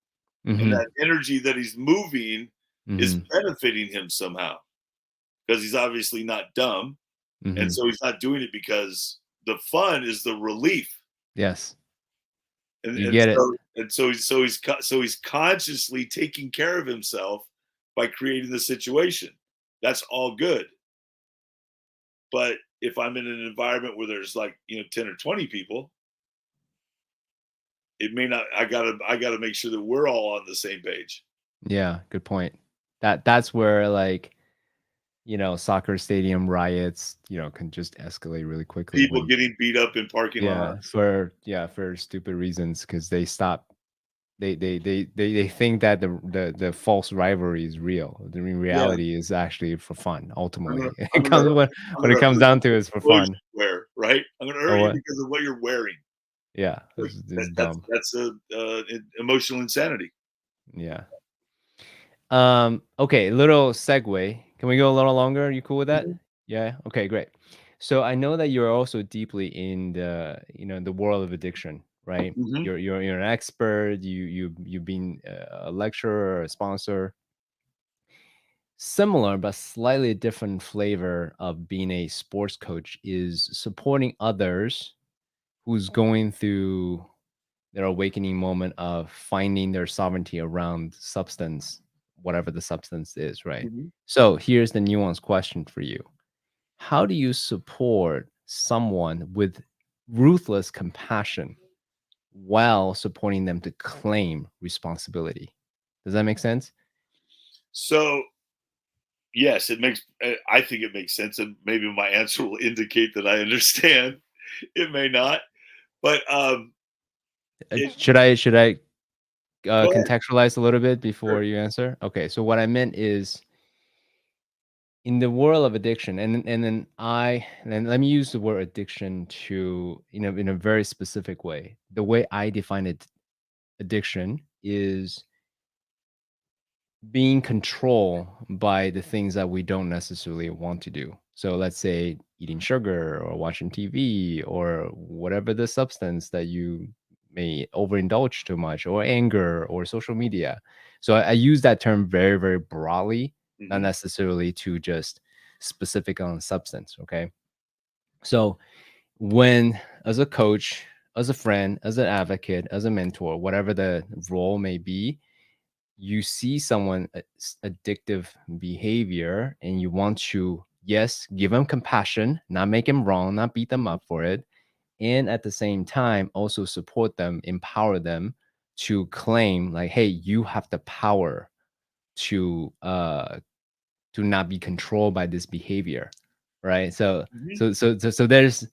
and Hmm. that energy that he's moving is Hmm. benefiting him somehow because he's obviously not dumb, and Hmm. so he's not doing it because the fun is the relief. Yes, and you and get it. so and so he's consciously taking care of himself by creating the situation. That's all good. But if I'm in an environment where there's like 10 or 20 people, it may not. I gotta make sure that we're all on the same page. Yeah, good point. That's where, like, soccer stadium riots, can just escalate really quickly People when getting beat up in parking yeah, lots. for stupid reasons because they stop they think that the false rivalry is real. The Yeah, reality is actually for fun. I'm gonna Ultimately, I'm gonna I'm when it gonna comes hurt you down to it, because it's for of clothes fun. you wear, right? I'm gonna Oh hurt you what? because of what you're wearing. Yeah, Like it's that's dumb. that's a emotional insanity. Yeah. Okay, little segue. Can we go a little longer? You cool with that? Mhm, Yeah. Okay, great. So I know that you're also deeply in the world of addiction, right? mhm. You're an expert. You've been a lecturer, a sponsor. Similar but slightly different flavor of being a sports coach is supporting others who's going through their awakening moment of finding their sovereignty around substance, whatever the substance is, right? Mhm. So here's the nuanced question for you. How do you support someone with ruthless compassion while supporting them to claim responsibility? Does that make sense? So yes, it makes. I think it makes sense, and maybe my answer will indicate that I understand. It may not, but it. Should I Go ahead. contextualize a little bit Sure. before you answer? Okay, so what I meant is in the world of addiction, and then let me use the word addiction to in a very specific way. The way I define it, addiction is being controlled by the things that we don't necessarily want to do. So let's say eating sugar or watching TV or whatever the substance that you may overindulge too much, or anger or social media. So I use that term very, very broadly, not Mhm, necessarily to just specific on substance. Okay. So when, as a coach, as a friend, as an advocate, as a mentor, whatever the role may be, you see someone addictive behavior and you want to, yes, give them compassion, not make them wrong, not beat them mhm, up for it, and at the same time also support them, empower them to claim like, hey, you have the power to not be controlled by this behavior, right? So mhm. so there's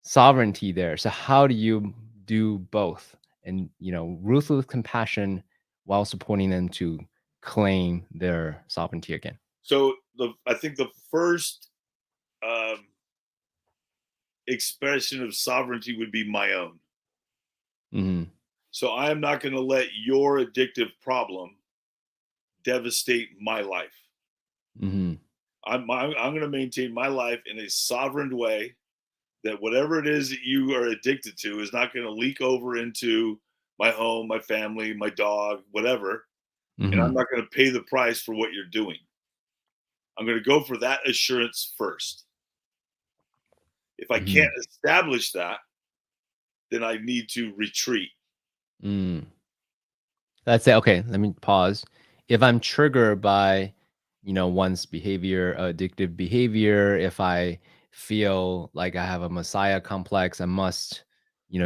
sovereignty there. So how do you do both? And ruthless compassion while supporting them to claim their sovereignty again. So I think the first um, expression of sovereignty would be my own. Hmm. So I am not going to let your addictive problem devastate my life. Hmm. I'm going to maintain my life in a sovereign way that whatever it is that you are addicted to is not going to leak over into my home, my family, my dog, whatever. And I'm Hmm. not going to pay the price for what you're doing. I'm going to go for that assurance first. If I can't Hmm. establish that, then I need to retreat. Mm. That's it. Okay, let me pause. If I'm triggered by, one's behavior, addictive behavior, if I feel like I have a messiah complex, I must,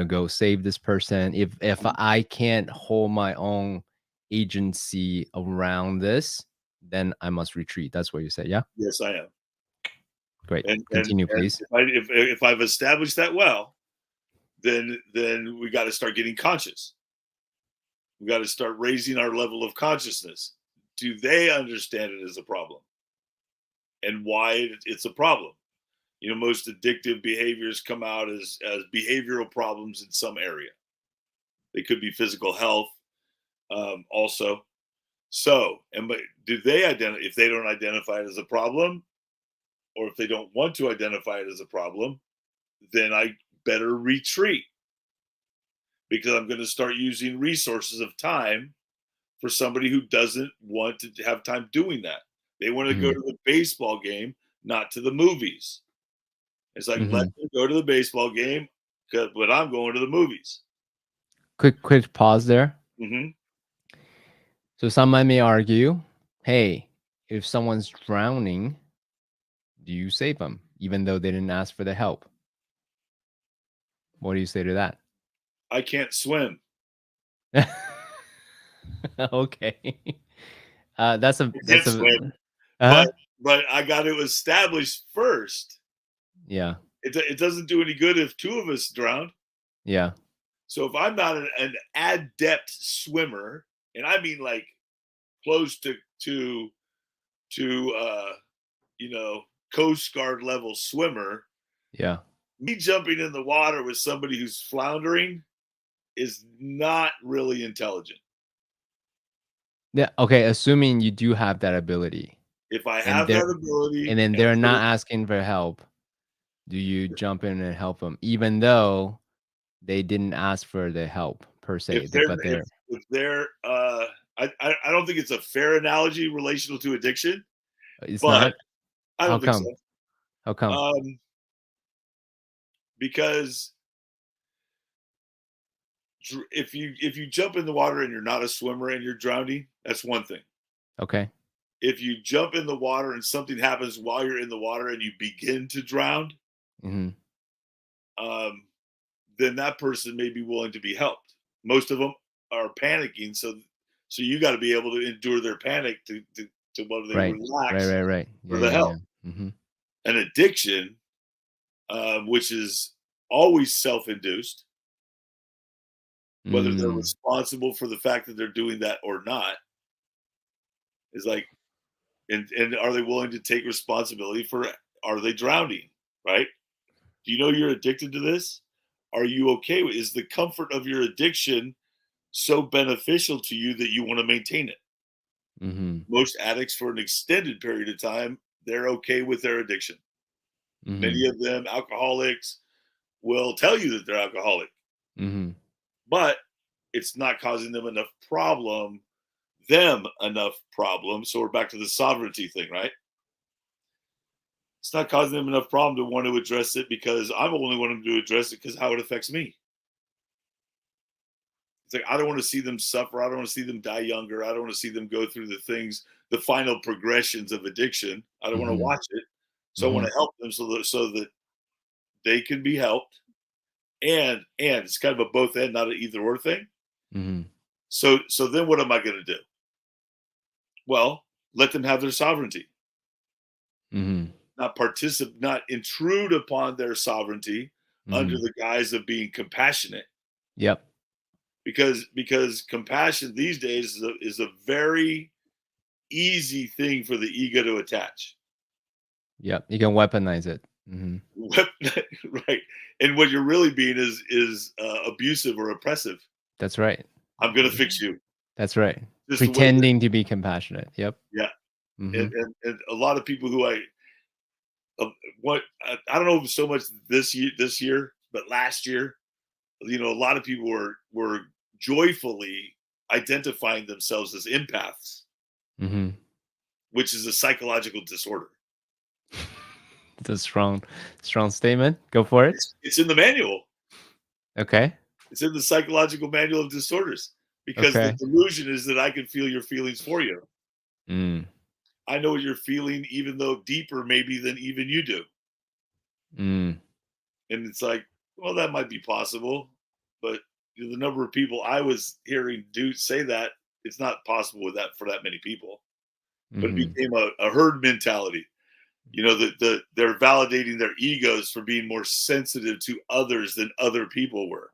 go save this person. If I can't hold my own agency around this, then I must retreat. That's what you say. Yeah. Yes, I am. Great. Continue, And please. if I've established that well, then we got to start getting conscious. We got to start raising our level of consciousness. Do they understand it as a problem and why it's a problem? Most addictive behaviors come out as behavioral problems in some area. They could be physical health, also. So, but do they identify? If they don't identify it as a problem, or if they don't want to identify it as a problem, then I better retreat because I'm going to start using resources of time for somebody who doesn't want to have time doing that. They want to go Hmm. to the baseball game, not to the movies. It's like, let Hmm. them go to the baseball game, but I'm going to the movies. Quick pause there. Hmm. So some may argue, hey, if someone's drowning, do you save them even though they didn't ask for the help? What do you say to that? I can't swim. Okay. That's a I that's can't a swim, but uh-huh. but I got to establish first. Yeah. It doesn't do any good if two of us drown. Yeah. So if I'm not an adept swimmer, and I mean like close to you know, Coast Guard level swimmer, Yeah. me jumping in the water with somebody who's floundering is not really intelligent. Yeah. Okay. Assuming you do have that ability, If I and have that ability then and they're not asking for help, do you jump in and help them, even though they didn't ask for the help per se? if they're But they're if they're I don't think it's a fair analogy relational to addiction, it's but not. I How don't think so. come? How come? Because if you jump in the water and you're not a swimmer and you're drowning, that's one thing. Okay. If you jump in the water and something happens while you're in the water and you begin to drown, Hmm. um, then that person may be willing to be helped. Most of them are panicking, so you got to be able to endure their panic to whether they Right. Right. relax Right. Right. for Yeah. the Yeah. help. Yeah. Hmm. An addiction, which is always self-induced, whether they're Mm. responsible for the fact that they're doing that or not, is like, and are they willing to take responsibility for? Are they drowning? Right? Do you know you're addicted to this? Are you okay with? Is the comfort of your addiction so beneficial to you that you want to maintain it? Hmm. Most addicts, for an extended period of time, they're okay with their addiction. Hmm. Many of them, alcoholics, will tell you that they're alcoholic, Hmm. but it's not causing them enough problem. So we're back to the sovereignty thing, right? It's not causing them enough problem to want to address it because I'm only wanting to address it because how it affects me. It's like I don't want to see them suffer. I don't want to see them die younger. I don't want to see them go through the things, the final progressions of addiction. I don't want to Hmm. watch it. So I want Hmm. to help them so that they can be helped. And it's kind of a both and not an either or thing. Hmm. So then what am I going to do? Well, let them have their sovereignty, Hmm. not intrude upon their sovereignty under Hmm. the guise of being compassionate. Yep. Because compassion these days is a very easy thing for the ego to attach. Yep. You can weaponize it. Hmm. Right. And what you're really being is abusive or oppressive. That's right. I'm going to fix you. That's right. Just the way that, Pretending to be compassionate. Yep. yeah. Hmm. And a lot of people who uh, I don't know so much this year, but last year, a lot of people were joyfully identifying themselves as empaths, Hmm. which is a psychological disorder. It's a strong statement. Go for it. It's in the manual. Okay. It's in the psychological manual of disorders because the Okay. delusion is that I can feel your feelings for you. Mm. I know what you're feeling, even though deeper maybe than even you do. Mm. And it's like, well, that might be possible, but the number of people I was hearing do say that it's not possible with that for that many people. But it Mhm. became a herd mentality. They're validating their egos for being more sensitive to others than other people were.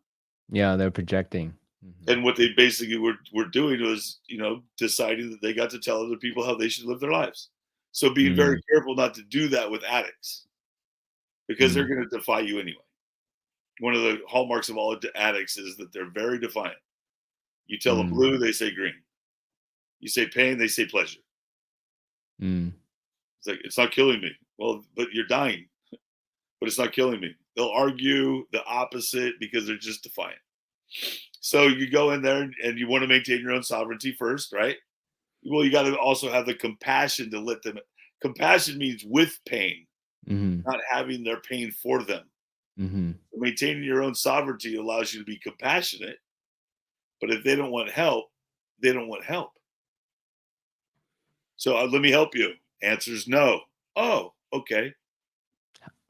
Yeah, they're projecting. Mhm. And what they basically were doing was, deciding that they got to tell other people how they should live their lives. So being very Mm. careful not to do that with addicts because they're Mm. going to defy you anyway. One of the hallmarks of all addicts is that they're very defiant. You tell them Mm. blue, they say green. You say pain, they say pleasure. Mm. It's like, it's not killing me. Well, but you're dying, but it's not killing me. They'll argue the opposite because they're just defiant. So you go in there and you want to maintain your own sovereignty first, right? Well, you got to also have the compassion to let them. Compassion means with pain, Mhm. not having their pain for them. Mhm. Maintaining your own sovereignty allows you to be compassionate, but if they don't want help, they don't want help. So let me help you. Answer's no. Oh, okay.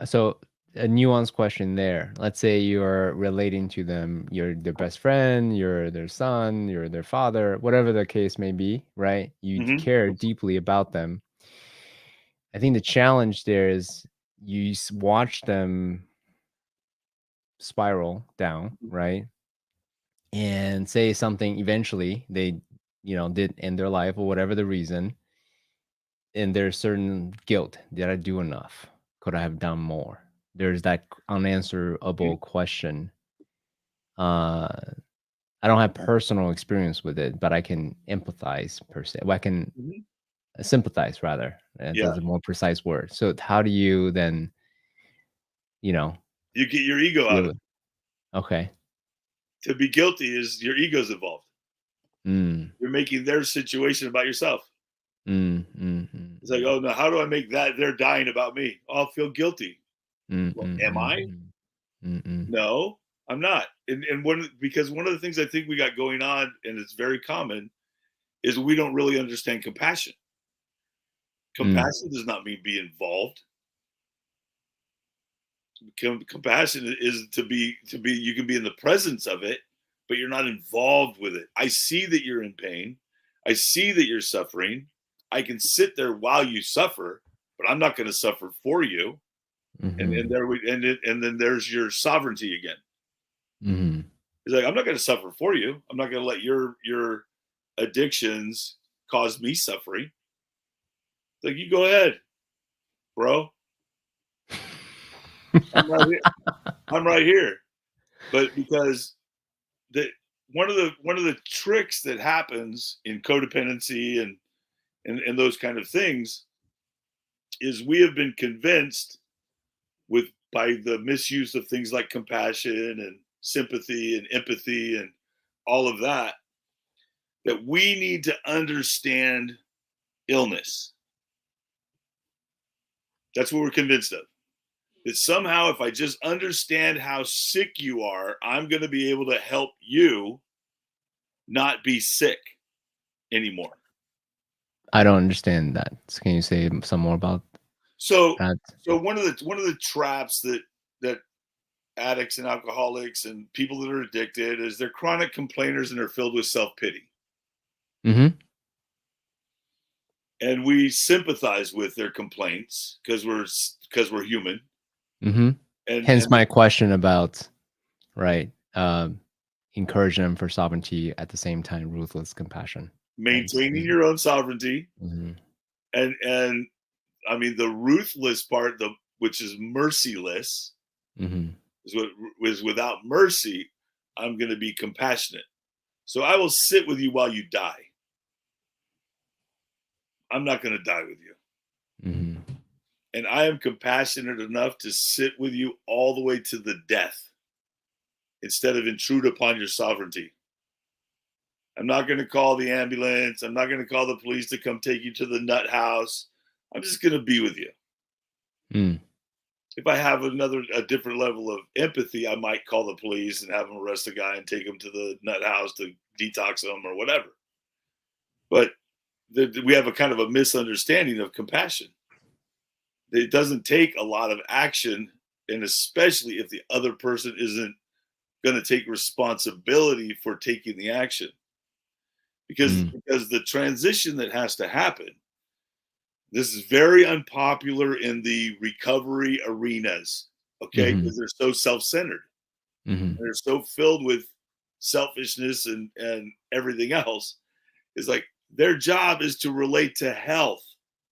So a nuanced question there. Let's say you're relating to them, you're their best friend, you're their son, you're their father, whatever the case may be, right? You Hmm. care deeply about them. I think the challenge there is you watch them spiral down, right? And say something eventually they, did end their life or whatever the reason, and there's certain guilt. Did I do enough? Could I have done more? There's that unanswerable question. Uh, I don't have personal experience with it, but I can empathize per se. Well, I can Mhm. sympathize rather. Yeah, That's a more precise word. So how do you then, you know, you get your ego out deal of with? it. Okay. To be guilty is your ego's involved. Mm, You're making their situation about yourself. mm, mm, mm, It's like, oh no, how do I make that they're dying about me? Oh, I'll feel guilty. mm, Well, mm, am mm, I? mm, mm, mm, No, I'm not. And because one of the things I think we got going on, and it's very common, is we don't really understand compassion. mm, Compassion does not mean be involved. Compassion is to be. You can be in the presence of it, but you're not involved with it. I see that you're in pain. I see that you're suffering. I can sit there while you suffer, but I'm not going to suffer for you. And mhm, there we and then there's your sovereignty again. mhm. It's like I'm not going to suffer for you. I'm not going to let your addictions cause me suffering. It's like you go ahead, bro. I'm right here. I'm right here. But because the one of the tricks that happens in codependency and those kind of things is we have been convinced with by the misuse of things like compassion and sympathy and empathy and all of that that we need to understand illness. That's what we're convinced of. That somehow, if I just understand how sick you are, I'm going to be able to help you not be sick anymore. I don't understand that. So can you say some more about So, that? so one of the traps that addicts and alcoholics and people that are addicted is they're chronic complainers and they're filled with self pity, Mhm, and we sympathize with their complaints because we're human, mhm. Hence and my question about, right, encouraging them for sovereignty at the same time, ruthless compassion. Hence, maintaining your own sovereignty. mhm, And I mean the ruthless part, the which is merciless, mhm. is what is without mercy. I'm going to be compassionate. So I will sit with you while you die. I'm not going to die with you. Mhm. And I am compassionate enough to sit with you all the way to the death instead of intrude upon your sovereignty. I'm not going to call the ambulance. I'm not going to call the police to come take you to the nut house. I'm just going to be with you. Mm. If I have a different level of empathy, I might call the police and have them arrest the guy and take him to the nut house to detox him or whatever. But we have a kind of a misunderstanding of compassion. It doesn't take a lot of action, and especially if the other person isn't going to take responsibility for taking the action, because Mm. because the transition that has to happen. This is very unpopular in the recovery arenas, okay? Mhm, Because they're so self-centered. mhm. They're so filled with selfishness and everything else. It's like their job is to relate to health,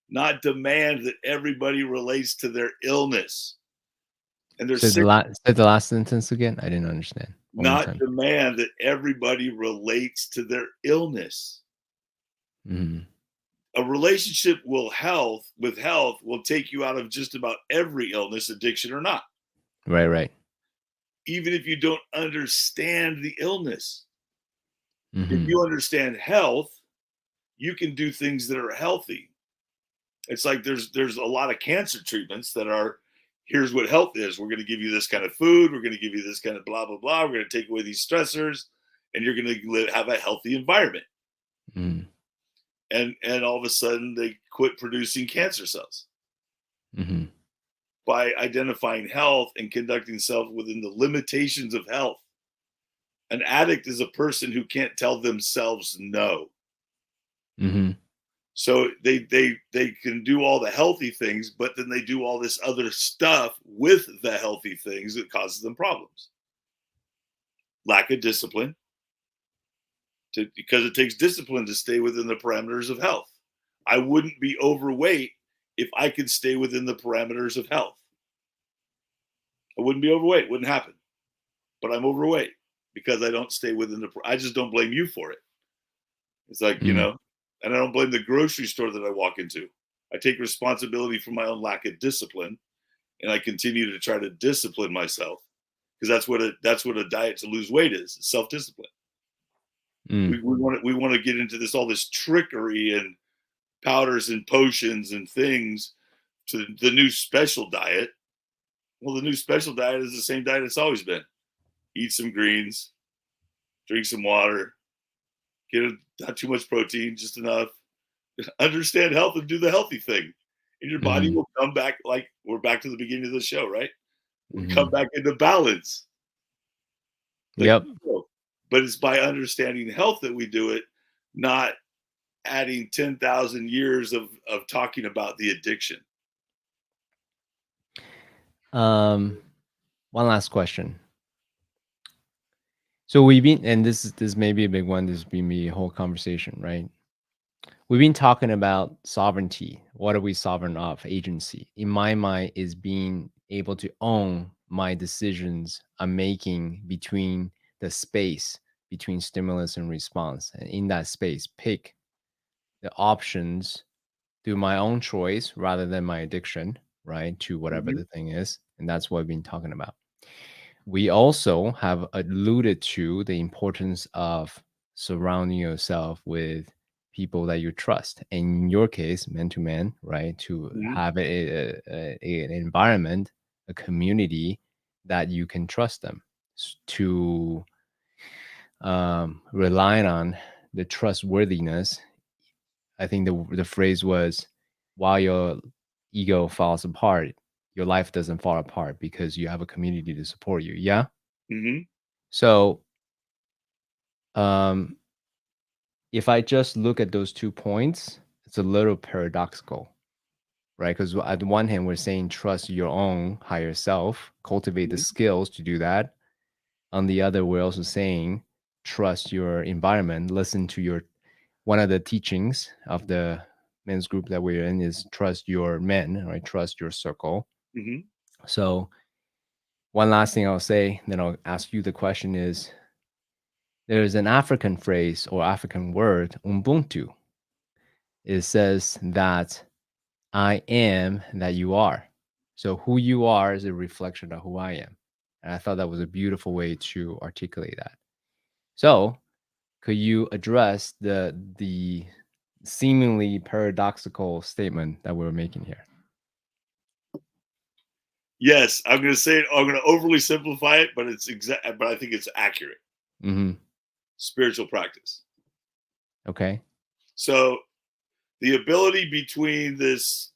not demand that everybody relates to their illness. And they're sick, Say the last sentence again? I didn't understand. One more not time. demand that everybody relates to their illness. Mhm. A relationship with health will take you out of just about every illness, addiction or not, Right, right. even if you don't understand the illness. If Mhm. you understand health, you can do things that are healthy. It's like there's a lot of cancer treatments that are here's what health is. We're going to give you this kind of food. We're going to give you this kind of blah blah blah. We're going to take away these stressors, and you're going to have a healthy environment. Mhm. And all of a sudden they quit producing cancer cells Mhm. by identifying health and conducting self within the limitations of health. An addict is a person who can't tell themselves no. Mhm. So they can do all the healthy things, but then they do all this other stuff with the healthy things that causes them problems. Lack of discipline, because it takes discipline to stay within the parameters of health. I wouldn't be overweight if I could stay within the parameters of health. I wouldn't be overweight. Wouldn't happen. But I'm overweight because I don't stay within the. I just don't blame you for it. It's like, Mm. and I don't blame the grocery store that I walk into. I take responsibility for my own lack of discipline, and I continue to try to discipline myself, because that's what a diet to lose weight is: self-discipline. Mm. We want to get into all this trickery and powders and potions and things to the new special diet. Well, the new special diet is the same diet it's always been: eat some greens, drink some water, not too much protein, just enough. Understand health and do the healthy thing, and your body Mm-hmm. will come back. Like, we're back to the beginning of the show, right? We'll come Mm-hmm. back into balance. Like, Yep. but it's by understanding health that we do it, not adding 10,000 years of talking about the addiction. One last question. So we've been, and this may be a big one. This may be a whole conversation, right? We've been talking about sovereignty. What are we sovereign of? Agency. In my mind, is being able to own my decisions I'm making between the space between stimulus and response, and in that space, pick the options through my own choice rather than my addiction, right? To whatever Mm-hmm. the thing is, and that's what we've been talking about. We also have alluded to the importance of surrounding yourself with people that you trust. In your case, man to man, right? To Mm-hmm. have an environment, a community that you can trust them, to rely on the trustworthiness. I think the phrase was, while your ego falls apart, your life doesn't fall apart because you have a community to support you. Yeah. Mm-hmm. So, um, if I just look at those 2 points, it's a little paradoxical, right? Because at the one hand, we're saying trust your own higher self, cultivate the Mm-hmm. skills to do that. On the other, we're also saying trust your environment, listen to your one of the teachings of the men's group that we're in is trust your men, right? Trust your circle. Mm-hmm. So, one last thing I'll say, then I'll ask you the question is, there's an African phrase or African word, Ubuntu. It says that I am that you are. So who you are is a reflection of who I am. And I thought that was a beautiful way to articulate that. So could you address the seemingly paradoxical statement that we're making here? Yes, I'm going to say it. I'm going to overly simplify it, but But I think it's accurate. Mm-hmm. Spiritual practice. Okay. So the ability between this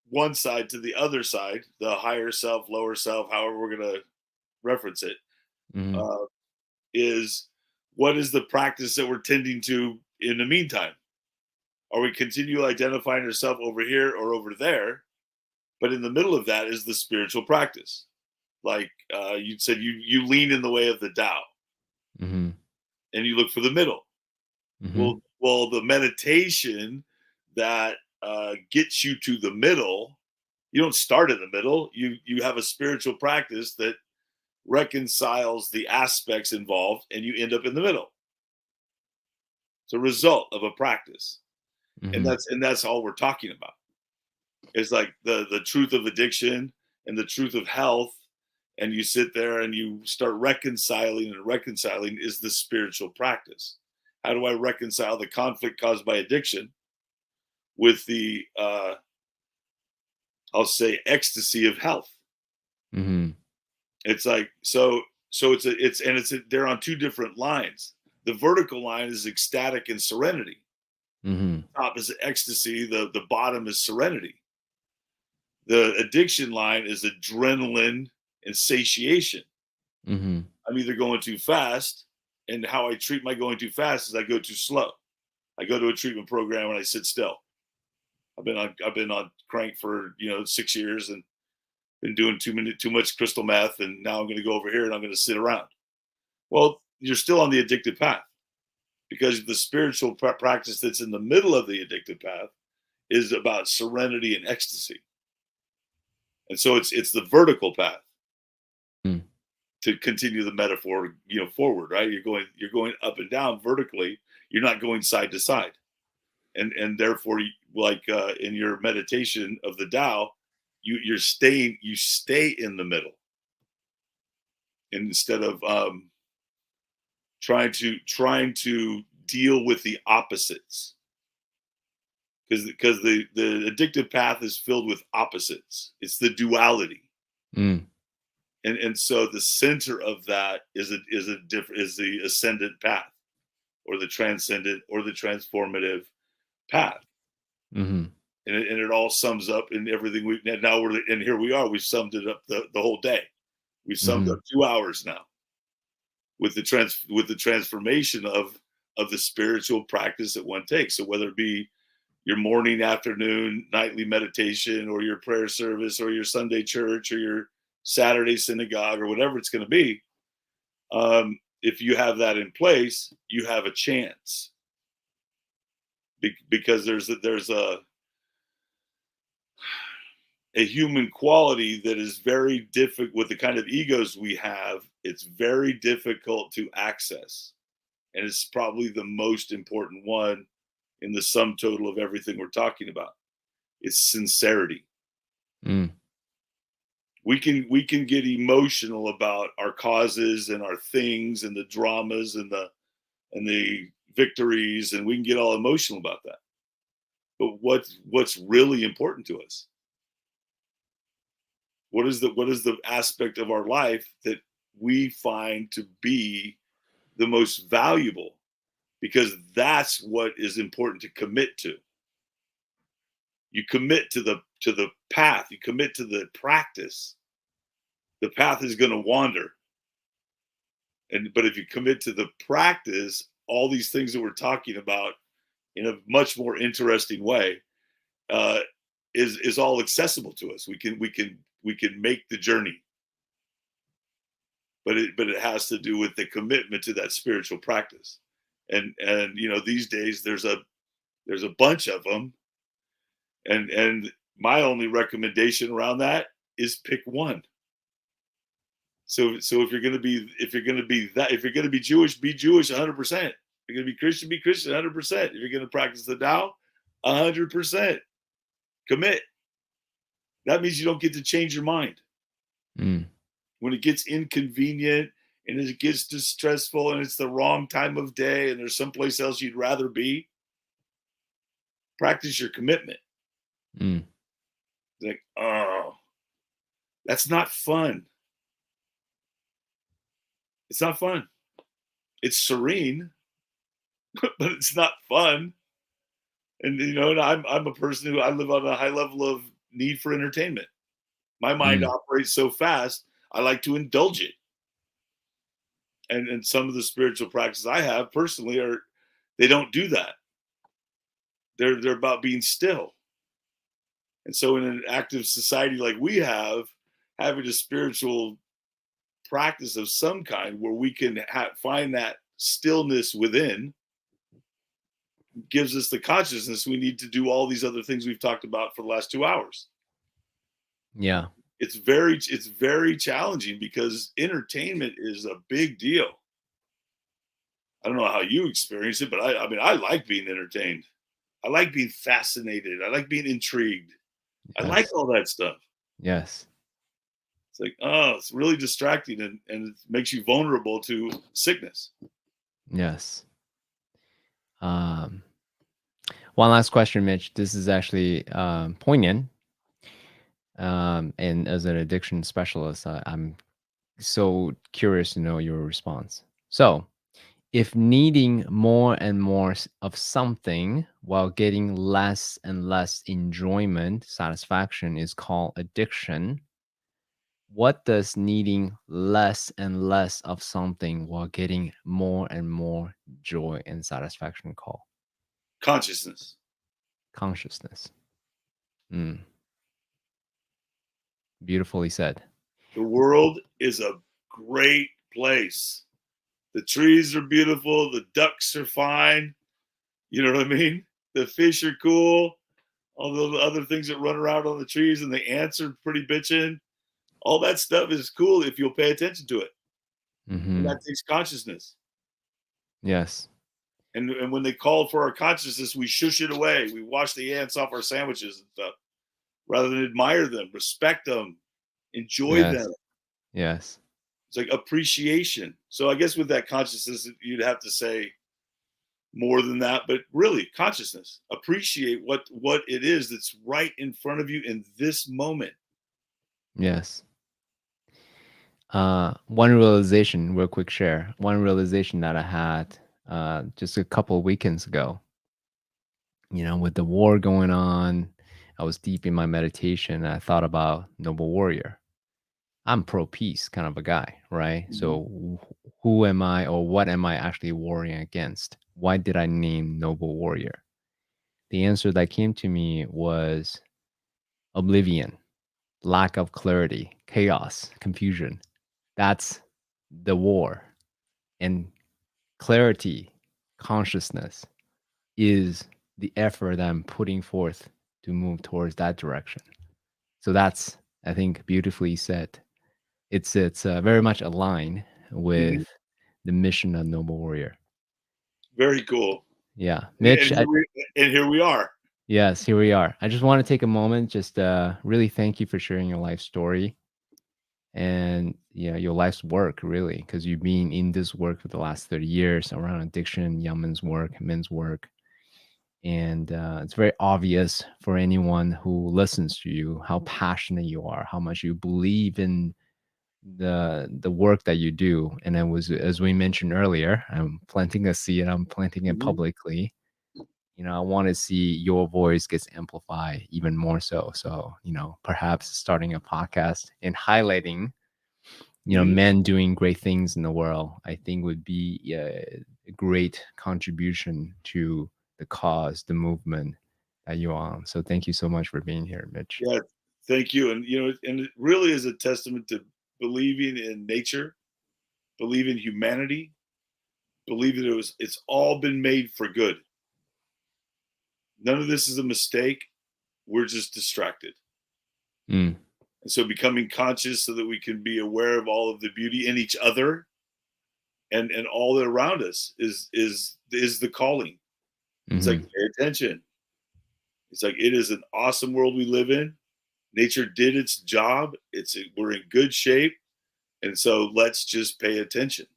one side to the other side, the higher self, lower self, however we're going to reference it, Mm-hmm. uh, is what is the practice that we're tending to in the meantime? Are we continue identifying ourselves over here or over there? But in the middle of that is the spiritual practice. Like you said, you lean in the way of the Tao, Mm-hmm. and you look for the middle. Mm-hmm. Well, the meditation that gets you to the middle, you don't start in the middle. You have a spiritual practice that reconciles the aspects involved, and you end up in the middle. It's a result of a practice, and Mm-hmm. that's all we're talking about. It's like the truth of addiction and the truth of health, and you sit there and you start reconciling, and reconciling is the spiritual practice. How do I reconcile the conflict caused by addiction with the I'll say ecstasy of health? Mm-hmm. It's like they're on two different lines. The vertical line is ecstatic and serenity. Mm-hmm. Top is ecstasy. The bottom is serenity. The addiction line is adrenaline and satiation. I'm either going too fast, and how I treat my going too fast is I go too slow. I go to a treatment program and I sit still. I've been on crank for 6 years and been doing too much crystal meth, and now I'm going to go over here and I'm going to sit around. Well, you're still on the addictive path, because the spiritual practice that's in the middle of the addictive path is about serenity and ecstasy. And so it's the vertical path, Mm. to continue the metaphor, forward, right? You're going up and down vertically. You're not going side to side. And therefore, like in your meditation of the Tao, you stay in the middle, instead of trying to deal with the opposites, because the addictive path is filled with opposites. It's the duality. Mm. And so the center of that is the ascendant path, or the transcendent, or the transformative path. Mm-hmm. And it all sums up in everything here we are. We've summed it up the whole day. We've summed Mm-hmm. up 2 hours now with the transformation of the spiritual practice that one takes. So whether it be your morning, afternoon, nightly meditation, or your prayer service, or your Sunday church, or your Saturday synagogue, or whatever it's going to be, if you have that in place, you have a chance, because there's a human quality that is very difficult with the kind of egos we have. It's very difficult to access, and it's probably the most important one in the sum total of everything we're talking about. It's sincerity. Mm. We can get emotional about our causes and our things and the dramas and the victories, and we can get all emotional about that. But what's really important to us? What is the aspect of our life that we find to be the most valuable? Because that's what is important to commit to. You commit to the path. You commit to the practice. The path is going to wander. But if you commit to the practice, all these things that we're talking about in a much more interesting way, uh, is all accessible to us. We can make the journey, but it has to do with the commitment to that spiritual practice. And these days there's a bunch of them, and my only recommendation around that is pick one. So if you're going to be Jewish, be Jewish 100%. If you're going to be Christian, be Christian 100%. If you're going to practice the Tao, 100%. Commit. That means you don't get to change your mind. Mm. When it gets inconvenient and it gets distressful and it's the wrong time of day and there's someplace else you'd rather be, practice your commitment. Mm. Like, oh, that's not fun. It's not fun. It's serene, but it's not fun. And and I'm a person who I live on a high level of need for entertainment. My mind Mm. operates so fast, I like to indulge it. And some of the spiritual practices I have personally they don't do that. They're about being still. And so in an active society like we have, having a spiritual practice of some kind where we can find that stillness within gives us the consciousness we need to do all these other things we've talked about for the last 2 hours. Yeah. It's very challenging because entertainment is a big deal. I don't know how you experience it, but I mean, I like being entertained. I like being fascinated. I like being intrigued. I like Yes. all that stuff. Yes. It's like, oh, it's really distracting, and it makes you vulnerable to sickness. Yes. Um, One last question, Mitch. This is actually poignant. And as an addiction specialist, I'm so curious to know your response. So, if needing more and more of something while getting less and less enjoyment, satisfaction is called addiction, what does needing less and less of something while getting more and more joy and satisfaction call? Consciousness. Consciousness. Beautifully said. The world is a great place. The trees are beautiful. The ducks are fine. You know what I mean? The fish are cool. All the other things that run around on the trees, and the ants are pretty bitching. All that stuff is cool if you'll pay attention to it. And that takes consciousness. Yes. And when they call for our consciousness, we shush it away. We wash the ants off our sandwiches and stuff, rather than admire them, respect them, enjoy Yes. them. Yes. It's like appreciation. So I guess with that consciousness, you'd have to say more than that, but really consciousness. Appreciate what it is that's right in front of you in this moment. Yes. One realization, real quick share. One realization that I had just a couple of weekends ago. With the war going on, I was deep in my meditation. And I thought about Noble Warrior. I'm pro peace kind of a guy, right? Mhm. So who am I, or what am I actually warring against? Why did I name Noble Warrior? The answer that came to me was oblivion, lack of clarity, chaos, confusion. That's the war. And clarity, consciousness is the effort that I'm putting forth to move towards that direction. So that's, I think, beautifully said. It's very much aligned with the mission of Noble Warrior. Very cool. Yeah, And Mitch. here we are. Yes, here we are. I just want to take a moment, just really thank you for sharing your life story and your life's work, really, because you've been in this work for the last 30 years around addiction, young men's work, men's work. And it's very obvious for anyone who listens to you how passionate you are, how much you believe in the work that you do. And it was, as we mentioned earlier, I'm planting a seed, I'm planting it publicly. I want to see your voice gets amplified even more so. So, perhaps starting a podcast and highlighting, men doing great things in the world, I think would be a great contribution to the cause, the movement that you're on. So thank you so much for being here, Mitch. Yeah, thank you. And and it really is a testament to believing in nature, believe in humanity, believe that it's all been made for good. None of this is a mistake. We're just distracted. Mm. And so becoming conscious so that we can be aware of all of the beauty in each other and all that around us is the calling. It's like pay attention. It's like it is an awesome world we live in. Nature did its job. We're in good shape. And so let's just pay attention.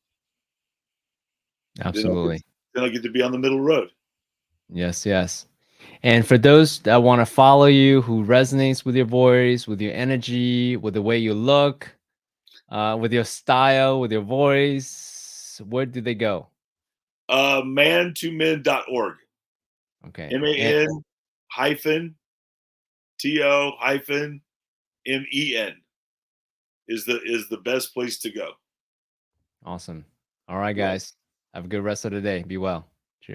Absolutely. Then I get to be on the middle road. Yes, yes. And for those that want to follow you, who resonates with your voice, with your energy, with the way you look, with your style, with your voice, where do they go? Man2men.org. Okay. MAN hyphen TO hyphen MEN is the best place to go. Awesome. All right, guys. Have a good rest of the day. Be well.